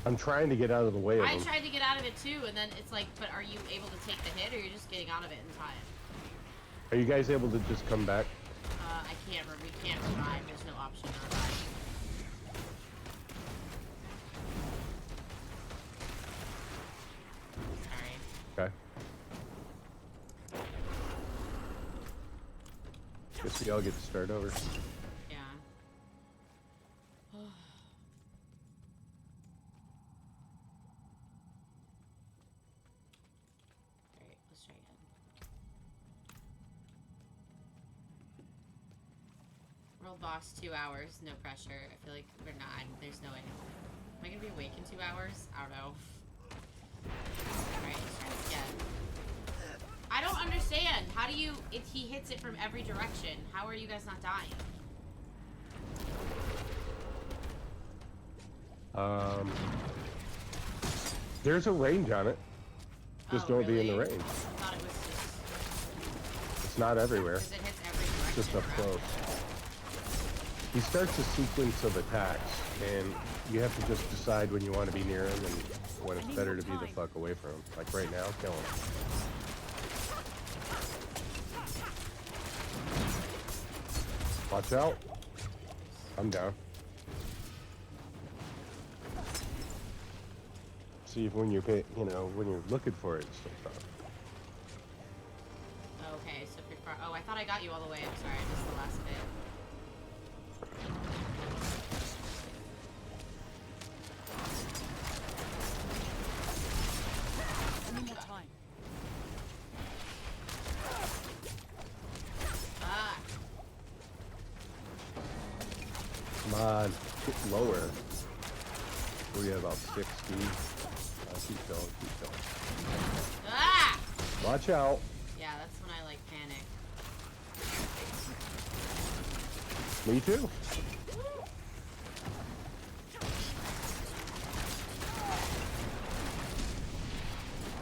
S3: I'm trying to get out of the way of
S1: I
S3: them.
S1: tried to get out of it too, and then it's like, but are you able to take the hit, or you're just getting out of it in time?
S3: Are you guys able to just come back?
S1: I can't. We can't revive. There's no option to revive. Sorry.
S3: Okay. Guess we all get to start over.
S1: Yeah. Alright, let's try again. World boss, 2 hours, no pressure. I feel like we're not. There's no way. Am I gonna be awake in 2 hours? I don't know. Alright, let's try this again. I don't understand. How do you... he hits it from every direction. How are you guys not dying?
S3: There's a range on it. Just
S1: Oh,
S3: don't be in the
S1: really?
S3: range.
S1: I thought it was just...
S3: It's not everywhere.
S1: Because it hits every direction.
S3: Just up
S1: correct?
S3: close. He starts a sequence of attacks, and you have to just decide when you want to be near him and when it's better to be the fuck away from him. Like right now, kill him. Watch out. I'm down. See if when you're when you're looking for it, it's still tough.
S1: Okay, so if you're far... Oh, I thought I got you all the way. I'm sorry, I missed the last bit.
S4: I need more time.
S1: Ah!
S3: Come on, get lower. We're at about 60. Keep going, keep going.
S1: Ah!
S3: Watch out.
S1: Yeah, that's when I, like, panic.
S3: Me too.
S1: Is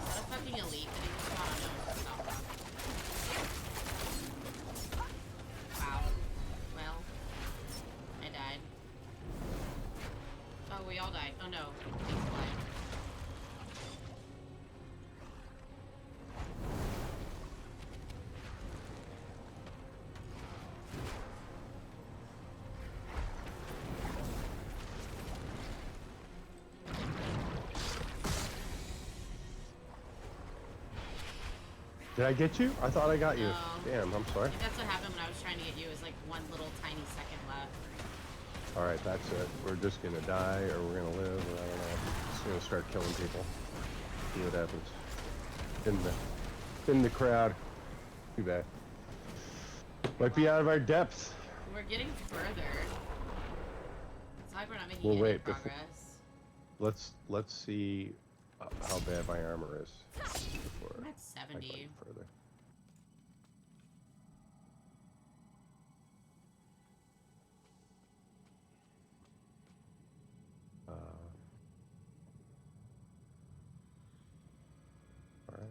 S1: that a fucking elite that he just got? No, it's not. Wow. Well, I died. Oh, we all died. Oh no, he's alive.
S3: Did I get you? I thought I got you.
S1: No.
S3: Damn, I'm sorry.
S1: That's what happened when I was trying to get you. It was like one little tiny second left.
S3: Alright, that's it. We're just gonna die or we're gonna live, or I don't know. Just gonna start killing people. See what happens. In the crowd. Too bad. Might be out of our depth.
S1: We're getting further. It's like we're not making
S3: Well,
S1: any
S3: wait, before-
S1: progress.
S3: Let's see how bad my armor is before
S1: I'm at
S3: I go
S1: 70.
S3: any further. Alright.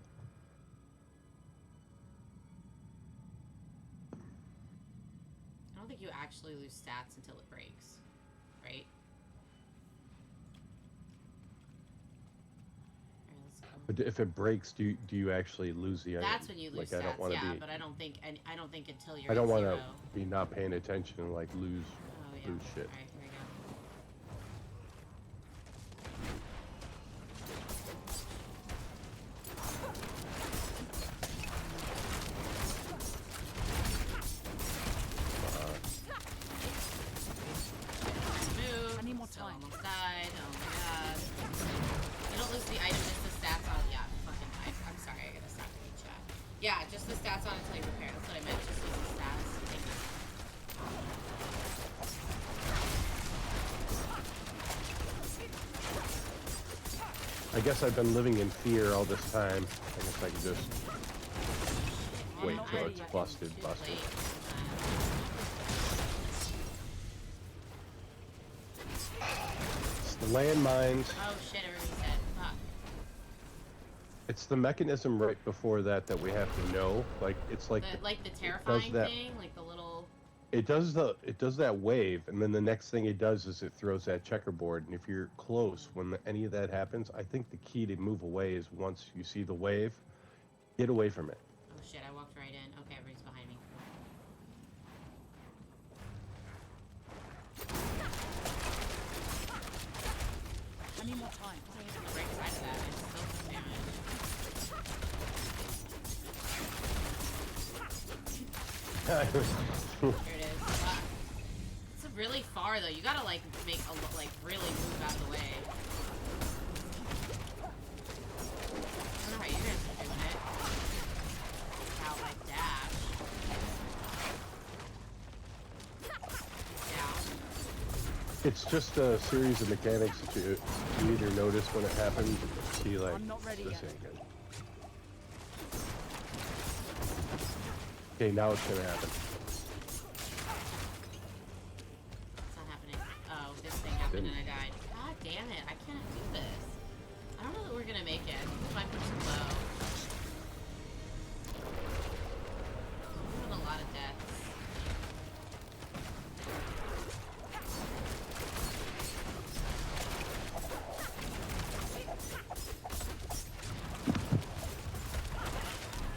S1: I don't think you actually lose stats until it breaks, right?
S3: But if it breaks, do you actually lose the item?
S1: That's when you lose
S3: Like, I don't
S1: stats,
S3: want to
S1: yeah,
S3: be.
S1: but I don't think until you're
S3: I don't
S1: at
S3: want
S1: zero.
S3: to be not paying attention and like lose
S1: Oh yeah.
S3: lose shit.
S1: Alright, here we go. Move.
S4: I need more
S1: Still
S4: time.
S1: almost died. Oh my god. You don't lose the item, just the stats on. Yeah, fucking. I'm sorry, I gotta stop reading chat. Yeah, just the stats on until you repair. That's what I meant. Just use the stats. Thank you.
S3: I guess I've been living in fear all this time. I guess I can just wait till it's busted.
S1: Too
S3: Busted.
S1: late.
S3: It's the landmines.
S1: Oh shit, everybody's dead. Fuck.
S3: It's the mechanism right before that we have to know. Like it's like
S1: The terrifying
S3: that.
S1: thing, like the little.
S3: It does that wave, and then the next thing it does is it throws that checkerboard. And if you're close when any of that happens, I think the key to move away is once you see the wave, get away from it.
S1: Oh shit, I walked right in. Okay, everybody's behind me.
S4: I need more time.
S1: I wasn't even on the right side of that. I just still took damage. Here it is. Fuck. It's really far though. You gotta like make really move out of the way. I don't know how you guys are doing it. Out like dash. Down.
S3: It's just a series of mechanics that you either notice when it happens, or see like
S4: I'm not ready
S3: this
S4: yet.
S3: ain't good. Okay, now it's gonna happen.
S1: It's not happening. Oh, this thing happened and I died. God damn it. I can't do this. I don't know that we're gonna make it. I think we might be too low. We're doing a lot of deaths.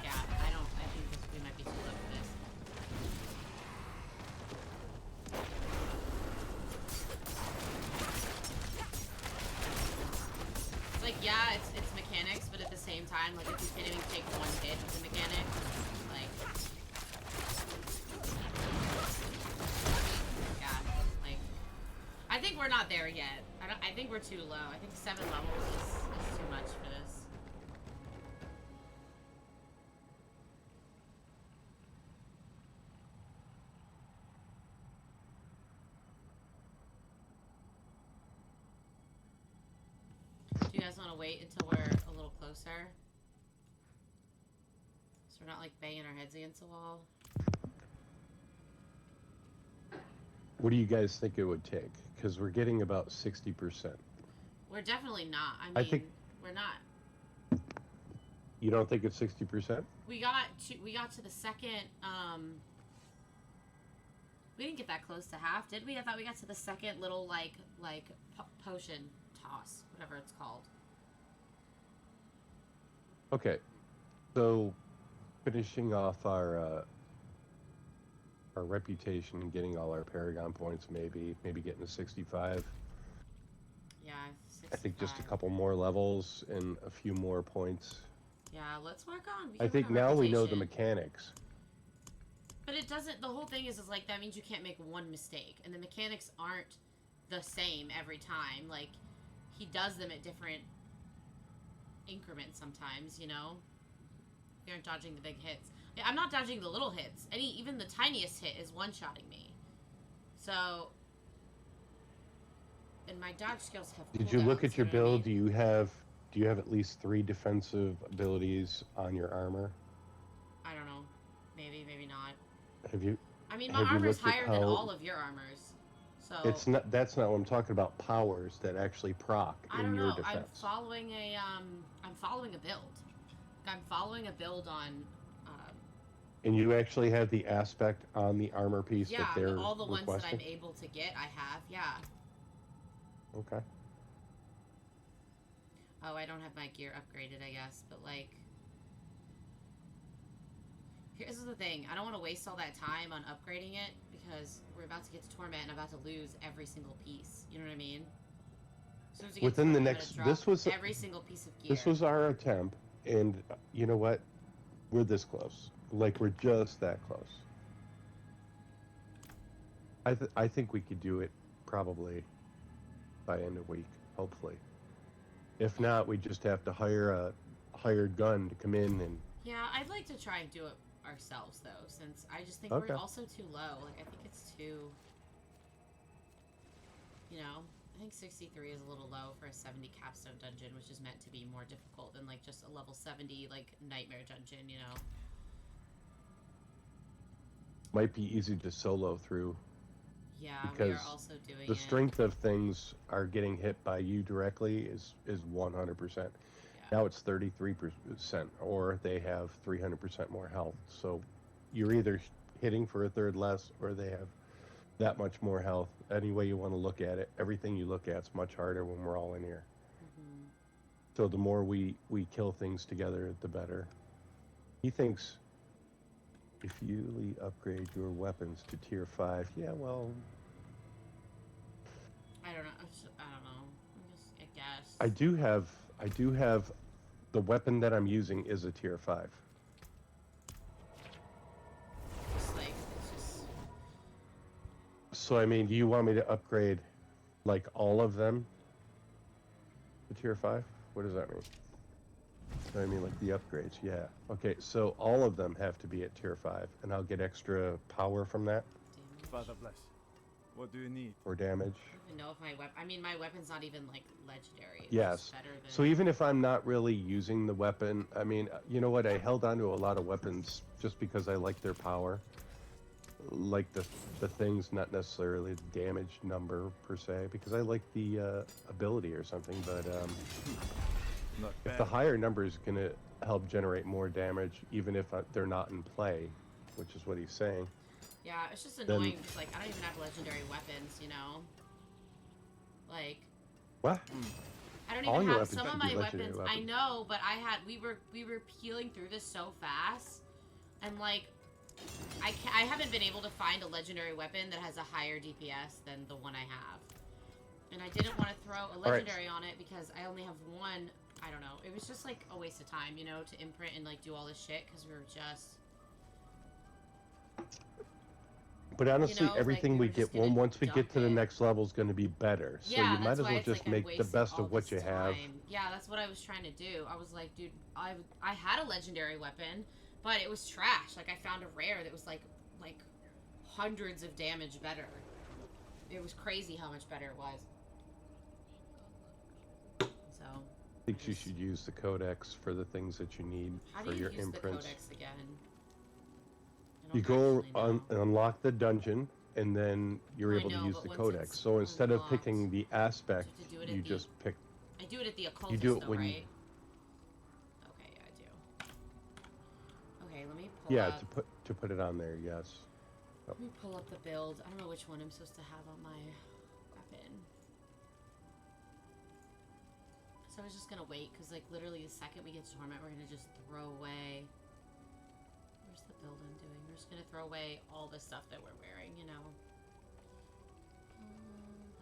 S1: Yeah, I think we might be too low for this. It's like, yeah, it's mechanics, but at the same time, like, if you can't even take one hit with the mechanic, like, yeah, like, I think we're not there yet. I think we're too low. I think 7 levels is too much for this. Do you guys want to wait until we're a little closer? So we're not like banging our heads against the wall.
S3: What do you guys think it would take? Because we're getting about 60%.
S1: We're definitely not. I
S3: I
S1: mean,
S3: think-
S1: we're not.
S3: You don't think it's 60%?
S1: We got to the second. We didn't get that close to half, did we? I thought we got to the second little like potion toss, whatever it's called.
S3: Okay, so finishing off our reputation and getting all our Paragon points, maybe getting to 65.
S1: Yeah, 65.
S3: I think just a couple more levels and a few more points.
S1: Yeah, let's work on.
S3: I think now we know the mechanics.
S1: But it doesn't. The whole thing is like that means you can't make one mistake, and the mechanics aren't the same every time. Like he does them at different increments sometimes. You know, you aren't dodging the big hits. Yeah, I'm not dodging the little hits. Even the tiniest hit is one-shotting me. So, and my dodge skills have.
S3: Did you look
S1: cooldowns,
S3: at your
S1: you know what I
S3: build?
S1: mean?
S3: Do you have at least 3 defensive abilities on your armor?
S1: I don't know. Maybe, maybe not.
S3: Have you?
S1: I mean, my
S3: Have you
S1: armor's
S3: looked at
S1: higher than
S3: how-
S1: all of your armors. So
S3: It's not. That's not what I'm talking about. Powers that actually proc
S1: I
S3: in
S1: don't
S3: your
S1: know. I'm
S3: defense.
S1: following a build. I'm following a build on.
S3: And you actually have the aspect on the armor piece
S1: Yeah,
S3: that they're
S1: all the ones that
S3: requesting?
S1: I'm able to get, I have. Yeah.
S3: Okay.
S1: Oh, I don't have my gear upgraded, I guess, but like... Here's the thing, I don't want to waste all that time on upgrading it, because we're about to get to Torment and I'm about to lose every single piece. You know what I mean? As soon as we get
S3: Within
S1: to
S3: the
S1: Torment,
S3: next,
S1: I'm gonna
S3: this
S1: drop
S3: was
S1: every single piece of gear.
S3: this was our attempt, and you know what? We're this close. Like we're just that close. I think we could do it probably by end of week, hopefully. If not, we just have to hire a hired gun to come in and.
S1: Yeah, I'd like to try and do it ourselves though, since I just think
S3: Okay.
S1: we're also too low. Like I think it's too, you know, I think 63 is a little low for a 70 capstone dungeon, which is meant to be more difficult than like just a level 70 like nightmare dungeon, you know.
S3: Might be easy to solo through.
S1: Yeah,
S3: Because
S1: we are also doing
S3: the
S1: it.
S3: strength of things are getting hit by you directly is 100%.
S1: Yeah.
S3: Now it's 33%, or they have 300% more health. So you're either hitting for a third less, or they have that much more health. Any way you want to look at it, everything you look at is much harder when we're all in here.
S1: Mm-hmm.
S3: So the more we kill things together, the better. He thinks if you upgrade your weapons to tier 5, yeah, well,
S1: I don't know. I don't know. I guess.
S3: I do have the weapon that I'm using is a tier 5.
S1: Just like it's just.
S3: So I mean, do you want me to upgrade like all of them to tier 5? What does that mean? I mean like the upgrades, yeah. Okay, so all of them have to be at tier 5 and I'll get extra power from that
S5: Father bless. What do you need?
S3: or damage.
S1: I don't even know if my weapon. I mean, my weapon's not even like legendary. It's
S3: Yes.
S1: just better than...
S3: So even if I'm not really using the weapon, I mean, you know what? I held on to a lot of weapons just because I like their power. Like the things, not necessarily the damage number per se, because I like the ability or something. But
S5: Not
S3: if
S5: bad.
S3: the higher number is going to help generate more damage, even if they're not in play, which is what he's saying.
S1: Yeah, it's just annoying because like I don't even have legendary weapons, you know. Like
S3: What?
S1: I don't
S3: All
S1: even
S3: your
S1: have
S3: weapons
S1: some of
S3: should be
S1: my
S3: legendary
S1: weapons. I
S3: weapons.
S1: know, but we were peeling through this so fast, and like I haven't been able to find a legendary weapon that has a higher DPS than the one I have, and I didn't want to throw a legendary on it because I only have one. I don't know. It was just like a waste of time, you know, to imprint and like do all this shit because we were just.
S3: But honestly,
S1: like,
S3: everything
S1: we
S3: we
S1: were just
S3: get,
S1: gonna
S3: once we
S1: dump
S3: get to the
S1: it.
S3: next level, is going to be better. So
S1: Yeah,
S3: you might
S1: that's
S3: as
S1: why
S3: well
S1: it's
S3: just
S1: like I'm
S3: make the
S1: wasting
S3: best
S1: all
S3: of what
S1: this
S3: you have.
S1: time. Yeah, that's what I was trying to do. I was like, dude, I had a legendary weapon, but it was trash. Like I found a rare that was like hundreds of damage better. It was crazy how much better it was. So.
S3: I think you should use the codex for the things that you need
S1: How
S3: for
S1: do you
S3: your
S1: use
S3: imprints.
S1: the codex again? I
S3: You
S1: don't
S3: go
S1: actually know.
S3: unlock the dungeon, and then you're
S1: I
S3: able to
S1: know,
S3: use
S1: but
S3: the
S1: once
S3: codex.
S1: it's
S3: So instead of
S1: unlocked,
S3: picking the aspect,
S1: do you have to do it
S3: you
S1: at the-
S3: just pick.
S1: I do it at the occultist,
S3: You do it
S1: though,
S3: when you.
S1: right? Okay, yeah, I do. Okay, let me pull
S3: Yeah,
S1: up.
S3: to put it on there. Yes.
S1: Let me pull up the build. I don't know which one I'm supposed to have on my weapon. So I was just gonna wait, because like literally the second we get to Torment, we're gonna just throw away. Where's the build I'm doing? We're just gonna throw away all the stuff that we're wearing, you know.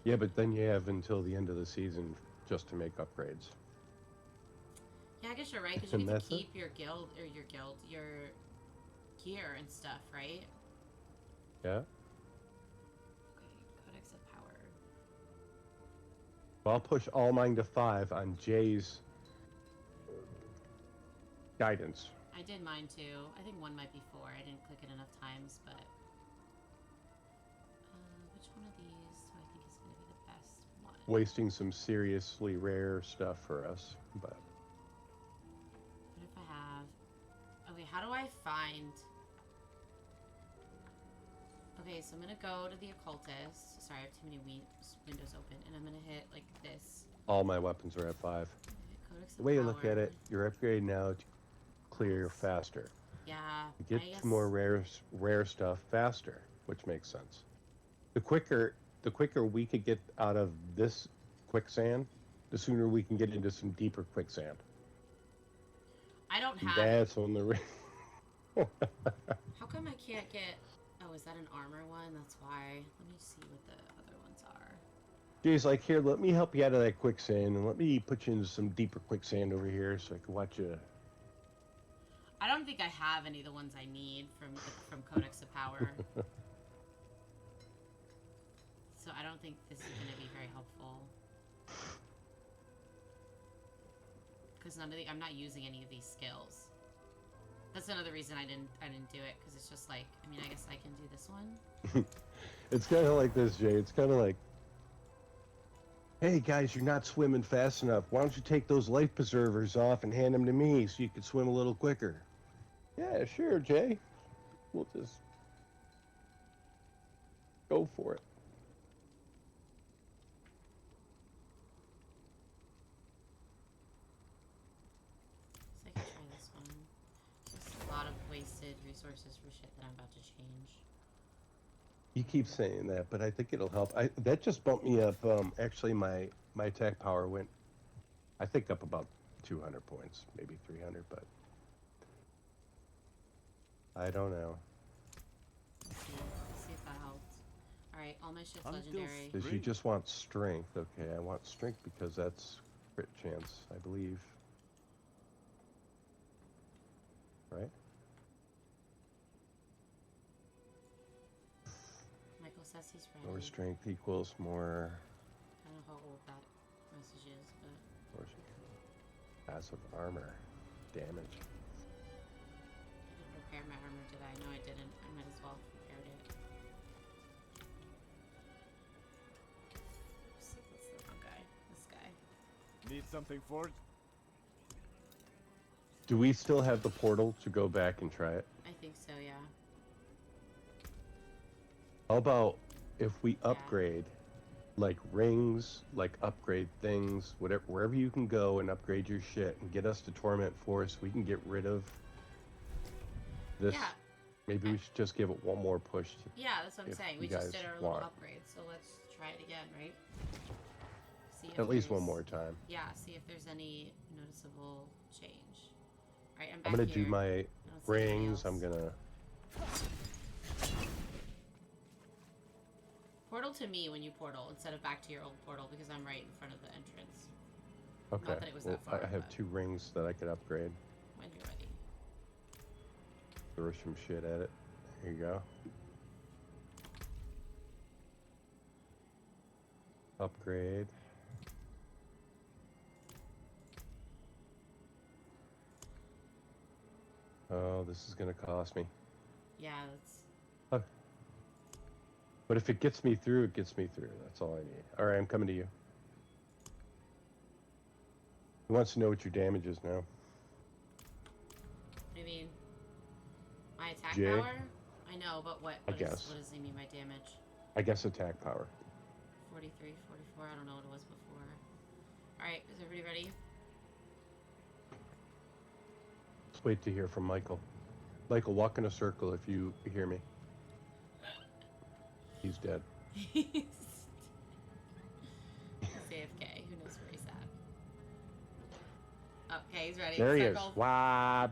S3: Yeah, but then you have until the end of the season just to make upgrades.
S1: Yeah, I guess you're right, because you
S3: And
S1: get
S3: that's
S1: to
S3: it?
S1: keep your your gear and stuff, right?
S3: Yeah.
S1: Okay, Codex of Power.
S3: Well, I'll push all mine to 5 on Jay's guidance.
S1: I did mine too. I think one might be 4. I didn't click it enough times, but which one of these do I think is going to be the best one?
S3: Wasting some seriously rare stuff for us, but
S1: What if I have... Okay, how do I find... Okay, so I'm going to go to the occultist. Sorry, I have too many windows open. And I'm going to hit, like, this.
S3: all my weapons are at 5.
S1: Codex
S3: The
S1: of
S3: way you look
S1: Power.
S3: at it, you're upgrading now to clear faster.
S1: Yeah,
S3: You get
S1: I guess...
S3: to more rare stuff faster, which makes sense. The quicker we could get out of this quicksand, the sooner we can get into some deeper quicksand.
S1: I don't have.
S3: That's on the ring.
S1: How come I can't get? Oh, is that an armor one? That's why. Let me see what the other ones are.
S3: Jay's like, here, let me help you out of that quicksand, and let me put you into some deeper quicksand over here so I can watch you.
S1: I don't think I have any of the ones I need from Codex of Power. So I don't think this is going to be very helpful. Because I'm not using any of these skills. That's another reason I didn't do it, because it's just like, I mean, I guess I can do this one.
S3: It's kind of like this, Jay. It's kind of like, hey guys, you're not swimming fast enough. Why don't you take those life preservers off and hand them to me so you can swim a little quicker? Yeah, sure, Jay. We'll just go for it.
S1: So I can try this one. Just a lot of wasted resources for shit that I'm about to change.
S3: You keep saying that, but I think it'll help. That just bumped me up. Actually, my attack power went, I think, up about 200 points, maybe 300, but I don't know.
S1: Let's see if that helped. Alright, all my shit's legendary.
S3: Because you just want strength. Okay, I want strength because that's crit chance, I believe. Right?
S1: Michael says he's ready.
S3: More strength equals more.
S1: I don't know how old that message is, but...
S3: Passive armor. Damage.
S1: I didn't prepare my armor, did I? No, I didn't. I might as well have prepared it. What's the wrong guy? This guy.
S5: Need something forged?
S3: Do we still have the portal to go back and try it?
S1: I think so, yeah.
S3: How about if we upgrade, like rings, like upgrade things, whatever, wherever you can go and upgrade your shit and get us to Torment Force, we can get rid of this.
S1: Yeah.
S3: Maybe we should just give it one more push.
S1: Yeah, that's what I'm saying. We
S3: you
S1: just
S3: guys
S1: did our little
S3: want.
S1: upgrade, so let's try it again, right? See if
S3: At least one
S1: there's-
S3: more time.
S1: Yeah, see if there's any noticeable change. Alright, I'm back
S3: I'm gonna
S1: here.
S3: do my
S1: I don't see anything
S3: rings.
S1: else.
S3: I'm gonna.
S1: Portal to me when you portal instead of back to your old portal because I'm right in front of the entrance.
S3: Okay.
S1: Not that it was that far,
S3: I have
S1: but
S3: 2 rings that I could upgrade.
S1: when you're ready.
S3: Throw some shit at it. Here you go. Upgrade. Oh, this is gonna cost me.
S1: Yeah, that's...
S3: But if it gets me through, it gets me through. That's all I need. Alright, I'm coming to you. He wants to know what your damage is now.
S1: What do you mean? My attack
S3: Jay?
S1: power? I know, but what
S3: guess.
S1: what does he mean by damage?
S3: I guess attack power.
S1: 43, 44, I don't know what it was before. Alright, is everybody ready?
S3: Let's wait to hear from Michael. Michael, walk in a circle if you hear me. He's dead.
S1: He's AFK. Who knows where he's at? Okay, he's ready.
S3: There
S1: Circle.
S3: he is. Wah,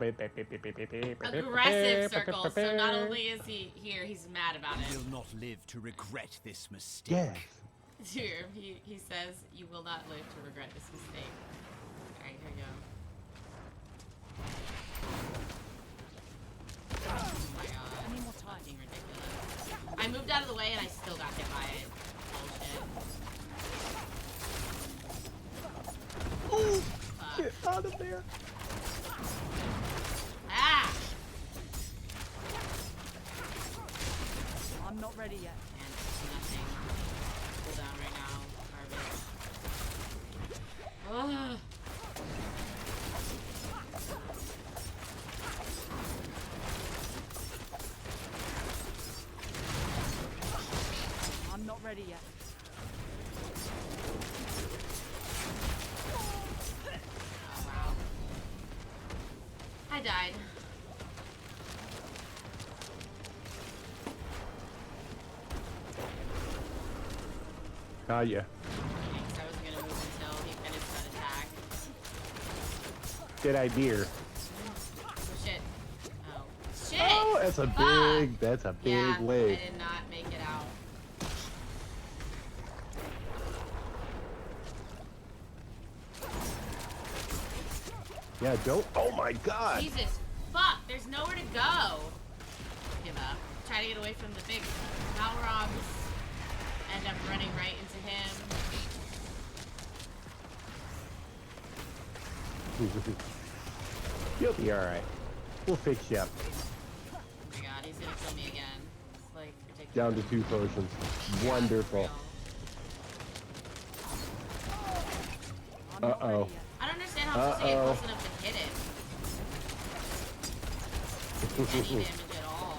S1: Aggressive circle. So not only is he here, he's mad about it.
S7: You will not live to regret this mistake.
S3: Yeah.
S1: Here, he says, you will not live to regret this mistake. Alright, here we go. Oh my god.
S4: I need more time.
S1: Fucking ridiculous. I moved out of the way and I still got hit by it. Bullshit.
S3: Ooh,
S1: Fuck.
S3: get out of there.
S1: Ah!
S4: I'm not ready yet.
S1: And nothing. Pull down right now. Garbage. Ugh.
S4: I'm not ready yet.
S1: Oh, wow. I died.
S3: Ah, yeah.
S1: Thanks, I wasn't gonna move until he finished
S3: shit idea.
S1: Oh shit. Oh. Shit!
S3: Oh, that's a
S1: Fuck!
S3: big
S1: Yeah,
S3: wave.
S1: I did not make it out.
S3: Yeah, don't. Oh my god.
S1: Jesus fuck! There's nowhere to go. Give up. Try to get away from the big Balrogs. End up running right into him.
S3: You'll be alright. We'll fix you up.
S1: Oh my god, he's gonna kill me again. It's like ridiculous.
S3: Down to 2 potions.
S1: Yeah,
S3: Wonderful.
S4: I'm not ready
S3: Uh-oh.
S4: yet.
S1: I don't understand how I'm supposed to get close enough to hit him. Any damage at all.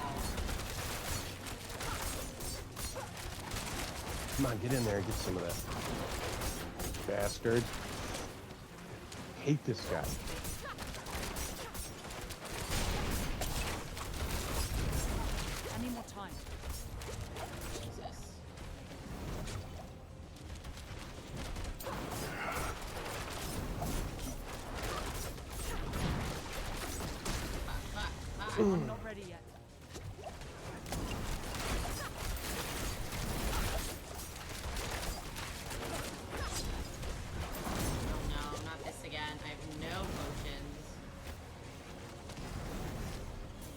S3: Come on, get in there and get some of that. Bastard. Hate this guy.
S4: I need more time.
S1: Jesus. Fuck.
S4: I'm not ready yet.
S1: Oh no, not this again. I have no potions.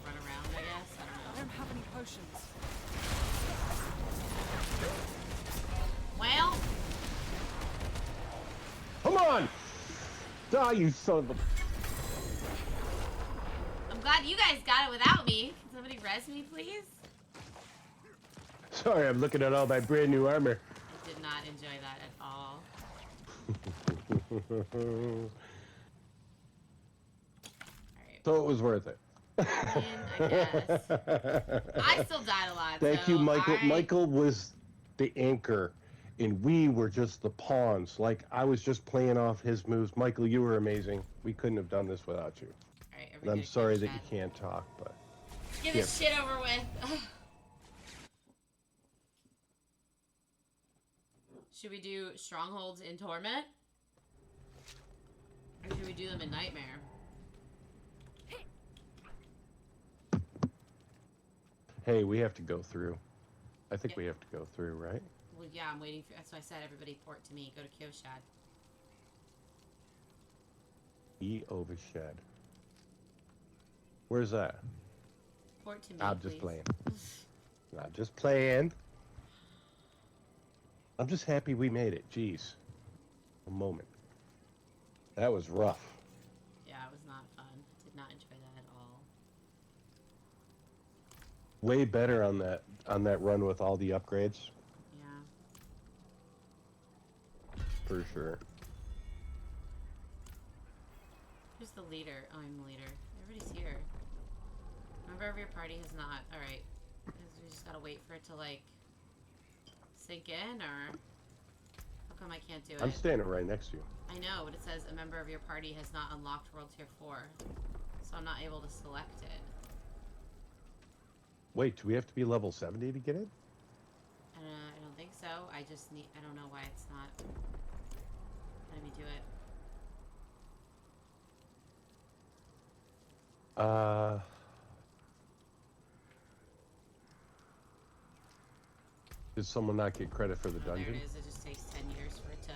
S1: Run around, I guess? I
S4: I
S1: don't
S4: don't
S1: know.
S4: have any potions.
S1: Well,
S3: Come on! Die, you son of a...
S1: I'm glad you guys got it without me. Can somebody res me, please?
S3: Sorry, I'm looking at all my brand new armor.
S1: I did not enjoy that at all. Alright.
S3: So it was worth it.
S1: I guess. I still died a lot.
S3: Thank
S1: so
S3: you, Michael.
S1: I-
S3: Michael was the anchor, and we were just the pawns. Like, I was just playing off his moves. Michael, you were amazing. We couldn't have done this without you.
S1: Alright,
S3: And I'm
S1: everybody
S3: sorry
S1: get
S3: that you
S1: chat.
S3: can't talk, but...
S1: Get this shit over with. Should we do strongholds in Torment? Or should we do them in Nightmare?
S3: Hey, we have to go through. I think
S1: Yeah.
S3: we have to go through, right?
S1: Well, yeah, I'm waiting for. That's why I said everybody port to me. Go to Kyoshad.
S3: E overshed. Where's that?
S1: Port to me,
S3: I'm just
S1: please.
S3: playing. I'm just playing. I'm just happy we made it. Jeez. A moment. That was rough.
S1: Yeah, it was not fun. Did not enjoy that at all.
S3: Way better on that run with all the upgrades,
S1: Yeah.
S3: for sure.
S1: Who's the leader? Oh, I'm the leader. Everybody's here. Member of your party has not. Alright. We just gotta wait for it to, like, sink in, or... How come I can't do it?
S3: I'm standing right next to you.
S1: I know, but it says a member of your party has not unlocked World Tier 4. So I'm not able to select it.
S3: Wait, do we have to be level 70 to get it?
S1: I don't think so. I just need... I don't know why it's not letting me do it.
S3: Did someone not get credit for the
S1: Oh,
S3: dungeon?
S1: there it is. It just takes 10 years for it to...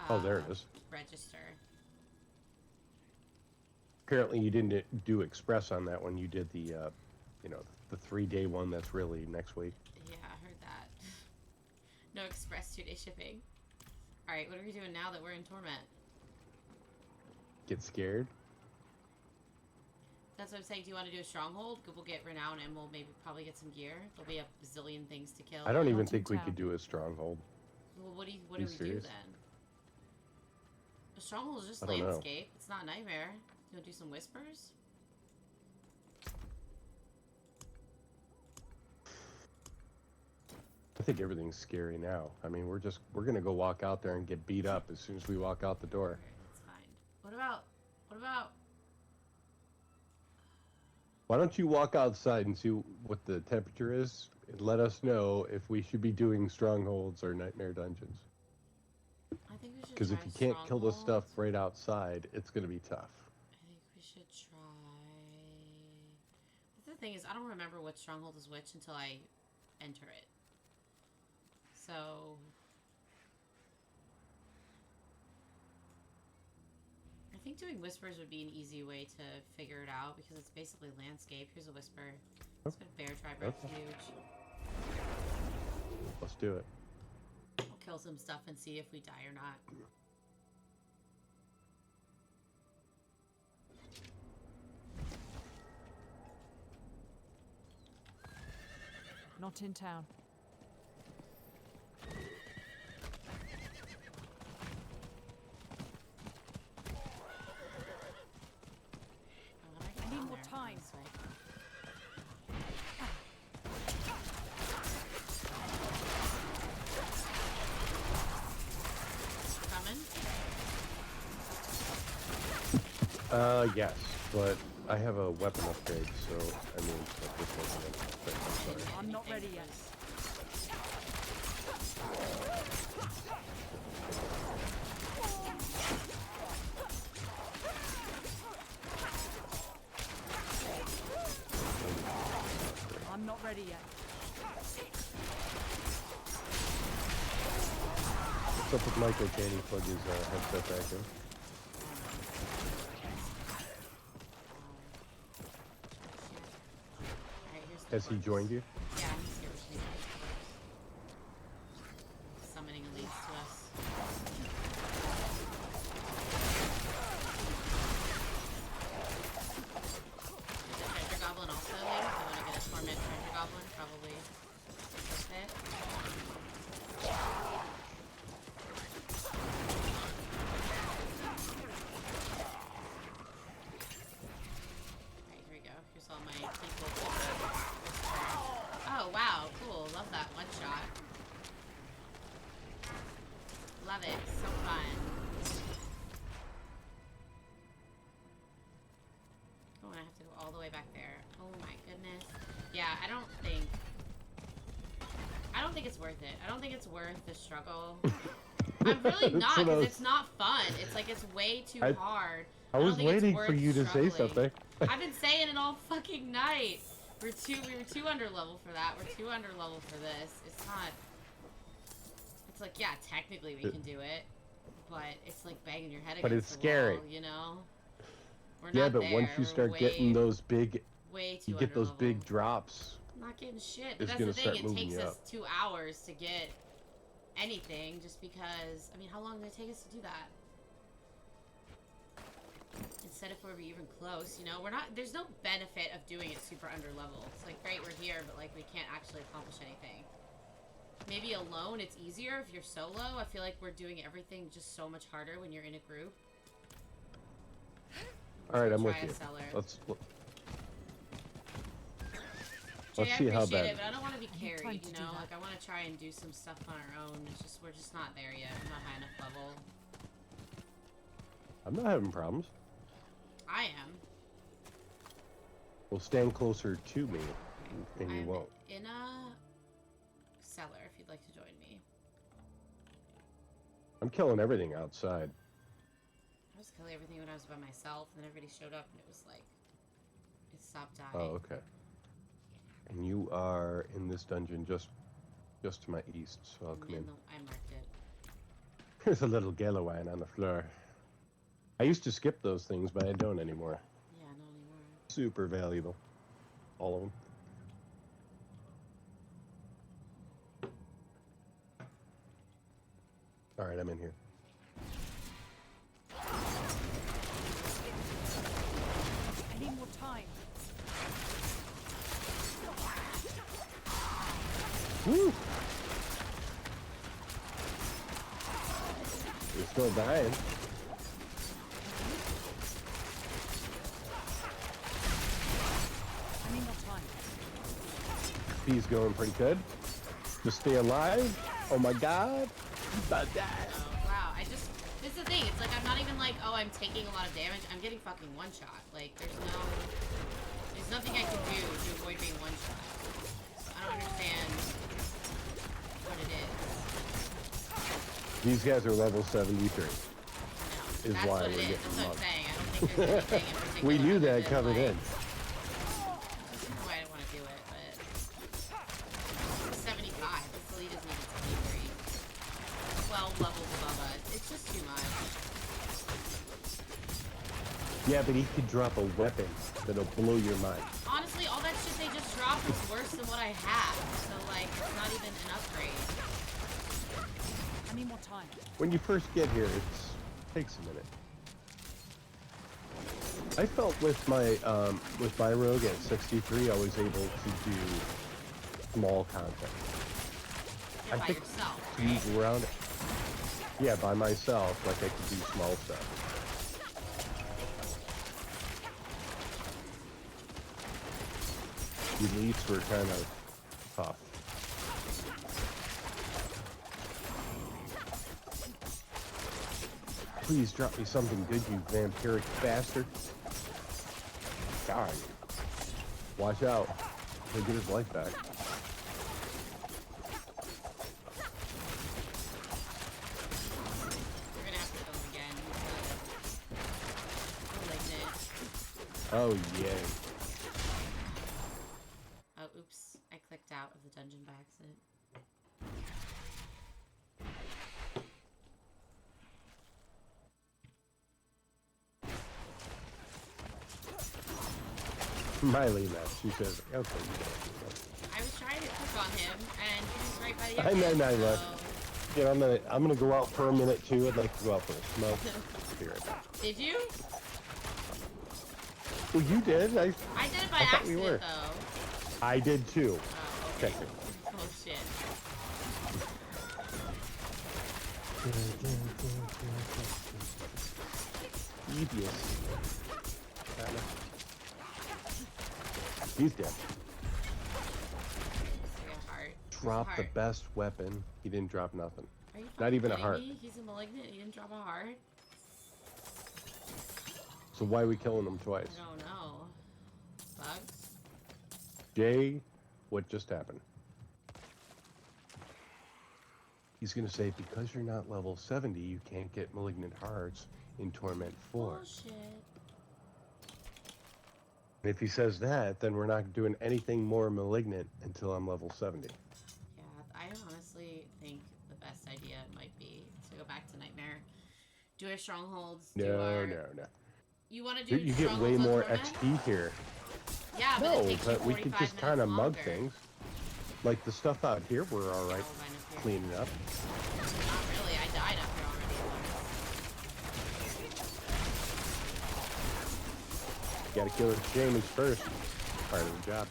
S3: Oh, there it is.
S1: Register.
S3: Apparently you didn't do express on that one. You did the, you know, the 3-day one that's really next week.
S1: Yeah, I heard that. No express 2-day shipping. Alright, what are we doing now that we're in Torment?
S3: Get scared?
S1: That's what I'm saying. Do you want to do a stronghold? We'll get renown and we'll maybe probably get some gear. There'll be a bazillion things to kill.
S3: I don't even
S4: Haunted
S3: think we
S4: town.
S3: could do a stronghold.
S1: Well, what do
S3: You
S1: we do
S3: serious?
S1: then? A stronghold is just
S3: I don't know.
S1: landscape. It's not nightmare. You want to do some whispers?
S3: I think everything's scary now. I mean, we're gonna go walk out there and get beat up as soon as we walk out the door.
S1: Okay, that's fine. What about
S3: Why don't you walk outside and see what the temperature is, and let us know if we should be doing strongholds or nightmare dungeons.
S1: I think we should
S3: Because if
S1: try
S3: you can't kill the stuff
S1: Stronghold.
S3: right outside, it's gonna be tough.
S1: I think we should try. The thing is, I don't remember what stronghold is which until I enter it. So I think doing whispers would be an easy way to figure it out because it's basically landscape. Here's a whisper. Let's go to Bear Tribe Refuge.
S3: Let's do it.
S1: I'll kill some stuff and see if we die or not.
S4: Not in town. I need more time.
S1: Coming?
S3: Yes, but I have a weapon upgrade, so I mean, like, this wasn't an upgrade, I'm sorry.
S4: I'm not ready yet. I'm not ready yet.
S3: What's up with Michael? Can he plug his headset back in? Has he joined you?
S1: Yeah, he's here with me. Summoning Elise to us. Is it Treasure Goblin also, Elise? I want to get a Torment Treasure Goblin, probably worth it. Alright, here we go. Here's all my people. Oh, wow, cool. Love that one shot. Love it. So fun. Oh, and I have to go all the way back there. Oh my goodness. Yeah, I don't think it's worth it. I don't think it's worth the struggle. I'm really not, because it's not fun. It's like, it's way too hard.
S3: I was
S1: don't think it's
S3: waiting
S1: worth
S3: for you to say
S1: struggling.
S3: something.
S1: I've been saying it all fucking night. We were too under level for that. We're too under level for this. It's not. It's like, yeah, technically we can do it, but it's like banging your head against
S3: But it's
S1: the
S3: scary.
S1: wall, you know? We're
S3: Yeah,
S1: not
S3: but
S1: there.
S3: once you
S1: We're
S3: start getting those big,
S1: way too
S3: you get those
S1: underleveled.
S3: big drops.
S1: I'm not getting shit, but
S3: It's
S1: that's
S3: gonna
S1: the thing.
S3: start
S1: It
S3: moving
S1: takes
S3: you
S1: us
S3: up.
S1: 2 hours to get anything, just because. I mean, how long did it take us to do that? Instead, if we were even close, you know, we're not. There's no benefit of doing it super under level. It's like, great, we're here, but like we can't actually accomplish anything. Maybe alone it's easier if you're solo. I feel like we're doing everything just so much harder when you're in a group.
S3: All right, I'm
S1: Try
S3: with
S1: a
S3: you.
S1: cellar.
S3: Let's
S1: Jay,
S3: see
S1: I
S3: how
S1: appreciate
S3: bad.
S1: it, but I don't want to be
S4: time
S1: carried,
S4: to
S1: you
S4: do
S1: know?
S4: that.
S1: Like, I want to try and do some stuff on our own. It's just, we're just not there yet. We're not high enough level.
S3: I'm not having problems.
S1: I am.
S3: Well, stand closer to me, and you
S1: I'm
S3: won't.
S1: in a cellar if you'd like to join me.
S3: I'm killing everything outside.
S1: I was killing everything when I was by myself, and then everybody showed up, and it was like, it stopped dying.
S3: Oh, okay. And you are in this dungeon just to my east, so I'll come in.
S1: I marked it.
S3: There's a little Gallowine on the floor. I used to skip those things, but I don't anymore.
S1: Yeah, not anymore.
S3: Super valuable. All of them. All right, I'm in here.
S4: I need more time.
S3: Woo! You're still dying.
S4: I need more time.
S3: He's going pretty good. Just stay alive. Oh my god. He's about to die.
S1: Oh, wow. This is the thing. It's like, I'm not even like, oh, I'm taking a lot of damage. I'm getting fucking one shot. Like, there's nothing I can do to avoid being one shot. So I don't understand what it is.
S3: These guys are level 73.
S1: No,
S3: Is
S1: that's
S3: why
S1: what
S3: we're
S1: it is.
S3: getting
S1: That's what I'm
S3: mugged.
S1: saying. I don't think there's anything in particular.
S3: We knew
S1: other
S3: that
S1: than,
S3: coming
S1: like,
S3: in.
S1: This is why I don't want to do it, but... It's 75. This elite isn't even 73. 12 levels above us. It's just too much.
S3: Yeah, but he could drop a weapon that'll blow your mind.
S1: Honestly, all that shit they just dropped was worse than what I have. So, like, it's not even an upgrade.
S4: I need more time.
S3: When you first get here, it takes a minute. I felt with my rogue at 63, I was able to do small content.
S1: You're
S3: I
S1: by
S3: think
S1: yourself,
S3: to
S1: right?
S3: move around it. Yeah, by myself, like I could do small stuff. The elites were kind of tough. Please drop me something good, you vampiric bastard. God. Watch out. He'll get his life back.
S1: You're gonna have to kill him again. He's malignant.
S3: Oh, yay.
S1: Oh, oops. I clicked out of the dungeon by accident.
S3: Miley left. She says, okay, you don't do
S1: I was trying to click on him, and he was right by the
S3: I know,
S1: exit,
S3: I know.
S1: so...
S3: that. Yeah, I'm gonna go out for a minute too. I'd like to go out for a smoke. Be right back.
S1: Did you?
S3: Well, you did. I
S1: I did it by
S3: I thought we
S1: accident,
S3: were.
S1: though.
S3: I did too.
S1: Oh, okay.
S3: Check it.
S1: Oh, shit.
S3: Devious. He's dead.
S1: We got heart.
S3: Drop the
S1: Heart.
S3: best weapon. He didn't drop nothing.
S1: Are you
S3: Not
S1: fucking
S3: even a
S1: kidding
S3: heart.
S1: me? He's a malignant. He didn't drop a heart.
S3: So why are we killing him twice?
S1: I don't know. Bugs?
S3: Jay, what just happened? He's gonna say, because you're not level 70, you can't get malignant hearts in Torment 4.
S1: Bullshit.
S3: And if he says that, then we're not doing anything more malignant until I'm level 70.
S1: Yeah, I honestly think the best idea might be to go back to Nightmare. Do our strongholds. Do our...
S3: No.
S1: You want to do
S3: You get way
S1: strongholds on
S3: more
S1: Torment?
S3: XP here.
S1: Yeah, but
S3: No,
S1: it takes
S3: but
S1: you
S3: we could
S1: 45
S3: just kind of
S1: minutes
S3: mug
S1: longer.
S3: things. Like the stuff out here, we're all right
S1: Oh, mine is here.
S3: cleaning up.
S1: Not really. I died up here already.
S3: Gotta kill the shamans first. Part of the job.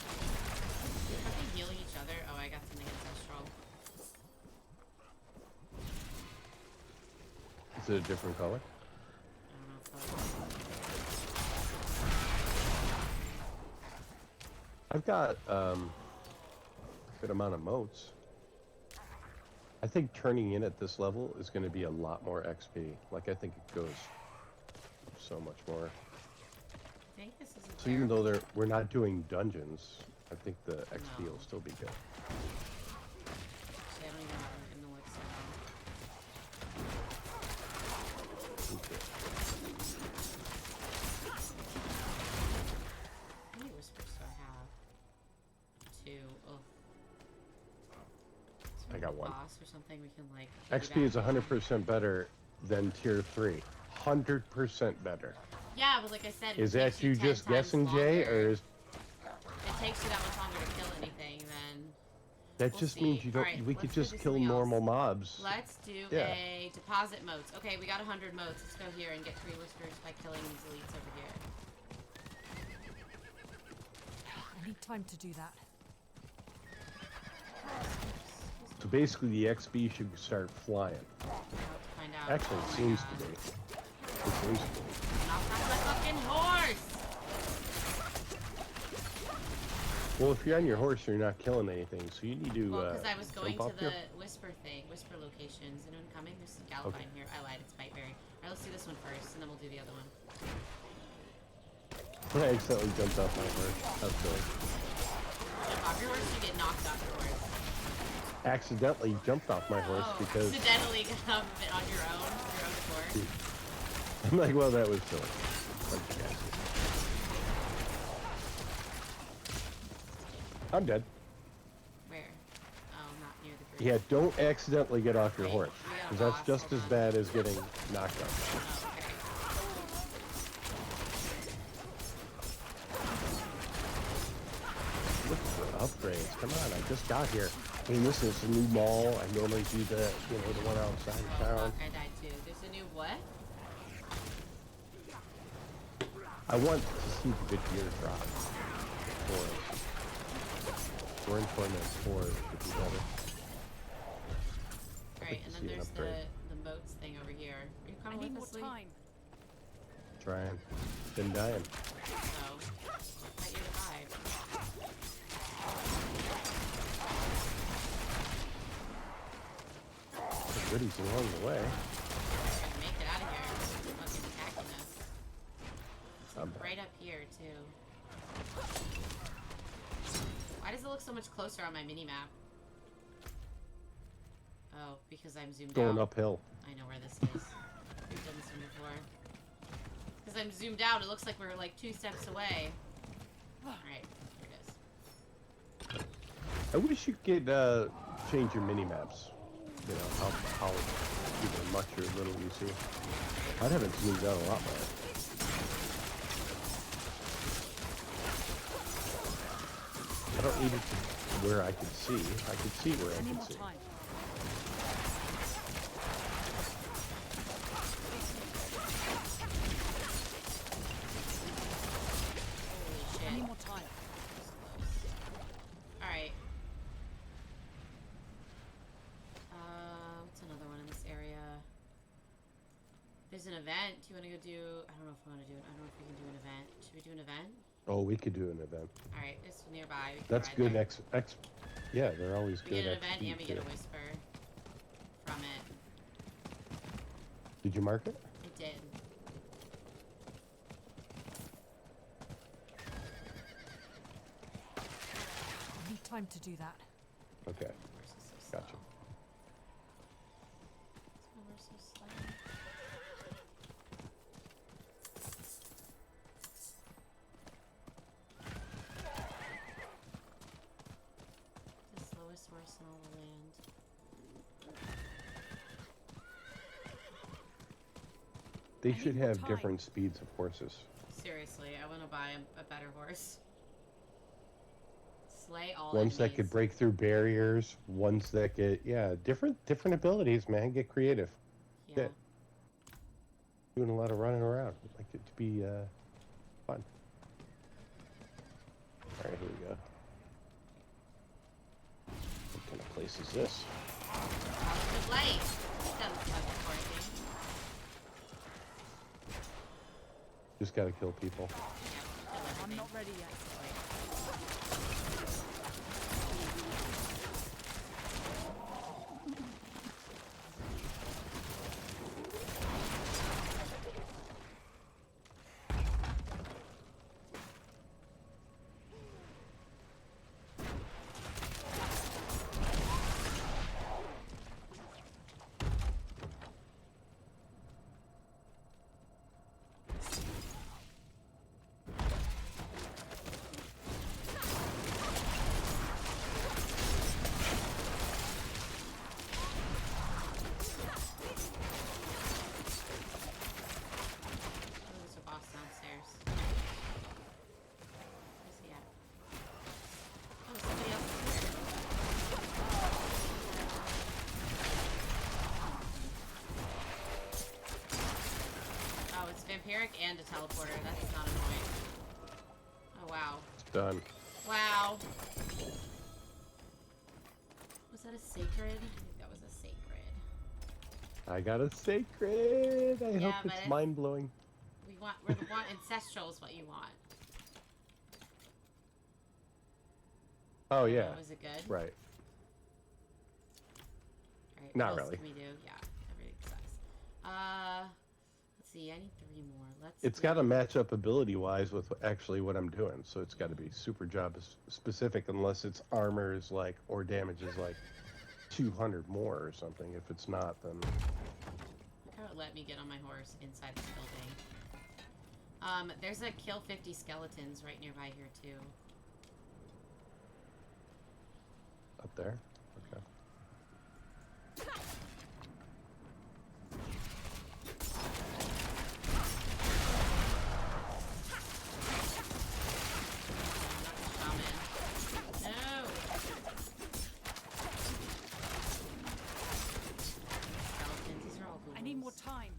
S1: Are they healing each other? Oh, I got something ancestral.
S3: Is it a different color?
S1: I don't know if
S3: I've got a good amount of motes. I think turning in at this level is going to be a lot more XP. Like, I think it goes so much more.
S1: I think this isn't
S3: So even though we're not doing dungeons, I think the XP
S1: No.
S3: will still be good.
S1: Actually, I don't even have them in the list now.
S3: Okay.
S1: How many whispers do I have? 2. Ugh. Is there
S3: I got
S1: a
S3: one.
S1: boss or something we can like.
S3: XP is
S1: piggyback on?
S3: 100% better than tier 3. 100% better.
S1: Yeah, but like I said, it
S3: Is
S1: takes
S3: that you
S1: 10
S3: just
S1: times
S3: guessing, Jay,
S1: longer.
S3: or is
S1: It takes you that much longer to kill anything then.
S3: that
S1: We'll
S3: just
S1: see.
S3: means you don't?
S1: Alright,
S3: we could
S1: let's go
S3: just
S1: do
S3: kill
S1: something
S3: normal
S1: else.
S3: mobs.
S1: Let's do
S3: Yeah.
S1: a deposit modes. Okay, we got 100 modes. Let's go here and get 3 whispers by killing these elites over here.
S4: I need time to do that.
S3: So basically, the XP should start flying.
S1: We'll have to find out.
S3: Actually,
S1: Oh
S3: it
S1: my
S3: seems
S1: God.
S3: to be. It seems to be.
S1: Knock off my fucking horse!
S3: Well, if you're on your horse, you're not killing anything, so you need to.
S1: Well, because I was going
S3: jump
S1: to
S3: off
S1: the whisper locations. Anyone coming? There's a Galvine
S3: Okay.
S1: here. I lied, it's Biteberry. Alright, let's do this one first, and then we'll do the other one.
S3: I accidentally jumped off my horse. That's silly.
S1: Jump off your horse, you get knocked off your horse.
S3: Accidentally jumped off my horse
S1: Oh,
S3: because
S1: accidentally got off of it on your own accord.
S3: I'm like, well, that was silly. Okay. I'm dead.
S1: Where? Oh, not near the group.
S3: Yeah, don't accidentally get off your
S1: Okay,
S3: horse,
S1: we got a
S3: because that's
S1: boss,
S3: just
S1: hold
S3: as
S1: on.
S3: bad as getting knocked off.
S1: Oh, okay.
S3: Look for upgrades. Come on, I just got here. Hey, listen, it's a new mall. I normally do the, you know, the one outside of
S1: Oh,
S3: town.
S1: fuck, I died too. There's a new what?
S3: I want to see the good gear drop for us. We're in Torment 4, it could be better.
S1: Alright, and
S3: to
S1: then
S3: see an
S1: there's
S3: upgrade.
S1: the moats thing over here. Are you
S4: I
S1: coming
S4: need
S1: with
S4: more
S1: us, Lee?
S4: time.
S3: Trying. Been dying.
S1: No. I thought you revived.
S3: The goodies along the way.
S1: We're gonna make it out of here. They're fucking attacking us.
S3: I'm back.
S1: Right up here, too. Why does it look so much closer on my mini-map? Oh, because I'm zoomed
S3: Going
S1: out.
S3: uphill.
S1: I know where this is. We've done this one before. Because I'm zoomed out, it looks like we're like 2 steps away. Alright, here it is.
S3: I wish you could change your mini maps. You know, how either much or little you see. I'd have it zoomed out a lot more. I don't need it to where I could see. I could see where I
S4: I need
S3: could
S4: more
S3: see.
S4: time.
S1: Holy shit.
S4: I need more time.
S1: Alright. What's another one in this area? There's an event. Do you want to go do... I don't know if we want to do it. I don't know if we can do an event. Should we do an event?
S3: Oh, we could do an event.
S1: Alright, it's nearby. We can
S3: That's
S1: ride
S3: good.
S1: there.
S3: Yeah, they're always
S1: We
S3: good.
S1: get an event
S3: XP
S1: and we get a
S3: too.
S1: whisper from it.
S3: Did you mark it?
S1: It did.
S4: I need time to do that.
S3: Okay,
S1: Horse is so slow.
S3: gotcha.
S1: Why we're so slow? The slowest horse in all the land.
S3: They
S4: I
S3: should
S4: need more
S3: have
S4: time.
S3: different speeds of horses.
S1: Seriously, I want to buy a better horse. Slay all
S3: Ones that
S1: enemies.
S3: could break through barriers, ones that get, yeah, different abilities, man. Get creative.
S1: Yeah.
S3: Yeah. Doing a lot of running around. I'd like it to be fun. Alright, here we go. What kind of place is this?
S1: Positive light. That was teleporting.
S3: Just gotta kill people.
S1: Yeah, kill
S4: I'm
S1: everything.
S4: not ready yet. Oh, there's a boss downstairs. Where's he at? Oh, somebody else is here. Oh, it's vampiric and a teleporter. That's not annoying. Oh, wow.
S3: It's done.
S1: Wow. Was that a sacred? I think that was a sacred.
S3: I got a sacred. I
S1: Yeah,
S3: hope
S1: but
S3: it's
S1: if-
S3: mind blowing.
S1: We're the want ancestral is what you want.
S3: Oh yeah.
S1: Was it good?
S3: Right.
S1: Alright,
S3: Not
S1: what else
S3: really.
S1: can we do? Yeah, everything sucks. Let's see, I need 3 more.
S3: It's got to match up ability-wise with actually what I'm doing, so it's got to be super job specific, unless its armor is like, or damage is like 200 more or something. If it's not, then...
S1: Look how it let me get on my horse inside this building. There's a kill 50 skeletons right nearby here, too.
S3: Up there? Okay.
S4: I need more time.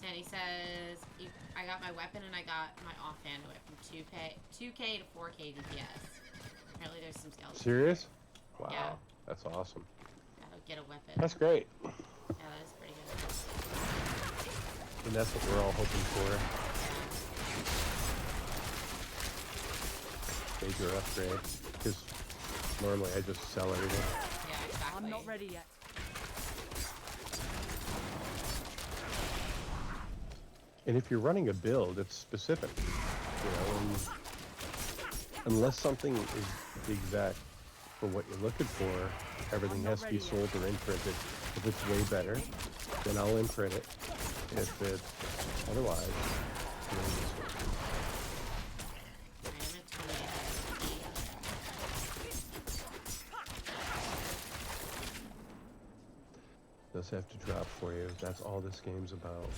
S1: Sandy says, I got my weapon and I got my offhand whip from 2K to 4K DPS. Apparently there's some skeletons.
S3: Serious? Wow.
S1: Yeah.
S3: That's awesome.
S1: Gotta get a weapon.
S3: That's great.
S1: Yeah, that is pretty good.
S3: And that's what we're all hoping for. Major upgrade. Because normally I just sell everything.
S1: Yeah, exactly.
S4: I'm not ready yet.
S3: And if you're running a build, it's specific. You know, and unless something is the exact for what you're looking for, everything has to be sold or imprinted. If it's way better, then I'll imprint it. If it's otherwise, you know, does have to drop for you. That's all this game's about.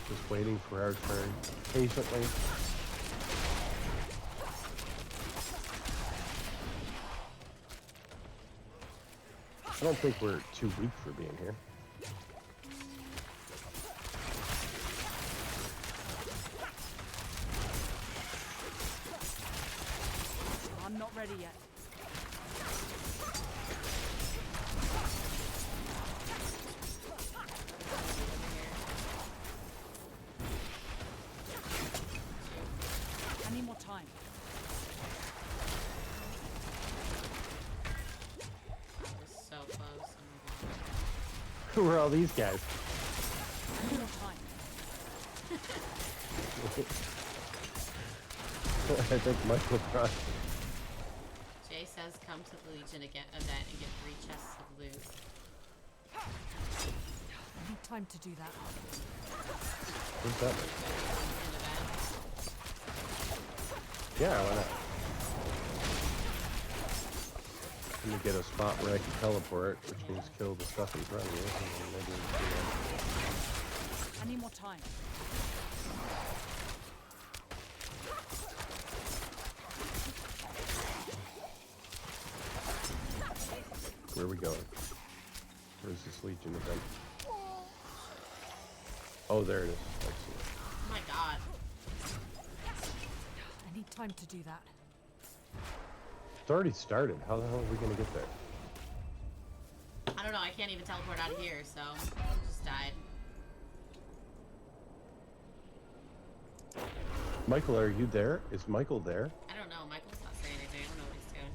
S3: Just waiting for our turn patiently. I don't think we're too weak for being here.
S4: I'm not ready yet. I need more time.
S1: We're so close. Oh my God.
S3: Who are all these guys?
S4: I need more time.
S3: I think Michael brought.
S1: Jay says come to the Legion event and get 3 chests of loot.
S4: I need time to do that.
S3: Who's that?
S1: An event.
S3: Yeah, why not? Let me get a spot where I can teleport, which means kill the stuff in front of you. And maybe do
S4: I need more time.
S3: that. Where are we going? Where's this Legion event? Oh, there it is. I see.
S1: Oh my God.
S4: I need time to do that.
S3: It's already started. How the hell are we going to get there?
S1: I don't know. I can't even teleport out of here, so I just died.
S3: Michael, are you there? Is Michael there?
S1: I don't know. Michael's not saying anything. I don't know what he's doing.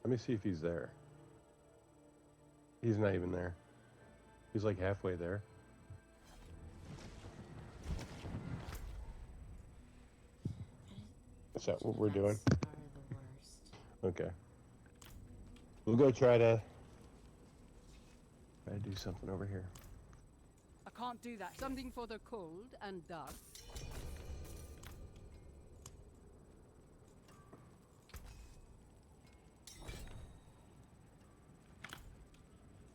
S3: Let me see if he's there. He's not even there. He's like halfway there. Is that what we're doing?
S1: Are the worst.
S3: Okay. We'll go try to do something over here.
S4: I can't do that.
S6: Something for the cold and dark.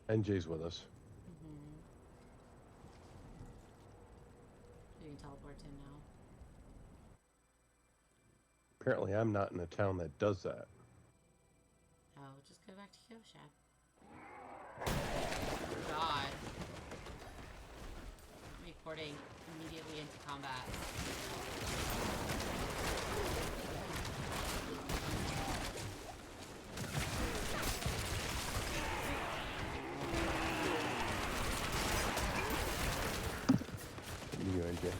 S3: NJ's with us.
S1: You can teleport to him now.
S3: Apparently I'm not in a town that does that.
S1: Oh, just go back to Kyoshap. God. I'm reporting immediately into combat.
S3: You, NJ.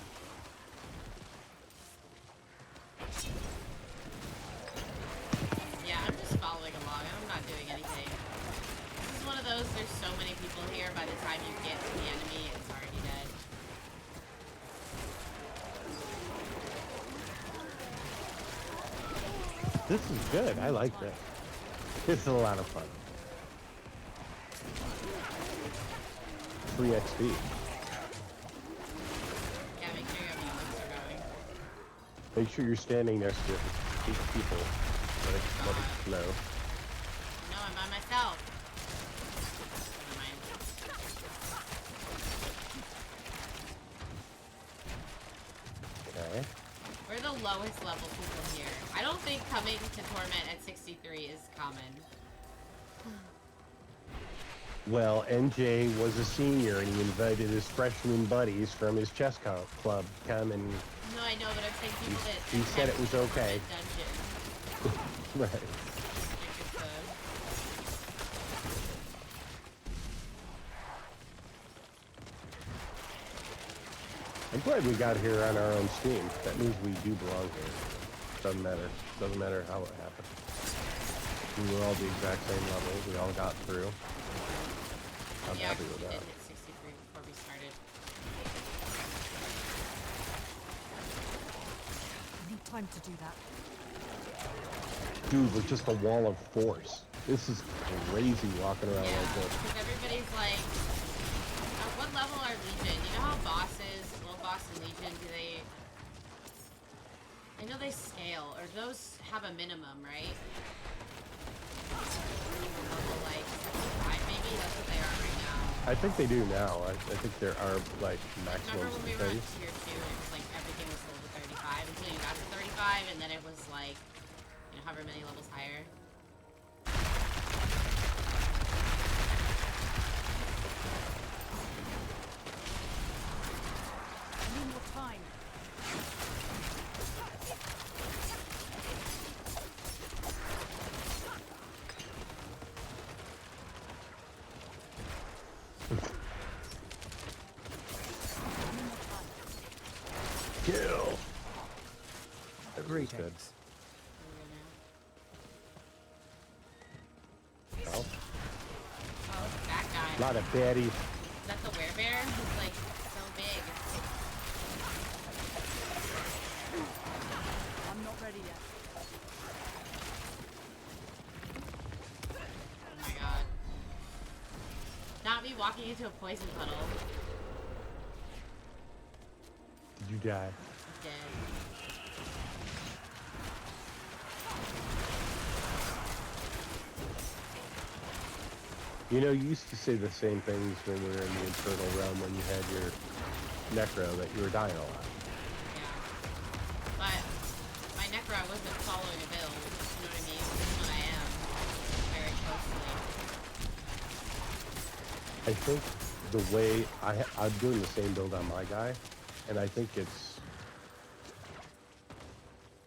S1: there's so many people here, by the time you get to the enemy, it's already dead.
S3: This is good. I like this. This is a lot of fun. Free XP.
S1: Yeah, make sure your elites are going.
S3: Make sure you're standing next to these people. Let it know.
S1: No, I'm by myself. Never mind.
S3: Okay.
S1: We're the lowest level people here. I don't think coming to Torment at 63 is common.
S3: Well, NJ was a senior and he invited his freshman buddies from his chess club to come and
S1: No, I know, but I'm saying people that
S3: he said it was okay.
S1: Dungeon.
S3: Right.
S1: Like it's
S3: I'm glad we got here on our own steam. That means we do belong here. Doesn't matter. Doesn't matter how it happened. We were all the exact same level. We all got through. I'm
S1: yeah,
S3: happy
S1: we
S3: with
S1: did
S3: that.
S1: hit 63 before we started.
S8: I need time to do that.
S3: Dude, we're just a wall of force. This is crazy walking around
S1: Yeah,
S3: like this.
S1: because everybody's like, at what level are Legion? You know how bosses, World Boss and Legion, do they... I know they scale, or those have a minimum, right? Level like 75 maybe? That's what they are right now.
S3: I think they do now. I think there are like
S1: Remember
S3: maximums
S1: when
S3: of
S1: we were on
S3: 30.
S1: tier 2 and it was like everything was sold to 35 until you got to 35 and then it was like, you know, however many levels higher.
S8: I need more time.
S3: Kill. Great. Good.
S1: Where
S3: Well,
S1: Oh, that guy.
S3: a lot of baddies.
S1: Is that the werebear? He's like so big.
S8: I'm not ready yet.
S1: Oh my god. Not me walking into a poison puddle.
S3: Did you die?
S1: Dead.
S3: You know, you used to say the same things when we were in the Infernal Realm when you had your Necro, that you were dying a lot.
S1: Yeah. But my Necro, I wasn't following a build. You know what I mean? This one I am. Very closely.
S3: I think the way I'm doing the same build on my guy, and I think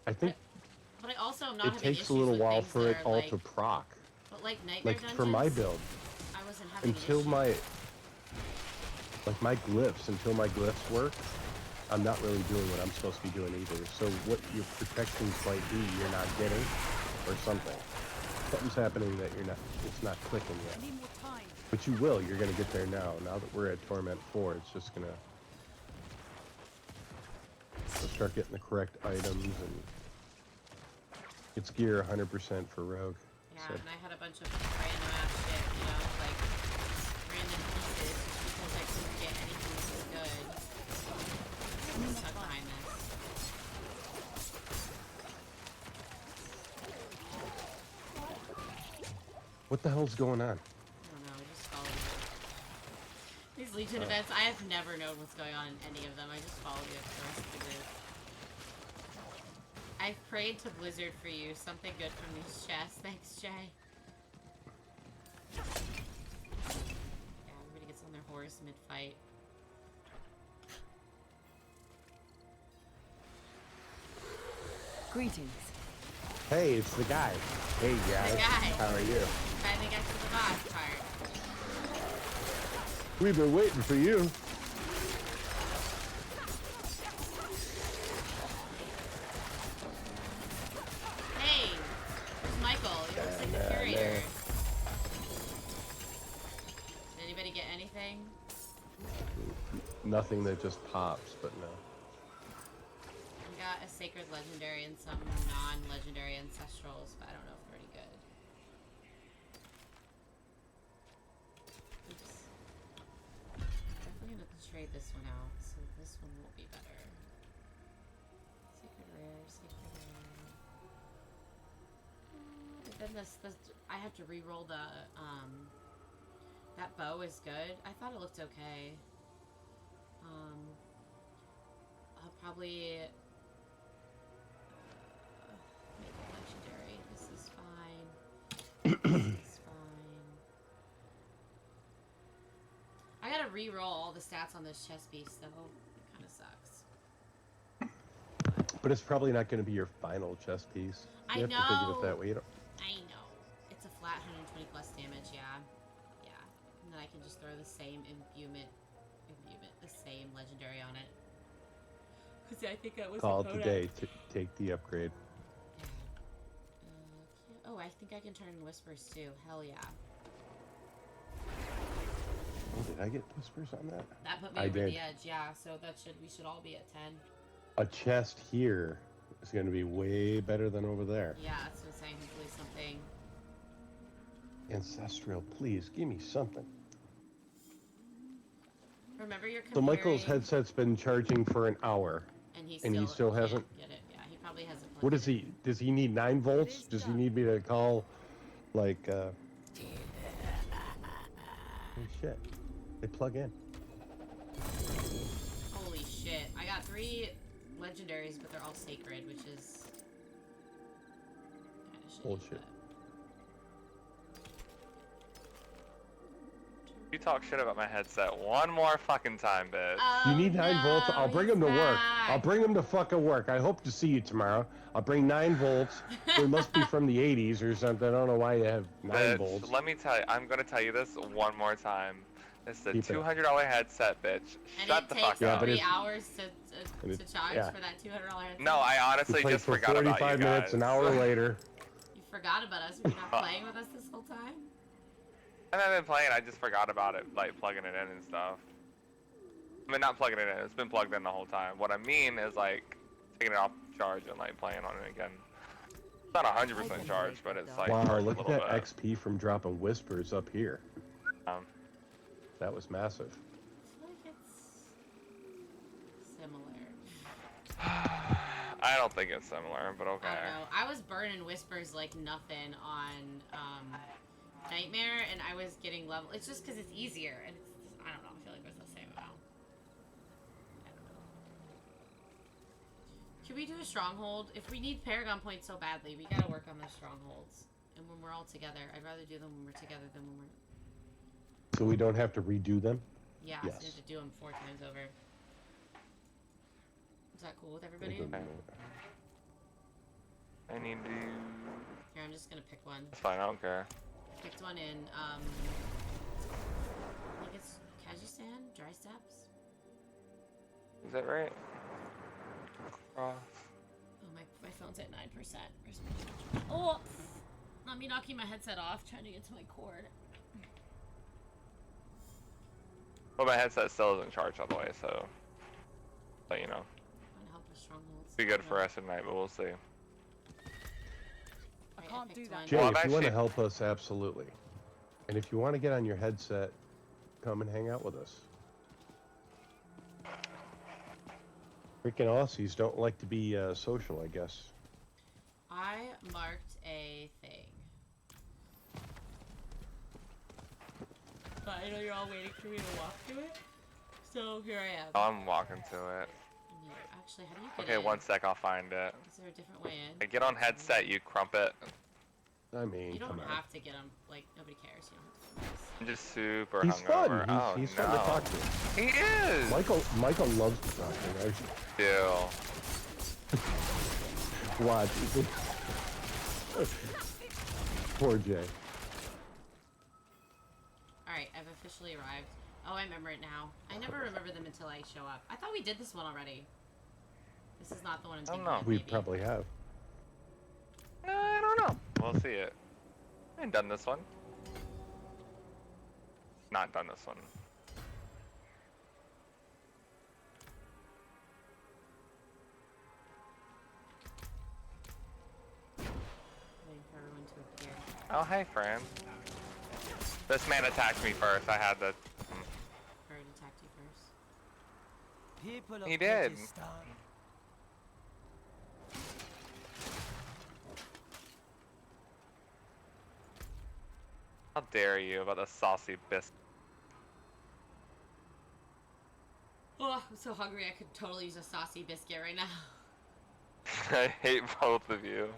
S1: But I also am not
S3: it
S1: having
S3: takes
S1: issues
S3: a little
S1: with
S3: while
S1: things
S3: for
S1: that
S3: it
S1: are
S3: all
S1: like,
S3: to proc.
S1: But like Nightmare
S3: Like
S1: Dungeons,
S3: for my build,
S1: I wasn't having
S3: until
S1: issues.
S3: my glyphs work, I'm not really doing what I'm supposed to be doing either. So what your protections might be, you're not getting, or something. Something's happening that it's not clicking
S8: I
S3: yet.
S8: need more time.
S3: But you will, you're gonna get there now. Now that we're at Torment 4, it's just gonna start getting the correct items, and it's gear 100% for Rogue.
S1: Yeah,
S3: So
S1: and I had a bunch of random ass shit, you know, like random pieces just because I couldn't get anything that was good. I'm stuck behind this.
S3: what the hell's going on?
S1: I don't know, I just followed it. These Legion events, I have never known what's going on in any of them. I just followed it for the rest of the group. I've prayed to Blizzard for you. Something good from these chests. Thanks, Jay. Yeah, everybody gets on their horse mid-fight.
S8: Greetings.
S3: Hey, it's the guy. Hey guys,
S1: guy.
S3: how are you?
S1: Trying to get to the boss part.
S3: We've been waiting for you.
S1: Hey! Where's Michael? He looks like the
S3: Nah,
S1: curator.
S3: nothing that just pops, but no.
S1: I got a sacred legendary and some non-legendary ancestrals, but I don't know if they're any good. Oops. Definitely gonna trade this one out, so this one will be better. Sacred rare, sacred rare. And then this, I have to re-roll the, that bow is good. I thought it looked okay. I'll probably make it legendary. This is fine. This is fine. I gotta re-roll all the stats on this chest piece, though. It kind of sucks.
S3: But it's probably not going to be your final chest piece. You have to think of it that way. You don't...
S1: I know. It's a flat 120 plus damage, yeah. Yeah. And then I can just throw the same the same legendary on it. Because I think that was
S3: Call it today to take the upgrade.
S1: Oh, I think I can turn in whispers too. Hell yeah.
S3: Oh, did I get whispers on that?
S1: That put me over the edge, yeah. So we should all be at 10.
S3: A chest here is going to be way better than over there.
S1: Yeah, that's what I'm saying. Hopefully something.
S3: Ancestral, please give me something.
S1: Remember your
S3: So Michael's headset's been charging for an hour,
S1: and he
S3: still hasn't.
S1: Get it. Yeah, he probably hasn't.
S3: What is he? Does he need 9 volts? Does he need me to call, like? Holy shit! They plug in.
S1: Holy shit! I got 3 legendaries, but they're all sacred, which is kind of shitty.
S3: Bullshit.
S2: You talk shit about my headset one more fucking time, bitch.
S3: You need 9 volts? I'll bring
S1: he's
S3: them to work.
S1: back.
S3: I'll bring them to fucking work. I hope to see you tomorrow. I'll bring 9 volts. They must be from the 80s or something. I don't know why you have 9
S2: bitch,
S3: volts.
S2: let me tell you, I'm gonna tell you this one more time. This is a
S3: Keep it.
S2: $200 headset, bitch.
S1: And
S2: Shut
S1: it
S2: the
S1: takes
S2: fuck
S3: Yeah,
S2: up.
S3: but
S1: 3
S3: it's-
S1: hours to charge
S3: yeah.
S1: for that $200 headset.
S2: No, I honestly
S3: We played
S2: just
S3: for
S2: forgot about you
S3: 45 minutes,
S2: guys.
S3: an hour later.
S1: You forgot about us. You're not playing with us this whole time.
S2: And I've been playing, I just forgot about it, like plugging it in and stuff. I mean, not plugging it in, it's been plugged in the whole time. What I mean is like taking it off charge and like playing on it again. It's not 100% charged, but it's like
S3: Wow,
S2: charged
S3: look
S2: a
S3: at
S2: little
S3: that
S2: bit.
S3: XP from dropping whispers up here.
S2: Um,
S3: That was massive.
S1: I feel like it's similar.
S2: I don't think it's similar, but okay.
S1: I don't know. I was burning whispers like nothing on Nightmare, and I was getting level. It's just because it's easier, and it's just, I don't know. I feel like there's the same amount. I don't know. Should we do a stronghold? If we need Paragon points so badly, we gotta work on those strongholds. And when we're all together, I'd rather do them when we're together than when we're.
S3: So we don't have to redo them?
S1: Yeah,
S3: Yes.
S1: so we have to do them 4 times over. Is that cool with everybody?
S3: Okay.
S2: I need to...
S1: Here, I'm just gonna pick one.
S2: It's fine, I don't care.
S1: Picked one in, I think it's Kyrgyzstan, Dry Steppes.
S2: Is that right?
S1: Oh, my phone's at 9%. Where's my charger? Oh! Not me knocking my headset off, trying to get to my cord.
S2: Well, my headset still isn't charged all the way, so... But you know.
S1: I'm gonna help with strongholds.
S2: Be good for us tonight, but we'll see.
S8: I can't do that.
S3: Jay,
S2: Well,
S3: if you want to
S2: actually-
S3: help us, absolutely. And if you want to get on your headset, come and hang out with us. Freaking Aussies don't like to be social, I guess.
S1: I marked a thing. But I know you're all waiting for me to walk to it. So here I am.
S2: Oh, I'm walking to it.
S1: Actually, how do you get
S2: Okay,
S1: in?
S2: 1 sec, I'll find it.
S1: Is there a different way in?
S2: Hey, get on headset, you crumpet.
S3: I mean,
S1: You don't
S3: come on.
S1: have to get them. Like, nobody cares. You don't have to do this.
S2: I'm just super
S3: He's
S2: hungover.
S3: fun.
S2: Oh,
S3: He's
S2: no.
S3: fun to talk to.
S2: He is!
S3: Michael loves to talk to me.
S2: Still.
S3: Watch. Poor Jay.
S1: Alright, I've officially arrived. Oh, I remember it now. I never remember them until I show up. I thought we did this one already. This is not the one I'm thinking of,
S3: We
S1: maybe.
S3: probably have.
S2: I don't know. We'll see it. I ain't done this one. Not done this one. Oh, hey, friend. This man attacked me first. I had to.
S4: Bird attacked you first.
S7: People
S2: He did. How dare you about the saucy biscuit?
S4: Oh, I'm so hungry. I could totally use a saucy biscuit right now.
S2: I hate both of you.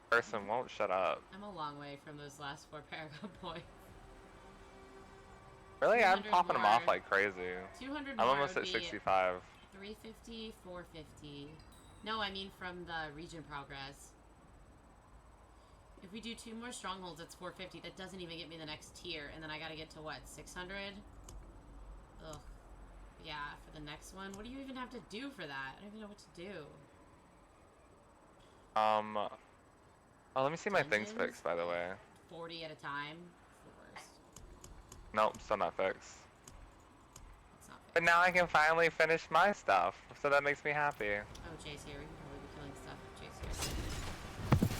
S2: Person won't shut up.
S4: I'm a long way from those last 4 Paragon points.
S2: Really? I'm
S4: 200
S2: popping them
S4: more.
S2: off like crazy.
S4: 200
S2: I'm
S4: more
S2: almost
S4: would
S2: at
S4: be
S2: 65.
S4: 350, 450. No, I mean from the region progress. If we do 2 more strongholds, it's 450. That doesn't even get me the next tier, and then I gotta get to what, 600? Ugh. Yeah, for the next one. What do you even have to do for that? I don't even know what to do.
S2: Oh, let me see my things
S4: Dungeons?
S2: fixed, by the way.
S4: 40 at a time. It's the worst.
S2: Nope, still not fixed.
S4: It's not
S2: But
S4: fair.
S2: now I can finally finish my stuff, so that makes me happy.
S4: Oh, Jay's here. We can probably be killing stuff if Jay's here.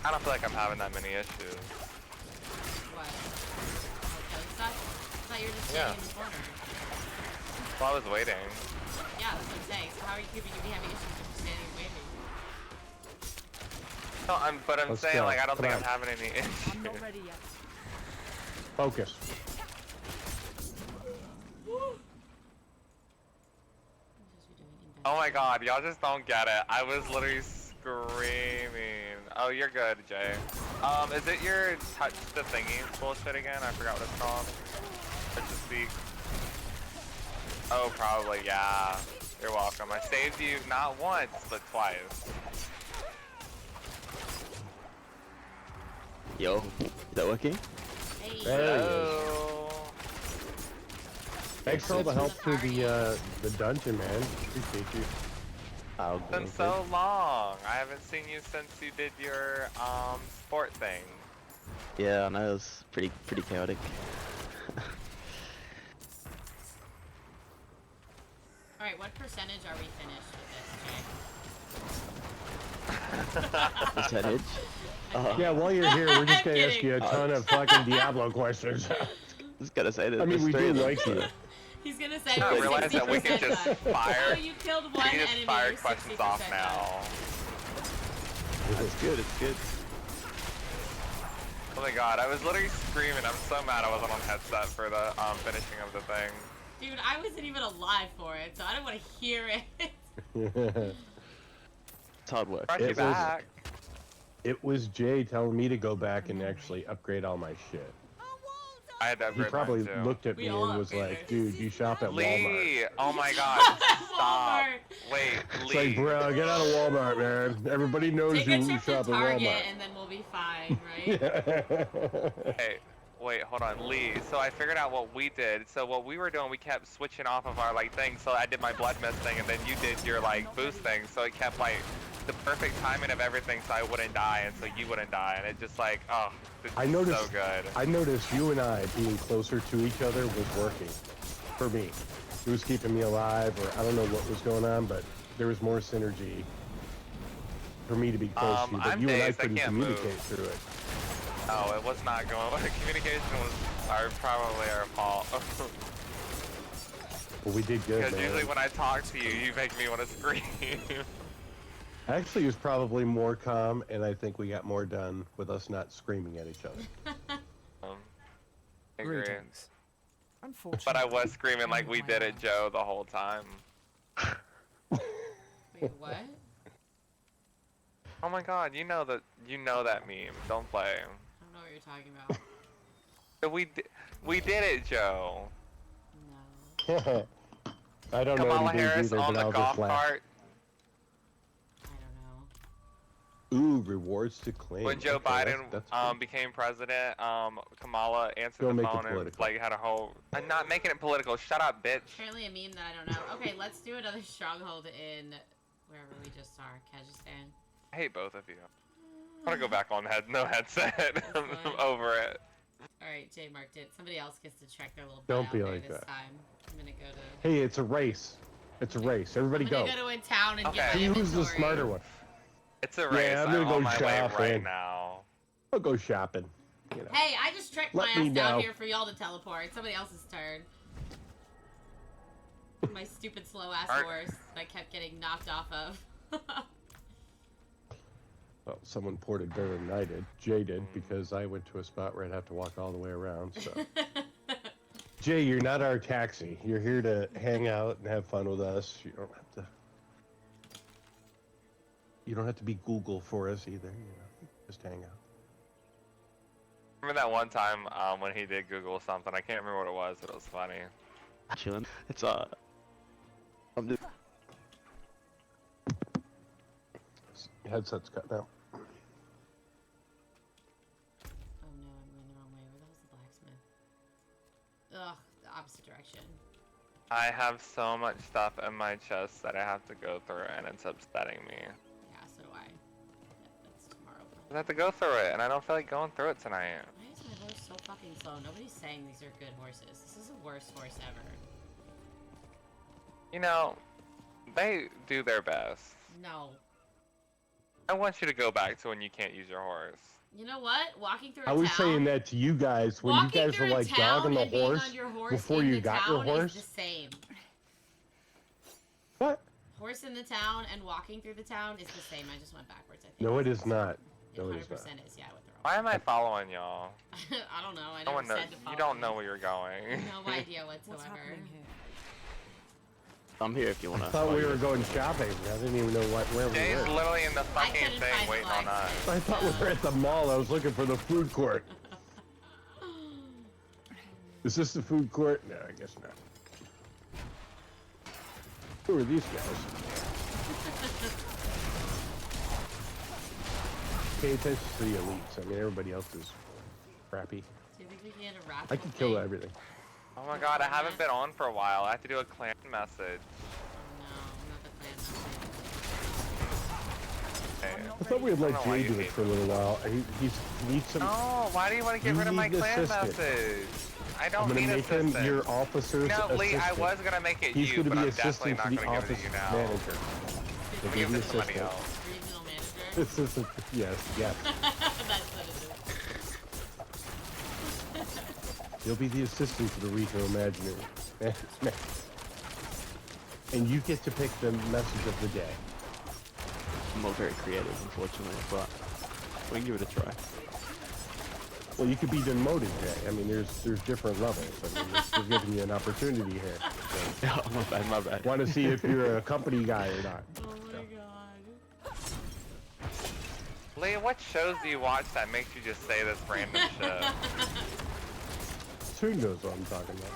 S2: I don't feel like I'm having that many issues.
S4: What? Oh, killing stuff? I thought you were just
S2: Yeah.
S4: staying in the corner.
S2: Well, I was waiting.
S4: Yeah, that's what I'm saying. So how are you keeping you having issues if you're standing and waiting?
S2: No, but I'm
S3: Let's
S2: saying,
S3: go.
S2: like, I don't
S3: Come
S2: think
S3: on.
S2: I'm having any issues.
S8: I'm not ready yet.
S3: Focus.
S2: Oh my god, y'all just don't get it. I was literally screaming. Oh, you're good, Jay. Is it your touch the thingy bullshit again? I forgot what it's called. Touch the speak. Oh, probably, yeah. You're welcome. I saved you not once, but twice.
S9: Yo, is that working?
S4: Hey.
S3: There he is.
S2: Hello.
S3: Thanks for all the help through the dungeon, man. Appreciate you.
S9: Oh,
S2: It's been
S9: okay.
S2: so long. I haven't seen you since you did your sport thing.
S9: Yeah, I know, it was pretty chaotic.
S4: Alright, what percentage are we finished with this, Jay?
S9: Percentage?
S3: Yeah, while you're here, we're just
S4: I'm
S3: gonna ask
S4: kidding.
S3: you a ton of fucking Diablo questions.
S9: Just gotta say that.
S3: I mean, we do like you.
S4: He's gonna say
S2: I
S4: we're
S2: realize that we can
S4: 60%
S2: just
S4: done.
S2: fire.
S4: Oh, you killed
S2: We
S4: one
S2: can just
S4: enemy.
S2: fire
S4: You're
S2: questions
S4: 60%
S2: off
S4: done.
S2: now.
S9: It's good, it's good.
S2: Oh my god, I was literally screaming. I'm so mad I wasn't on headset for the finishing of the thing.
S4: Dude, I wasn't even alive for it, so I don't want to hear it.
S9: It's hard work.
S2: Brought
S3: It
S2: you
S3: was-
S2: back.
S3: It was Jay telling me to go back and actually upgrade all my shit.
S2: I had to
S3: He
S2: upgrade
S3: probably
S2: mine too.
S3: looked at
S4: We
S3: me
S4: all
S3: and was
S4: upgraded.
S3: like, dude, you shop at Walmart.
S2: Lee! Oh my god, stop.
S4: Walmart.
S2: Wait,
S3: It's
S2: Lee.
S3: like, bro, get out of Walmart, man. Everybody knows
S4: Take
S3: you
S4: a trip to
S3: shop at
S4: Target
S3: Walmart.
S4: and then we'll be fine, right?
S2: Hey, wait, hold on, Lee. So I figured out what we did. So what we were doing, we kept switching off of our like thing. So I did my blood mist thing, and then you did your like boost thing. So it kept like the perfect timing of everything, so I wouldn't die, and so you wouldn't die, and it just like, oh, it's
S3: I noticed,
S2: so good.
S3: I noticed you and I being closer to each other was working for me. It was keeping me alive, or I don't know what was going on, but there was more synergy for me to be close to you. But
S2: I'm
S3: you and I
S2: dazed, I
S3: couldn't
S2: can't
S3: communicate
S2: move.
S3: through it.
S2: Oh, it was not going. Communication was probably our fault.
S3: Well, we did good,
S2: Because
S3: man.
S2: usually when I talk to you, you make me want to scream.
S3: Actually, it was probably more calm, and I think we got more done with us not screaming at each other.
S2: I agree.
S6: Greetings. Unfortunately,
S2: But I was screaming like we
S6: my
S2: did it,
S6: house.
S2: Joe, the whole time.
S4: Wait, what?
S2: Oh my god, you know that meme. Don't play.
S4: I don't know what you're talking about.
S2: We did it, Joe.
S4: No.
S3: I don't know
S2: Kamala
S3: what he did
S2: Harris
S3: either,
S2: on
S3: but
S2: the
S3: I'll
S2: golf
S3: just laugh.
S2: cart.
S4: I don't know.
S3: Ooh, rewards to claim.
S2: When Joe
S3: Okay,
S2: Biden
S3: that's good.
S2: became president, Kamala answered
S3: Don't
S2: the
S3: make it
S2: phone and
S3: political.
S2: like had a whole. I'm not making it political. Shut up, bitch.
S4: Apparently a meme that I don't know. Okay, let's do another stronghold in wherever we just are, Kyrgyzstan.
S2: I hate both of you. I want to go back on no headset. I'm
S4: fine.
S2: over it.
S4: Alright, Jay marked it. Somebody else gets to check their little butt
S3: Don't
S4: out
S3: be
S4: there
S3: like
S4: this
S3: that.
S4: time. I'm
S3: Hey, it's a race. It's a race. Everybody
S1: I'm
S3: go.
S1: gonna go in town and
S2: Okay.
S1: get my
S3: See who's the
S1: inventory.
S3: smarter one.
S2: It's a race.
S3: Yeah, I'm
S2: I'm
S3: gonna
S2: on
S3: go
S2: my way right
S3: shopping.
S2: now.
S3: I'll go shopping. You know.
S1: Hey, I just tricked
S3: Let
S1: my
S3: me
S1: ass down
S3: know.
S1: here for y'all to teleport. Somebody else's turn. My stupid slow ass horse that I kept getting knocked off of.
S3: Well, someone ported better than I did. Jay did, because I went to a spot where I'd have to walk all the way around. So, Jay, you're not our taxi. You're here to hang out and have fun with us. You don't have to. You don't have to be Google for us either. You know, just hang out.
S2: Remember that one time when he did Google something? I can't remember what it was, but it was funny.
S9: Chilling. It's I'm just
S3: Headset's cut now.
S1: Oh no, I'm going the wrong way. Where the hell's the blacksmith? Ugh, the opposite direction.
S2: I have so much stuff in my chest that I have to go through, and it's upsetting me.
S1: Yeah, so do I. That's tomorrow.
S2: I have to go through it, and I don't feel like going through it tonight.
S1: Why is my horse so fucking slow? Nobody's saying these are good horses. This is the worst horse ever.
S2: You know, they do their best.
S1: No.
S2: I want you to go back to when you can't use your horse.
S1: You know what? Walking through a
S3: I was
S1: town.
S3: saying that to you guys when you
S1: Walking
S3: guys were
S1: through a
S3: like
S1: town
S3: dogging the
S1: and being
S3: horse
S1: on your horse
S3: before
S1: in
S3: you
S1: the
S3: got your
S1: town
S3: horse.
S1: is the same.
S3: What?
S1: Horse in the town and walking through the town is the same. I just went backwards. I think.
S3: No, it is not.
S1: It
S3: No,
S1: 100%
S3: it is not.
S1: is. Yeah, I went the wrong.
S2: Why am I following y'all?
S1: I don't know. I
S2: No
S1: never
S2: one knows.
S1: said to follow
S2: You don't
S1: me.
S2: know where you're going.
S1: No idea
S8: What's
S1: whatsoever.
S8: happening here?
S9: I'm here if you
S3: I
S9: wanna.
S3: thought we
S9: find
S3: were
S9: it.
S3: going shopping. I didn't even know where we
S2: Jay's
S3: were.
S2: literally in the fucking
S1: couldn't
S2: thing
S1: find the
S2: waiting on us.
S1: blacksmith.
S3: I thought we were at the mall. I was looking for the food court. Is this the food court? No, I guess not. Who are these guys? Pay attention to the elites. I mean, everybody else is crappy.
S1: Do you think we can get a raffle?
S3: I can kill
S1: thing?
S3: everything.
S2: Oh my god, I haven't been on for a while. I have to do a clan message.
S1: No, not the clan message.
S2: Okay.
S3: I thought we would let
S2: I don't know why
S3: Jay
S2: you
S3: do it
S2: hate
S3: for a little while. He needs some.
S2: No, why do you want to get
S3: You
S2: rid of my
S3: need the
S2: clan
S3: assistant.
S2: message? I
S3: I'm
S2: don't
S3: gonna
S2: need
S3: make him
S2: assistant.
S3: your officer's
S2: No, Lee, I
S3: assistant.
S2: was gonna make it
S3: He's
S2: you,
S3: gonna
S2: but
S3: be
S2: I'm definitely
S3: assistant to
S2: not
S3: the
S2: gonna give it
S3: office
S2: to you now.
S3: manager. He'll
S2: I'll
S3: be
S2: give
S3: the
S2: it to somebody
S3: assistant.
S2: else.
S1: Regional manager?
S3: Assistant, yes, yes.
S1: That's what it is.
S3: You'll be the assistant to the regional imaginary. And you get to pick the message of the day.
S9: I'm not very creative, unfortunately, but we can give it a try.
S3: Well, you could be demoted, Jay. I mean, there's different levels. I mean, we're giving you an opportunity here. So,
S9: Oh, my bad, my bad.
S3: want to see if you're a company guy or not.
S1: Oh my god.
S2: Lee, what shows do you watch that makes you just say this random shit?
S3: Soon knows what I'm talking about.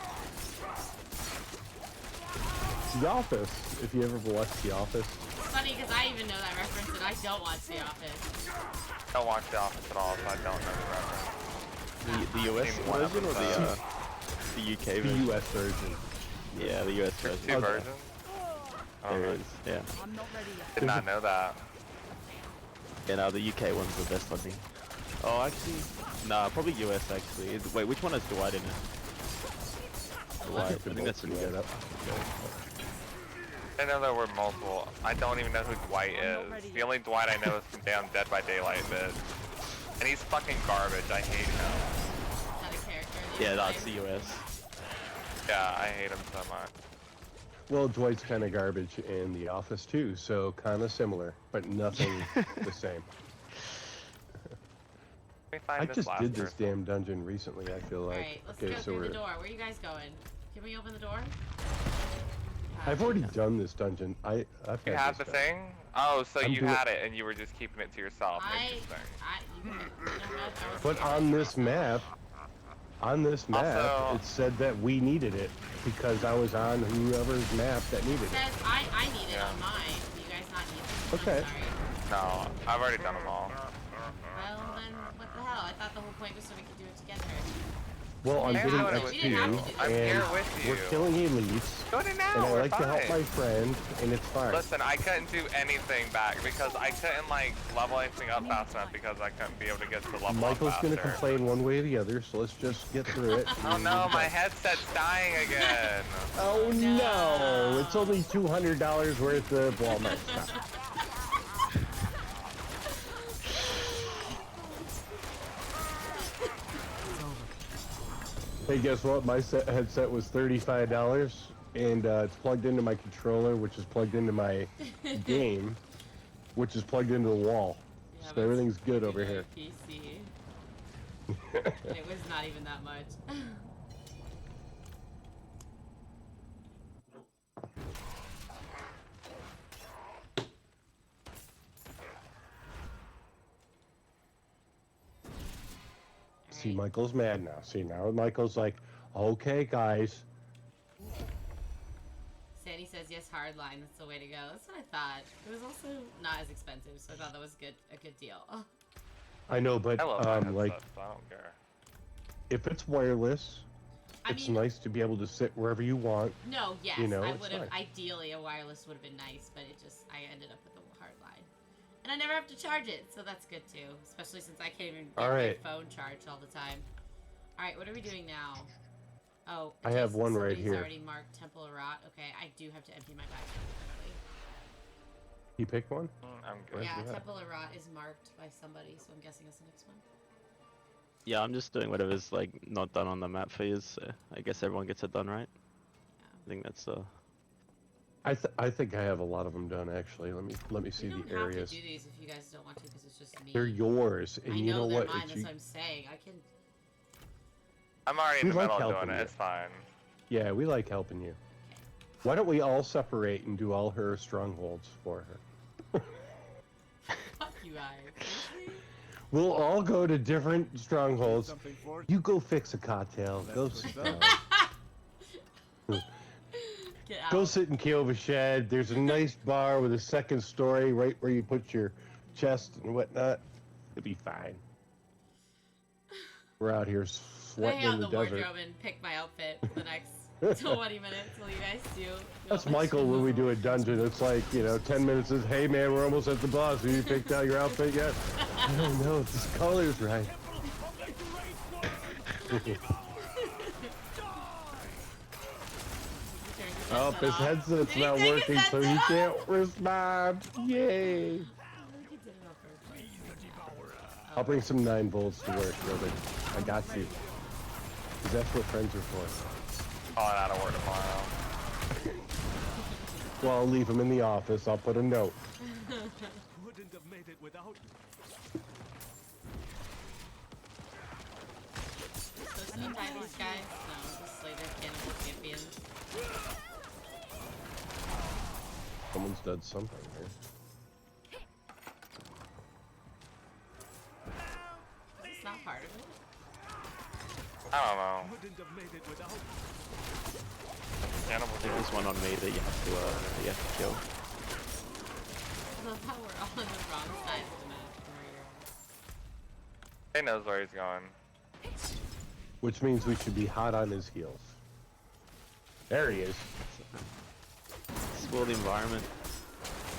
S3: The Office, if you ever watched The Office.
S1: It's funny because I even know that reference and I don't watch The Office.
S2: I don't watch The Office at all, so I don't know the reference.
S9: The US
S2: Seen one
S9: version or
S2: episode.
S9: the UK
S3: The
S9: version?
S3: US version.
S9: Yeah, the US
S2: There's
S9: version.
S2: two versions? Oh,
S9: There
S2: really?
S9: is, yeah.
S8: I'm not ready yet.
S2: Did not know that.
S9: Yeah, no, the UK one's the best, I think. Oh, actually, nah, probably US actually. Wait, which one has Dwight in it? Dwight, I think that's
S3: pretty
S9: Dwight.
S3: good up.
S2: I know there were multiple. I don't even know who Dwight is. The only Dwight I know is from damn Dead by Daylight bit. And he's fucking garbage. I hate him.
S1: Is that a character? that you
S9: Yeah,
S1: play?
S9: that's the US.
S2: Yeah, I hate him so much.
S3: Well, Dwight's kind of garbage in The Office too, so kind of similar, but nothing the same.
S2: Let me find
S3: I
S2: this
S3: just
S2: last
S3: did this
S2: person.
S3: damn dungeon recently. I feel like.
S1: Alright, let's
S3: Okay,
S1: go
S3: so
S1: through
S3: we're.
S1: the door. Where are you guys going? Can we open the door?
S3: I've already done this dungeon. I've had
S2: You had
S3: this
S2: the
S3: done.
S2: thing? Oh, so
S3: I'm
S2: you
S3: doing-
S2: had it and you were just keeping it to yourself.
S1: You
S2: Interesting.
S1: know what? I was
S3: But
S1: scared.
S3: on this map,
S2: Also-
S3: it said that we needed it because I was on whoever's map that needed
S1: It
S3: it.
S1: says I need it
S2: Yeah.
S1: on mine. Do you guys not need it?
S3: Okay.
S1: I'm sorry.
S2: No, I've already done them all.
S1: Well, then what the hell? I thought the whole point was so we could do it together.
S3: Well, I'm
S1: Yeah,
S3: getting
S1: we
S3: XP,
S1: didn't have to do
S2: I'm
S3: and
S2: here with you.
S3: we're killing elites,
S2: Go to now,
S3: and I
S2: we're
S3: like to help
S2: fine.
S3: my friend, and it's fine.
S2: Listen, I couldn't do anything back because I couldn't like level anything up fast enough because I couldn't be able to get to level
S3: Michael's
S2: up
S3: gonna
S2: faster.
S3: complain one way or the other, so let's just get through it.
S2: Oh no, my headset's dying again.
S3: Oh no! It's only $200 worth of Walmart stuff. Hey, guess what? My headset was $35, and it's plugged into my controller, which is plugged into my game, which is plugged into the wall.
S4: Yeah,
S3: So everything's good over here.
S4: PC. It was not even that much.
S3: See, Michael's mad now. See, now Michael's like, okay, guys.
S4: Sandy says yes, hardline. That's the way to go. That's what I thought. It was also not as expensive, so I thought that was a good deal.
S3: I know, but
S2: I love my headset,
S3: like,
S2: so I don't care.
S3: if it's wireless,
S4: I
S3: it's
S4: mean,
S3: nice to be able to sit wherever you want.
S4: no, yes,
S3: You know,
S4: I
S3: it's
S4: would have.
S3: fine.
S4: Ideally, a wireless would have been nice, but I ended up with a hardline, and I never have to charge it, so that's good too. Especially since I can't even get my phone charged all the time. All right, what are we doing now? Oh,
S3: I have one right
S4: somebody's
S3: here.
S4: already marked Temple of Rot. Okay, I do have to empty my bag really quickly.
S3: You picked one?
S2: I'm good.
S4: Yeah,
S3: Yeah.
S4: Temple of Rot is marked by somebody, so I'm guessing it's the next one.
S9: Yeah, I'm just doing whatever's like not done on the map for you, so I guess everyone gets it done, right? I think that's
S3: I think I have a lot of them done actually. Let me see
S4: You
S3: the
S4: don't have
S3: areas.
S4: to do these if you guys don't want to, because it's just me.
S3: They're yours, and
S4: I
S3: you know
S4: they're
S3: what?
S4: mine.
S3: It's
S4: That's what I'm saying. I can.
S2: I'm already in
S3: We
S2: the
S3: like
S2: middle of
S3: helping
S2: doing it.
S3: you.
S2: It's fine.
S3: Yeah, we like helping you. Why don't we all separate and do all her strongholds for her?
S4: Fuck you guys. Seriously?
S3: We'll all go to different strongholds.
S5: Something for
S3: You go fix a cocktail. Go
S5: That's
S3: sit,
S5: what's
S4: Get out.
S3: go sit in Kiova Shed. There's a nice bar with a second story right where you put your chest and whatnot. It'll be fine. We're out here sweating
S4: Lay out
S3: in the
S4: the
S3: desert.
S4: wardrobe and pick my outfit for the next 20 minutes while you guys do.
S3: That's Michael when we do a dungeon. It's like, 10 minutes is, hey man, we're almost at the boss. Have you picked out your outfit yet? I don't know if this color's right. Oh, his headset's not working, so he can't respond. Yay! I'll bring some 9 volts to work, brother. I got you. 'Cause that's what friends are for.
S2: Calling out of work tomorrow.
S3: Well, I'll leave him in the office. I'll put a note.
S5: Wouldn't have made it without.
S4: So seen by these guys? No, just like they're cannibal champions.
S3: Someone's done something here.
S4: Is this not part of it?
S2: I don't know.
S5: Wouldn't have made it without.
S2: Cannibal
S9: there's one on me that you have to kill.
S4: I love how we're all on the wrong side of the map from where you're at.
S2: He knows where he's going.
S3: Which means we should be hot on his heels. There he is.
S9: Explore the environment.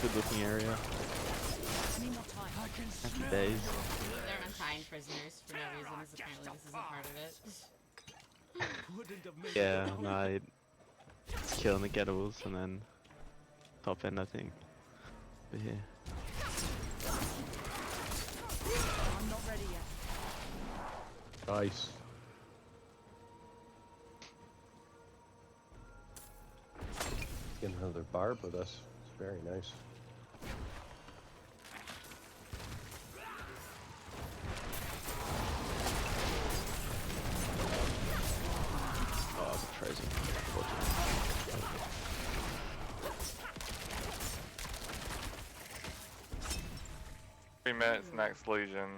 S9: Good looking area.
S8: Need more time.
S9: Happy days.
S4: They're untying prisoners for no reason, as apparently this isn't part of it.
S5: Wouldn't have made
S9: Yeah,
S5: it without.
S9: no, it's killing the getables and then top end I think. But yeah.
S8: I'm not ready yet.
S3: Nice. Get another barb with us. It's very nice.
S9: Oh, it's crazy.
S2: 3 minutes, next Legion.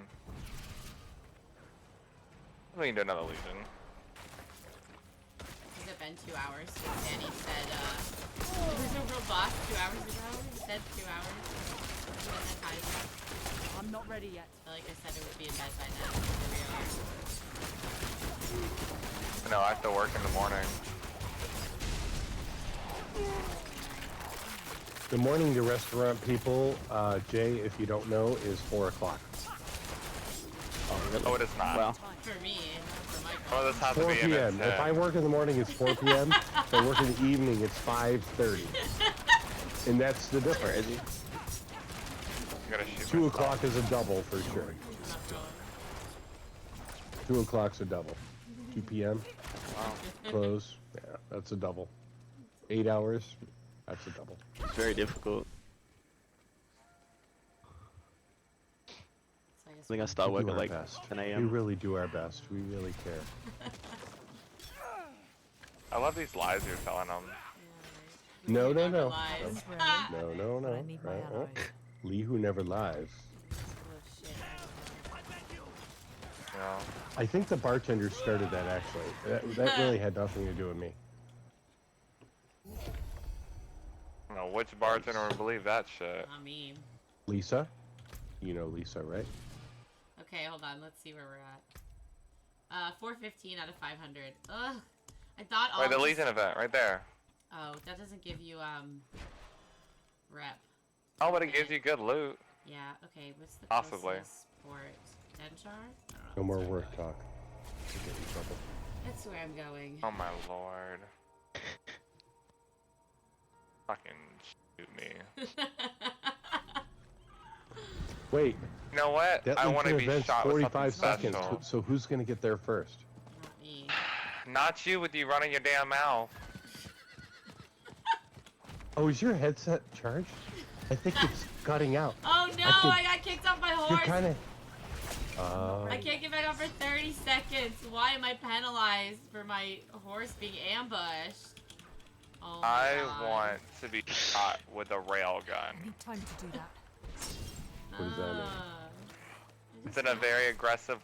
S2: We can do another Legion.
S4: Has it been 2 hours since Danny said, there was no real boss 2 hours ago? He said 2 hours. It's been that time yet.
S8: I'm not ready yet.
S4: I feel like I said it would be in bed by now. Here we are.
S2: No, I have to work in the morning.
S3: Good morning to restaurant people. Jay, if you don't know, is 4 o'clock.
S9: Oh, really?
S2: Oh, it is not.
S9: Well,
S4: For me, not for Michael.
S2: Oh, this has to
S3: 4
S2: be in
S3: p.m.
S2: its
S3: If I work in the morning, it's 4 p.m. If I work in the evening, it's 5:30. And that's the
S9: Where
S3: difference.
S9: is he?
S2: I'm gonna shoot
S3: 2
S2: myself.
S3: o'clock is a double for sure. 2 o'clock's a double. 2 p.m.
S2: Wow.
S3: close. Yeah, that's a double. 8 hours. That's a double.
S9: It's very difficult.
S4: So I guess
S9: I think I
S3: We
S9: start
S3: do
S9: work at
S3: our
S9: like
S3: best.
S9: 10
S3: We
S9: a.m.
S3: really do our best. We really care.
S2: I love these lies you're telling them.
S3: No, no,
S4: Never
S3: no.
S4: lies.
S3: No, no,
S8: But I
S3: no.
S8: need my
S3: Right? Oh.
S8: allies.
S3: Lee who never lies.
S4: Full of shit, I don't know.
S2: You know?
S3: I think the bartender started that actually. That really had nothing to do with me.
S2: I don't know which bartender would believe that shit.
S4: Not me.
S3: Lisa? You know Lisa, right?
S4: Okay, hold on. Let's see where we're at. 415 out of 500. Ugh. I thought all
S2: Wait, the
S4: this-
S2: Legion event, right there.
S4: Oh, that doesn't give you, rep.
S2: Oh, but it gives you good loot.
S4: Yeah, okay, what's the
S2: Possibly.
S4: closest port? Denchar? I don't know.
S3: No more
S4: That's where
S3: work
S4: I'm
S3: talk. You get in trouble.
S4: going. That's where I'm going.
S2: Oh my lord. Fucking shoot me.
S3: Wait,
S2: You know what?
S3: that
S2: I want to
S3: Legion
S2: be
S3: event's
S2: shot with
S3: 45
S2: something
S3: seconds.
S2: special.
S3: So who's gonna get there first?
S4: Not me.
S2: Not you with you running your damn mouth.
S3: Oh, is your headset charged? I think it's cutting out.
S4: Oh no,
S3: could-
S4: I got kicked off my
S3: You're
S4: horse!
S3: kind of.
S4: I can't get back up for 30 seconds. Why am I penalized for my horse being ambushed? Oh my
S2: I
S4: God.
S2: want to be shot with a rail
S8: I
S2: gun.
S8: need time to do that.
S3: What does that mean?
S2: It's a very aggressive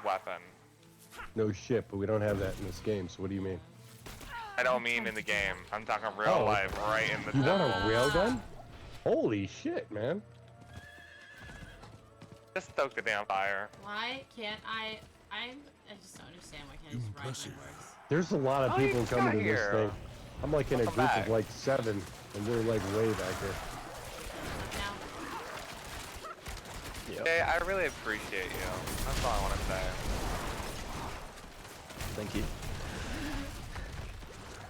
S2: weapon.
S3: No shit, but we don't have that in this game. So what do you mean?
S2: I don't mean in the game. I'm talking real
S3: Oh.
S2: life, right in the.
S3: You want a railgun? Holy shit, man!
S2: Just stoke the damn fire.
S4: Why can't I just don't understand why can't I just ride my horse?
S3: There's a lot of
S2: Oh, you
S3: people
S2: just
S3: coming
S2: got
S3: to this
S2: here.
S3: thing. I'm like in a
S2: Welcome
S3: group
S2: back.
S3: of like 7, and we're like way back here.
S4: Now,
S9: Yep.
S2: Jay, I really appreciate you. That's all I want to say.
S9: Thank you.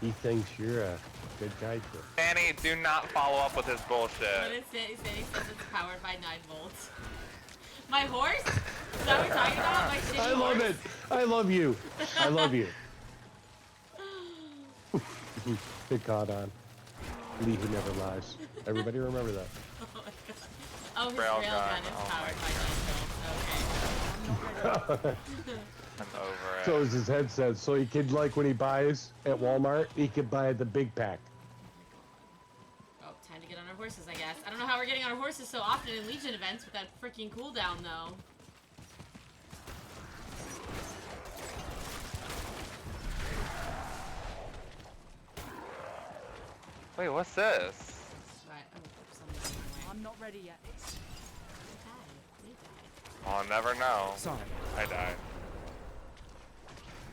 S3: He thinks you're a good guy too.
S2: Danny, do not follow up with his
S4: what
S2: bullshit.
S4: is it? He says it's powered by 9 volts. My horse? Is that what we're talking about? My shitty
S3: I love
S4: horse?
S3: it. I love you. I love you. Good caught on. Lee who never lies. Everybody remember that.
S4: Oh my God. Oh, his
S2: Railgun.
S4: railgun is
S2: Oh
S4: powered
S2: my
S4: by 9 volts. Okay.
S2: I'm over it.
S3: So is his headset. So he could like when he buys at Walmart, he could buy the big pack.
S4: Oh, time to get on our horses, I guess. I don't know how we're getting on our horses so often in Legion events with that freaking cooldown, though.
S2: Wait, what's this?
S4: Right. Oh, something's in my way.
S8: I'm not ready yet.
S4: We died.
S2: I'll never know.
S5: Sorry.
S2: I died.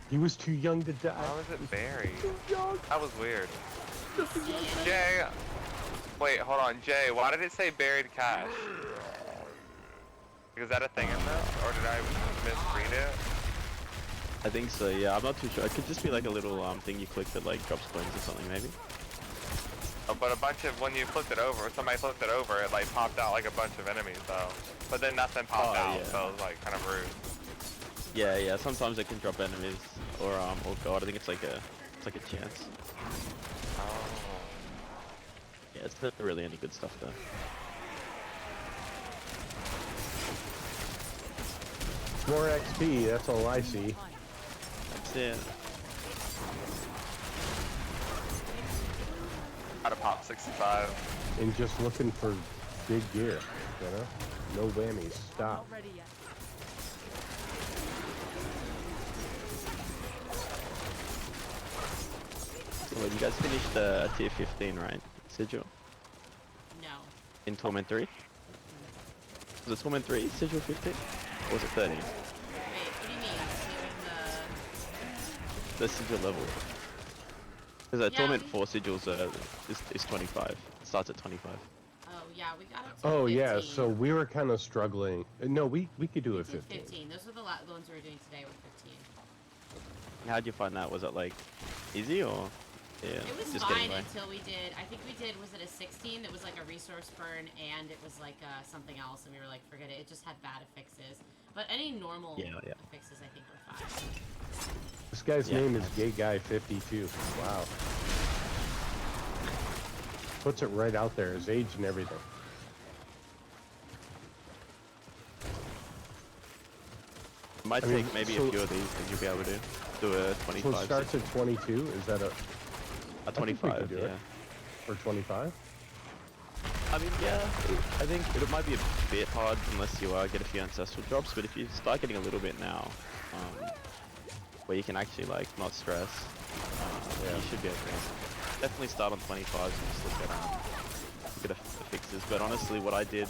S3: He was too young to die.
S2: How is it buried?
S3: Too young.
S2: That was weird. Jay, wait, hold on. Jay, why did it say buried cache? Is that a thing in this, or did I misread it?
S9: I think so, yeah. I'm not too sure. It could just be like a little thing you click that like drops coins or something, maybe.
S2: Oh, but a bunch of, when you flipped it over, somebody flipped it over, it like popped out like a bunch of enemies though. But then nothing popped
S9: Oh,
S2: out,
S9: yeah.
S2: so it was like kind of rude.
S9: Yeah, yeah. Sometimes it can drop enemies or god. I think it's like a chance.
S2: Oh.
S9: Yeah, it's not really any good stuff though.
S3: More XP, that's all I see.
S9: That's it.
S2: Gotta pop 65.
S3: And just looking for big gear, you know? No whammies.
S8: I'm
S3: Stop.
S8: not ready yet.
S9: Well, you guys finished tier 15, right? Sigil?
S4: No.
S9: In Torment 3? Was it Torment 3, Sigil 15? Or was it 13?
S4: Wait, what do you mean? Doing
S9: The Sigil level. Because
S4: Yeah,
S9: Torment
S4: we-
S9: 4 Sigils is 25. It starts at 25.
S4: oh, yeah, we got up to
S3: Oh
S4: 15.
S3: yeah, so we were kind of struggling. No, we could do
S4: We
S3: it
S4: did
S3: 15.
S4: 15. Those were the ones we were doing today with 15.
S9: How'd you find that? Was it like easy or yeah?
S4: It was
S9: just
S4: fine
S9: getting by?
S4: until we did. I think we did. Was it a 16? That was like a resource burn, and it was like something else, and we were like, forget it. It just had bad affixes. But any normal
S9: Yeah.
S4: affixes, I think, were fine.
S3: This guy's
S9: Yeah,
S3: name is
S9: nice.
S3: Gay Guy 52. Wow. Puts it right out there, his age and everything.
S9: It might
S3: I mean,
S9: take maybe
S3: so-
S9: a few of these, and you'll be able to do a 25.
S3: So it starts at 22. Is that a
S9: a
S3: I think we
S9: 25,
S3: could do
S9: yeah.
S3: it. Or 25?
S9: I mean, yeah, I think it might be a bit hard unless you get a few ancestral drops, but if you start getting a little bit now, where you can actually like not stress,
S3: Yeah.
S9: you should be okay. Definitely start on 25s and just look at the fixes. But honestly, what I did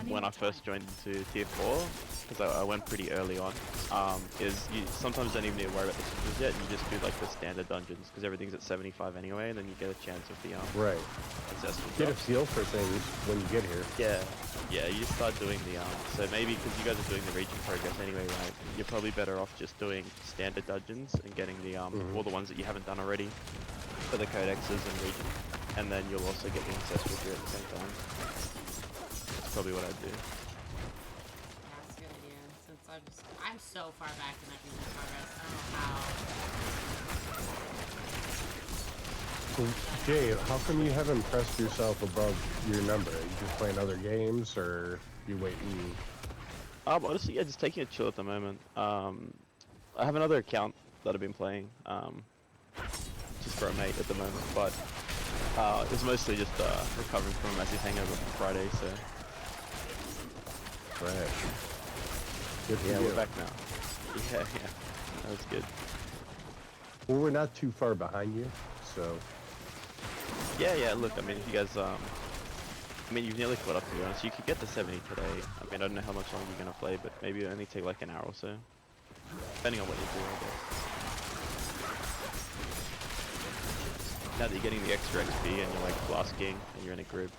S9: when I first joined into tier 4, because I went pretty early on, is you sometimes don't even need to worry about the fixes yet. You just do like the standard dungeons because everything's at 75 anyway, and then you get a chance of the
S3: Right.
S9: ancestral
S3: Get a
S9: drops.
S3: feel for things when you get here.
S9: Yeah, you just start doing the so maybe because you guys are doing the region progress anyway, right? You're probably better off just doing standard dungeons and getting the all the ones that you haven't done already for the codexes and region, and then you'll also get the ancestral gear at the same time. That's probably what I'd do.
S4: Yeah, that's a good idea. Since I'm so far back in that region progress, I don't know how.
S3: So, Jay, how come you haven't pressed yourself above your number? Are you just playing other games, or you waiting?
S9: Honestly, yeah, just taking a chill at the moment. I have another account that I've been playing, just for a mate at the moment, but it's mostly just recovering from a massive hangover from Friday, so
S3: Right. Good for
S9: yeah,
S3: you.
S9: we're back now. Yeah, that was good.
S3: Well, we're not too far behind you, so
S9: Yeah, look, I mean, if you guys, I mean, you've nearly caught up to be honest. You could get to 70 today. I mean, I don't know how much longer you're gonna play, but maybe it'll only take like an hour or so. Depending on what you do, I guess. Now that you're getting the extra XP and you're like flasking and you're in a group,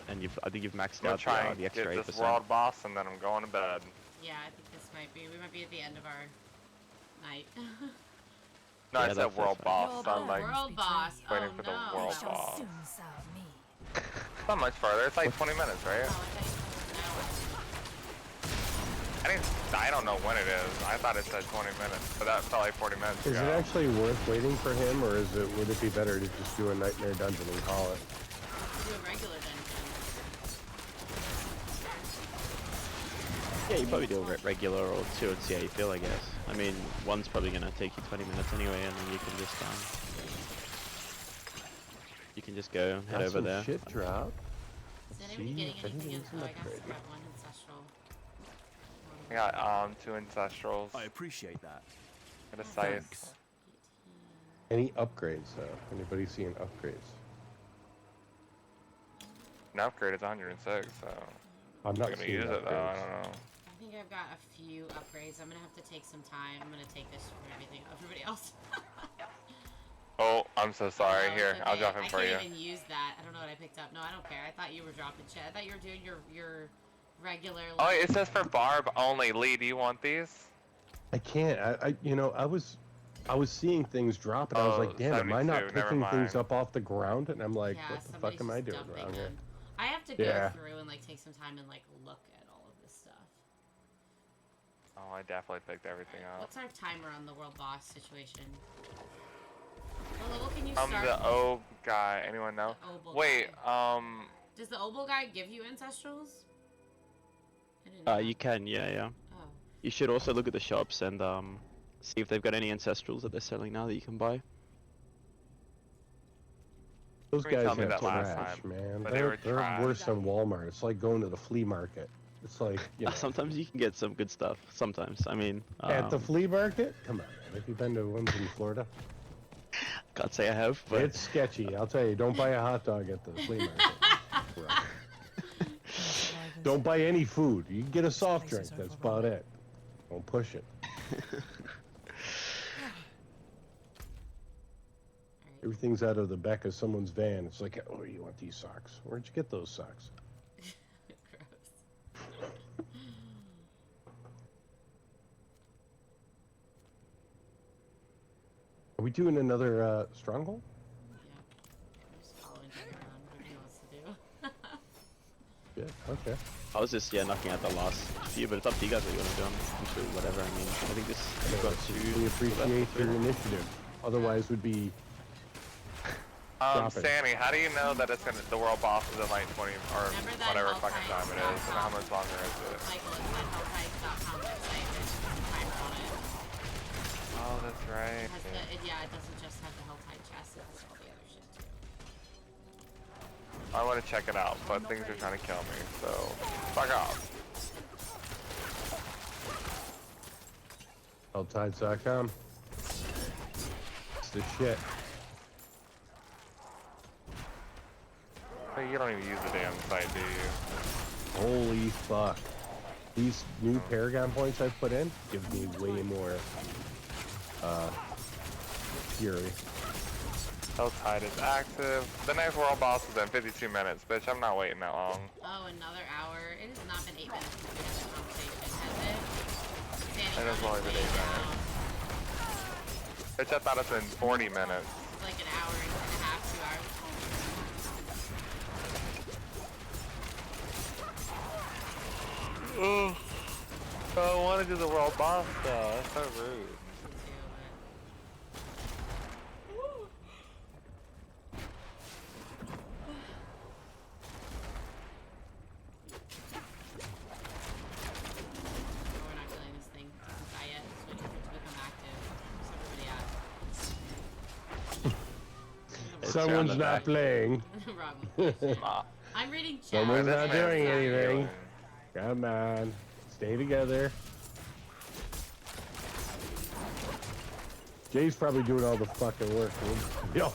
S9: and I think you've maxed
S2: I'm gonna
S9: out
S2: try
S9: the
S2: and get
S9: extra 8%.
S2: this world boss and then I'm going to bed.
S4: Yeah, I think this might be. We might be at the end of our night.
S2: No,
S9: Yeah,
S2: I said
S9: that's
S2: world
S9: fine.
S2: boss. I'm like
S4: World boss.
S2: waiting
S4: Oh
S2: for the
S4: no.
S2: world
S10: shall
S2: boss.
S10: soon serve me.
S2: It's not much further. It's like 20 minutes, right?
S4: Oh, I thought you said an hour.
S2: I don't know when it is. I thought it said 20 minutes, but that felt like 40 minutes
S3: is
S2: ago.
S3: it actually worth waiting for him, or would it be better to just do a nightmare dungeon and call it?
S4: Do a regular dungeon.
S9: Yeah, you probably do a regular or 2 and see how you feel, I guess. I mean, one's probably gonna take you 20 minutes anyway, and then you can just go head
S3: Got
S9: over
S3: some
S9: there.
S3: shit drop.
S4: Is anybody
S3: See
S4: getting
S3: if
S4: anything?
S3: anything's
S4: Oh,
S3: an
S4: I got
S3: upgrade.
S4: grab one ancestral.
S2: I got 2 ancestrals.
S5: I appreciate that.
S2: And a scythe.
S3: Any upgrades though? Anybody seeing upgrades?
S2: An upgrade is 106, so
S3: I'm
S2: I'm
S3: not
S2: gonna
S3: seeing
S2: use it though. I
S3: upgrades.
S2: don't know.
S4: I think I've got a few upgrades. I'm gonna have to take some time. I'm gonna take this from everybody else.
S2: Oh, I'm so sorry.
S4: No,
S2: Here,
S4: it's
S2: I'll
S4: okay.
S2: drop him for you.
S4: I can't even use that. I don't know what I picked up. No, I don't care. I thought you were dropping shit. I thought you were doing your regular.
S2: Oh,
S4: like-
S2: it says for barb only. Lee, do you want these?
S3: I can't. I was seeing things drop, and I was
S2: Oh,
S3: like, damn, am I not
S2: 72, never
S3: picking things
S2: mind.
S3: up off the ground? And I'm like,
S4: yeah,
S3: what the
S4: somebody's
S3: fuck am I
S4: just
S3: doing
S4: dumping
S3: around here?
S4: them. I have to go
S3: Yeah.
S4: through and like take some time and like look at all of this stuff.
S2: Oh, I definitely picked everything up.
S4: What's our timer on the world boss situation? What level can you
S2: I'm
S4: start?
S2: the O guy. Anyone know?
S4: The Obel
S2: Wait,
S4: guy. Does the Obel guy give you ancestrals? I didn't know
S9: You
S4: that.
S9: can, yeah.
S4: Oh.
S9: You should also look at the shops and see if they've got any ancestrals that they're selling now that you can buy.
S3: Those
S2: Somebody
S3: guys
S2: told me
S3: have
S2: that last
S3: trash,
S2: time,
S3: man.
S2: but they were
S3: They're
S2: trash.
S3: worse than Walmart. It's like going to the flea market. It's like, you know,
S9: Sometimes you can get some good stuff. Sometimes, I mean,
S3: at the flea market. Come on, man. Have you been to ones in Florida?
S9: can't say I have, but
S3: It's sketchy. I'll tell you. Don't buy a hot dog at the flea market. Right. Don't buy any food. You can get a soft drink. That's about it. Don't push it. Everything's out of the back of someone's van. It's like, oh, you want these socks? Where'd you get those socks?
S4: Gross.
S3: we doing another stronghold?
S4: Yeah. I'm just following Jay around. Whatever he wants to do.
S3: Yeah. Okay.
S9: I was just knocking out the last few, but it's up to you guys what you want to do. I'm sure whatever. I mean, I think this we've got two.
S3: We appreciate your initiative. Otherwise, would be.
S2: Sandy, how do you know that it's the world boss is in like 20 or
S4: Remember that
S2: whatever
S4: health
S2: fucking time it is, and how much longer is it?
S4: Michael, it's that healthhikes.com website. There's some timer on it.
S2: Oh, that's right.
S4: It has the, yeah, it doesn't just have the health high chest, it has all the other shit too.
S2: I want to check it out, but things are trying to kill me, so fuck off.
S3: Helltides.com. It's the shit.
S2: Hey, you don't even use the damn site, do you?
S3: Holy fuck. These new Paragon points I've put in give me way more fury.
S2: Helltide is active. The next world boss is in 52 minutes, bitch. I'm not waiting that long.
S4: Oh, another hour. It has not been 8 minutes since we had that conversation, has it?
S2: It
S4: Sandy,
S2: has only been 8 minutes. Bitch, I thought it's been 40 minutes.
S4: It's like an hour and a half, 2 hours.
S2: Oh, I want to do the world boss though. That's so rude.
S4: We're not killing this thing. It doesn't die yet. Just waiting for it to become active. Where's everybody at?
S3: Someone's not playing.
S4: Wrong one. I'm reading chat.
S3: Someone's not doing
S4: Sorry.
S3: anything. Come on. Stay together. Jay's probably doing all the fucking work. Yo,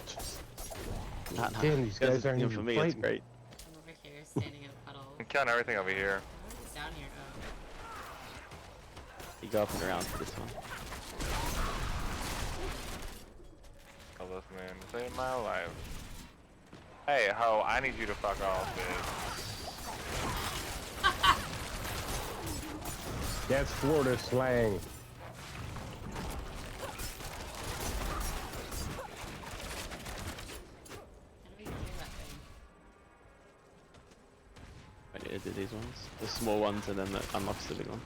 S3: damn, these guys aren't even
S9: for me,
S3: fighting.
S9: it's great.
S4: I'm over here, standing in a puddle.
S2: I'm killing everything over here.
S4: It's down here.
S9: You go up and around for this one.
S2: Oh, this man saved my life. Hey, ho, I need you to fuck off, bitch.
S3: That's Florida slang.
S4: How do we do that thing?
S9: I need to do these ones. The small ones and then that unlocks the big one.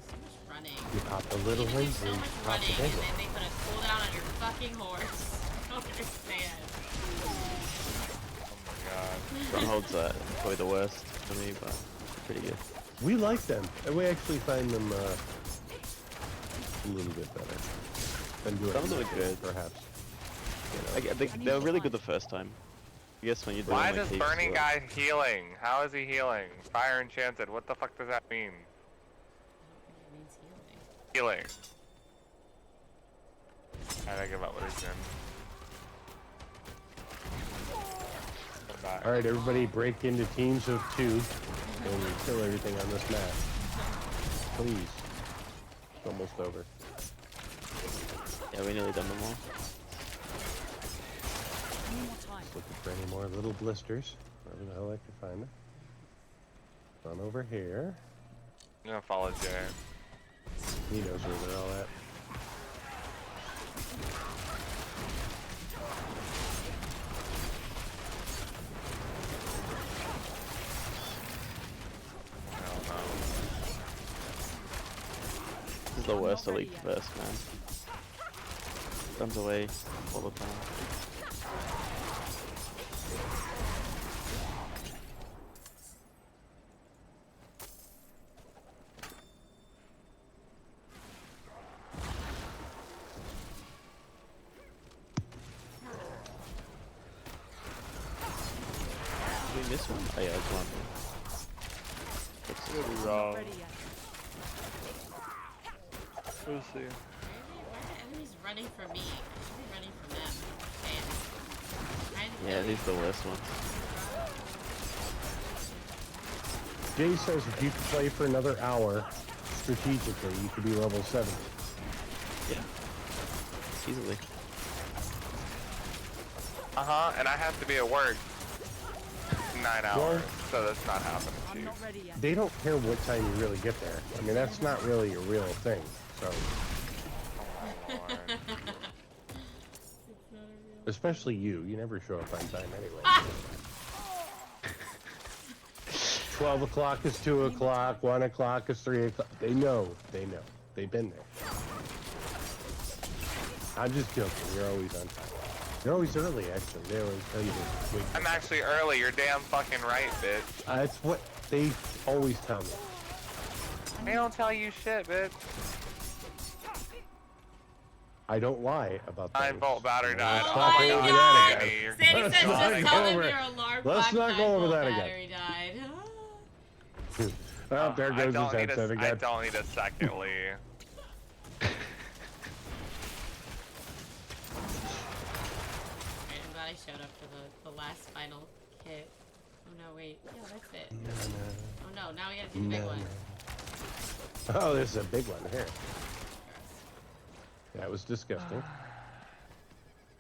S4: So much running.
S3: You pop a little
S4: Even
S3: laser,
S4: there's so
S3: you
S4: much
S3: pop
S4: running,
S3: the
S4: and
S3: big
S4: then
S3: one.
S4: they put a cooldown on your fucking horse. I don't understand.
S2: Oh my god.
S9: Strongholds are probably the worst for me, but pretty good.
S3: We like them, and we actually find them a little bit better than doing
S9: Some of them are good.
S3: perhaps.
S9: They were really good the first time. I guess when you're doing
S2: Why
S9: like
S2: is this
S9: heaps
S2: burning
S9: of-
S2: guy healing? How is he healing? Fire enchanted. What the fuck does that mean?
S4: It means healing.
S2: Healing. I give up what he's doing. Come back.
S3: All right, everybody, break into teams of 2 and kill everything on this map. Please. It's almost over.
S9: Yeah, we nearly done them all.
S8: I need more time.
S3: Looking for any more little blisters. Wherever the hell I can find them. On over here.
S2: I'm gonna follow Jay.
S3: He knows where they're all at.
S2: I don't know.
S9: This is the worst elite verse, man. Runs away all the time. Did we miss one? Oh yeah, there's one.
S2: Could be
S8: I'm
S2: wrong.
S8: not ready yet.
S2: We'll see.
S4: Why are the enemies running from me? I should be running from them.
S9: Yeah, these are the worst ones.
S3: Jay says if you could play for another hour, strategically, you could be level 70.
S9: Yeah. Easily.
S2: Uh-huh, and I have to be at work 9 hours,
S3: Well-
S2: so that's not happening to
S8: I'm
S2: you.
S8: not ready yet.
S3: They don't care what time you really get there. I mean, that's not really a real thing. So,
S2: lord.
S3: Especially you. You never show up on time anyway. 12 o'clock is 2 o'clock. 1 o'clock is 3 o'clock. They know. They know. They've been there. I'm just joking. You're always on time. You're always early, actually. They always tell you to wait.
S2: I'm actually early. You're damn fucking right, bitch.
S3: That's what they always tell me.
S2: They don't tell you shit, bitch.
S3: I don't lie about that.
S2: 9-volt battery died.
S3: Let's
S2: Oh
S3: not
S2: my
S3: go over
S2: god,
S3: that
S2: Danny,
S3: again.
S2: you're
S1: Sandy
S3: Let's
S1: says
S3: not
S1: just
S3: go
S1: tell them
S3: over-
S1: your alarm
S3: let's
S1: clock
S3: not go over
S1: 9-volt
S3: that again.
S1: battery died.
S3: Oh, there
S2: I
S3: goes his
S2: don't need
S3: headset
S2: a, I
S3: again.
S2: don't need a secondly.
S1: Alright, I'm glad I showed up for the last final kit. Oh no, wait. Yeah, that's it. Oh no, now we gotta do the big one.
S3: Oh, this is a big one here. That was disgusting.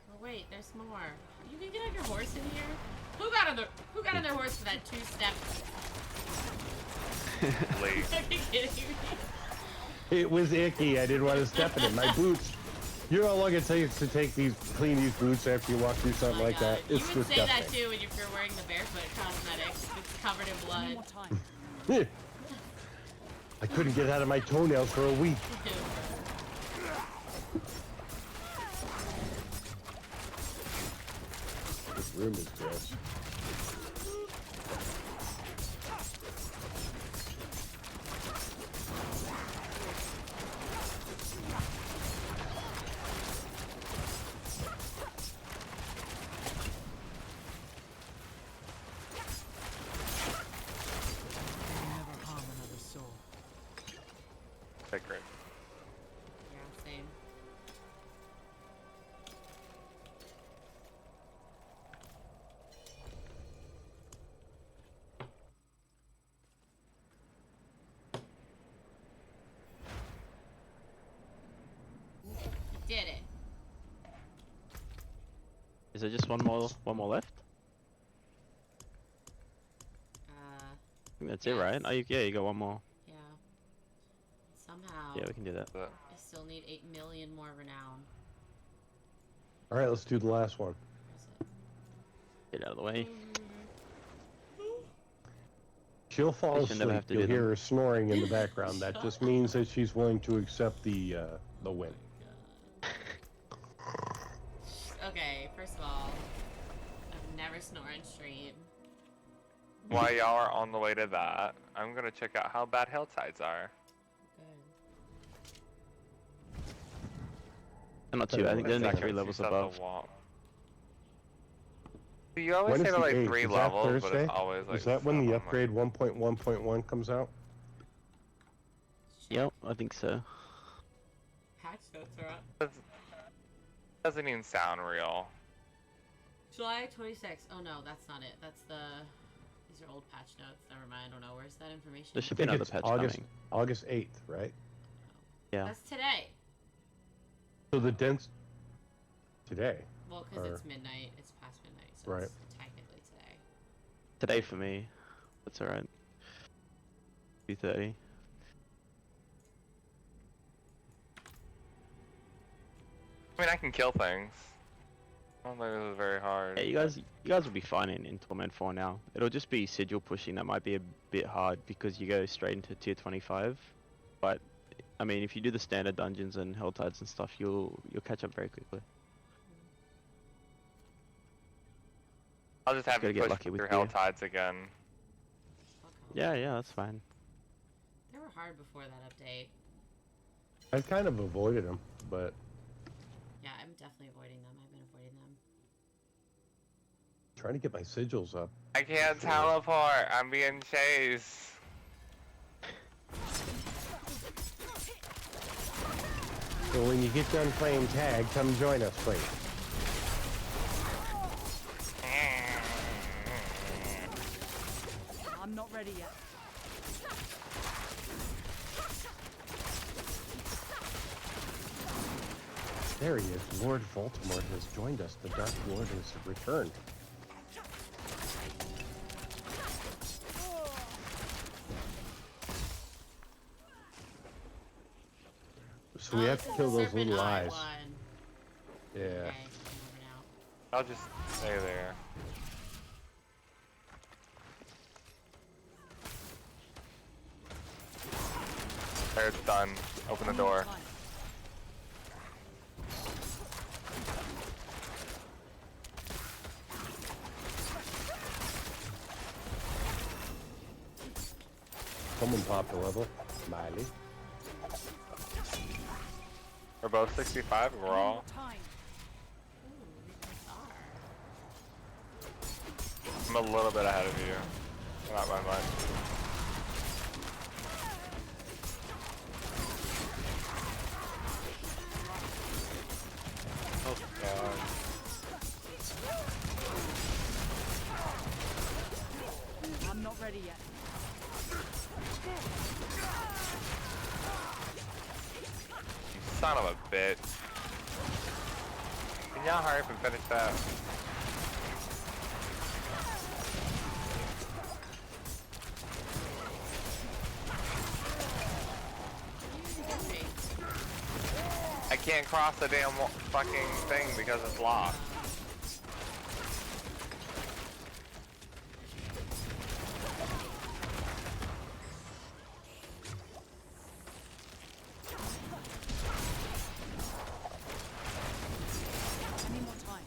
S1: Oh wait, there's more. You can get on your horse in here? Who got on their horse for that 2-step?
S2: Please.
S1: Are you kidding me?
S3: It was icky. I didn't want to step in it. My boots. You know how long it takes to clean these boots after you walk through something
S1: Oh my
S3: like that?
S1: God.
S3: It's
S1: You would say that
S3: disgusting.
S1: too if you're wearing the barefoot cosmetics. It's covered in
S8: I need
S1: blood.
S8: more time.
S3: I couldn't get out of my toenails for a week. This room is gross.
S8: Never harm another soul.
S2: Sacred.
S1: Yeah, same. You did it.
S9: Is there just one more left? I think that's it, right? Oh, yeah, you got one more.
S1: Yeah. Somehow,
S9: Yeah, we can do that.
S2: But
S1: I still need 8 million more renown.
S3: All right, let's do the last one.
S1: Where's it?
S9: Get out of the way.
S3: She'll fall
S9: We should never
S3: asleep.
S9: have to
S3: You'll
S9: do
S3: hear
S9: them.
S3: her snoring in the background. That just means that she's willing to accept the win.
S1: Okay, first of all, I've never snore on stream.
S2: while y'all are on the way to that, I'm gonna check out how bad hillsides are.
S1: Good.
S9: And not too bad. I think they're only
S2: Second,
S9: 3
S2: you
S9: levels
S2: set the
S9: above.
S2: wall. You always
S3: When
S2: say
S3: is
S2: they're
S3: the
S2: like
S3: 8th?
S2: 3
S3: Is that
S2: levels, but
S3: Thursday?
S2: it's always like
S3: Is that when the
S2: 7.
S3: upgrade 1.1.1 comes out?
S9: Yep, I think so.
S1: Patch notes are up.
S2: Doesn't even sound real.
S1: July 26th. Oh no, that's not it. That's the. These are old patch notes. Never mind. I don't know. Where's that information?
S9: There should
S3: I
S9: be
S3: think
S9: another
S3: it's
S9: patch
S3: August,
S9: coming.
S3: August 8th, right?
S9: Yeah.
S1: That's today.
S3: So the dense today.
S1: Well, because
S3: Or-
S1: it's midnight. It's past midnight, so
S3: Right.
S1: it's technically today.
S9: Today for me. That's alright. 2:30.
S2: I mean, I can kill things. I don't think this is very hard.
S9: Yeah, you guys will be fine in Torment 4 now. It'll just be sigil pushing that might be a bit hard because you go straight into tier 25. But I mean, if you do the standard dungeons and hell tides and stuff, you'll catch up very quickly.
S2: I'll just have
S9: gotta
S2: you
S9: get
S2: push
S9: lucky with
S2: through
S9: gear.
S2: hell tides again.
S1: Fuck all.
S9: Yeah, that's fine.
S1: They were hard before that update.
S3: I've kind of avoided them, but
S1: Yeah, I'm definitely avoiding them. I've been avoiding them.
S3: trying to get my sigils up.
S2: I can't
S3: Sure.
S2: teleport. I'm being chased.
S3: So when you get done playing tag, come join us, please.
S8: I'm not ready yet.
S3: There he is. Lord Voldemort has joined us. The Dark Lord has returned. so we have
S1: this
S3: to
S1: is
S3: kill
S1: the
S3: those
S1: serpent
S3: little
S1: eye
S3: eyes.
S1: one.
S3: Yeah.
S1: Okay, over now.
S2: I'll just stay there. There, it's done. Open the door.
S3: Someone popped a level. Smiley.
S2: We're both 65 overall.
S1: Ooh, nice R.
S2: I'm a little bit ahead of you. Not by much. Oh god.
S8: I'm not ready yet.
S2: You son of a bitch. Can y'all hurry up and finish that? I can't cross the damn fucking thing because it's locked.
S8: I need more time.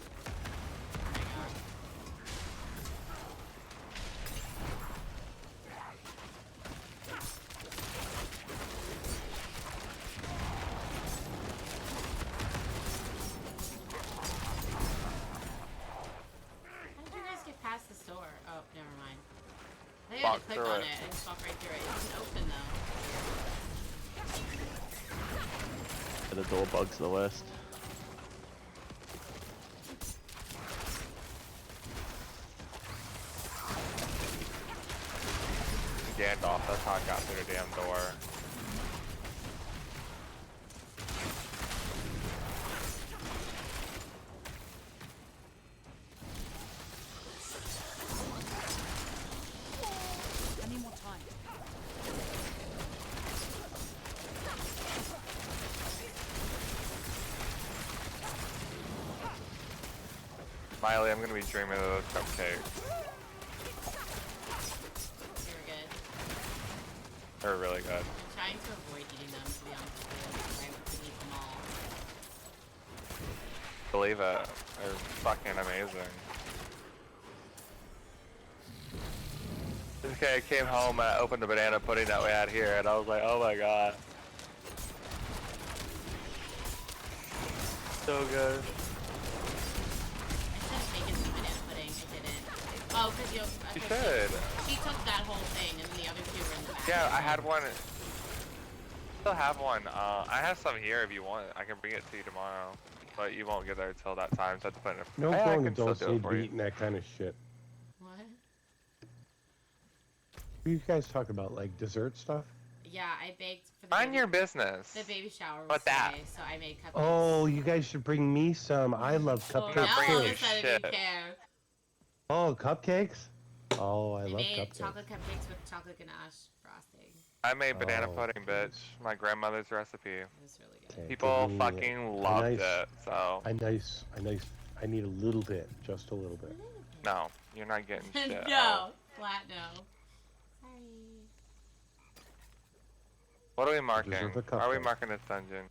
S1: How did you guys get past the store? Oh, never mind. I had
S2: Walk
S1: to click
S2: through
S1: on
S2: it.
S1: it and just walk right through it. It can open though.
S9: The door bug's the worst.
S2: Gandalf, that's how I got through the damn door.
S8: I need more time.
S2: Miley, I'm gonna be dreaming of those cupcakes.
S1: They were good.
S2: They're really good.
S1: I'm trying to avoid eating them, to be honest with you. I could eat them all.
S2: Believe it. They're fucking amazing. Okay, I came home and I opened the banana pudding that we had here and I was like, oh my god. So good.
S1: I should have taken some banana pudding. I didn't. Oh, because you.
S2: You should.
S1: She took that whole thing, and then the other two were in the back.
S2: Yeah, I had one. Still have one. I have some here if you want. I can bring it to you tomorrow. But you won't get there till that time, so I have to put it in.
S3: No
S2: Hey, I
S3: grown
S2: can still
S3: adults
S2: do it
S3: need to
S2: for
S3: be
S2: you.
S3: eating that kind of shit.
S1: What?
S3: What you guys talk about, like dessert stuff?
S1: Yeah, I baked for the
S2: Mind
S1: baby,
S2: your business.
S1: the baby shower was
S2: What that?
S1: today, so I made cupcakes.
S3: Oh, you guys should bring me some. I love
S1: Oh,
S3: cupcakes
S1: now
S2: bring
S1: all
S2: you
S1: of a
S3: too.
S1: sudden
S2: shit.
S1: you care.
S3: Oh, cupcakes? Oh, I
S1: I
S3: love
S1: made
S3: cupcakes.
S1: chocolate cupcakes with chocolate ganache frosting.
S2: I made banana
S3: Oh,
S2: pudding, bitch. My grandmother's recipe.
S1: It was really good.
S3: Okay,
S2: People
S3: give me
S2: fucking loved
S3: nice-
S2: it, so
S3: I need a little bit, just a little bit.
S2: no, you're not getting shit.
S1: No, flat no. Sorry.
S2: What are we marking?
S3: Deserve a
S2: Are we
S3: cupcake.
S2: marking this dungeon?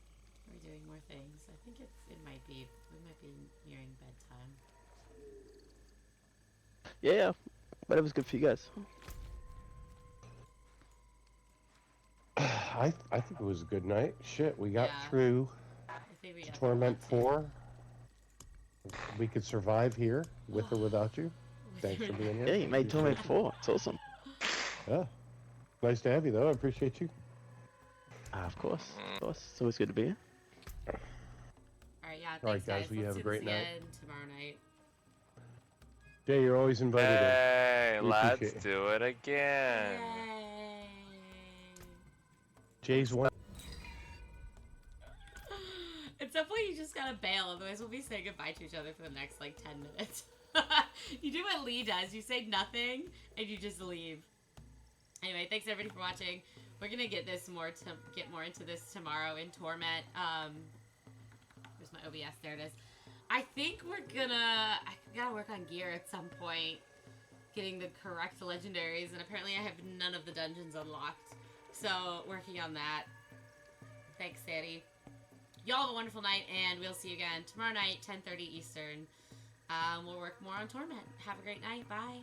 S1: We're doing more things. I think it might be. We might be nearing bedtime.
S9: Yeah, whatever's good for you guys.
S3: I think it was a good night. Shit, we got
S1: Yeah.
S3: through
S1: I think we got
S3: Torment
S1: through that
S3: 4. We could survive here, with or without you. Thanks for being here.
S9: Yeah, you made Torment 4. It's awesome.
S3: Yeah. Nice to have you, though. I appreciate you.
S9: Of course. Of course. It's always good to be here.
S1: Alright, yeah, thanks
S3: All right, guys,
S1: guys.
S3: we
S1: Let's
S3: have a
S1: do
S3: great
S1: this
S3: night.
S1: again tomorrow night.
S3: Jay, you're always invited in.
S2: Hey,
S3: We
S2: let's
S3: appreciate it.
S2: do it again.
S1: Yay!
S3: Jay's one.
S1: At some point you just gotta bail, otherwise we'll be saying goodbye to each other for the next like 10 minutes. You do what Lee does, you say nothing and you just leave. Anyway, thanks everybody for watching. We're gonna get more into this tomorrow in Torment. Where's my OBS? There it is. I think I gotta work on gear at some point, getting the correct legendaries, and apparently I have none of the dungeons unlocked. So working on that. Thanks, Sadie. Y'all have a wonderful night, and we'll see you again tomorrow night, 10:30 Eastern. We'll work more on Torment. Have a great night. Bye.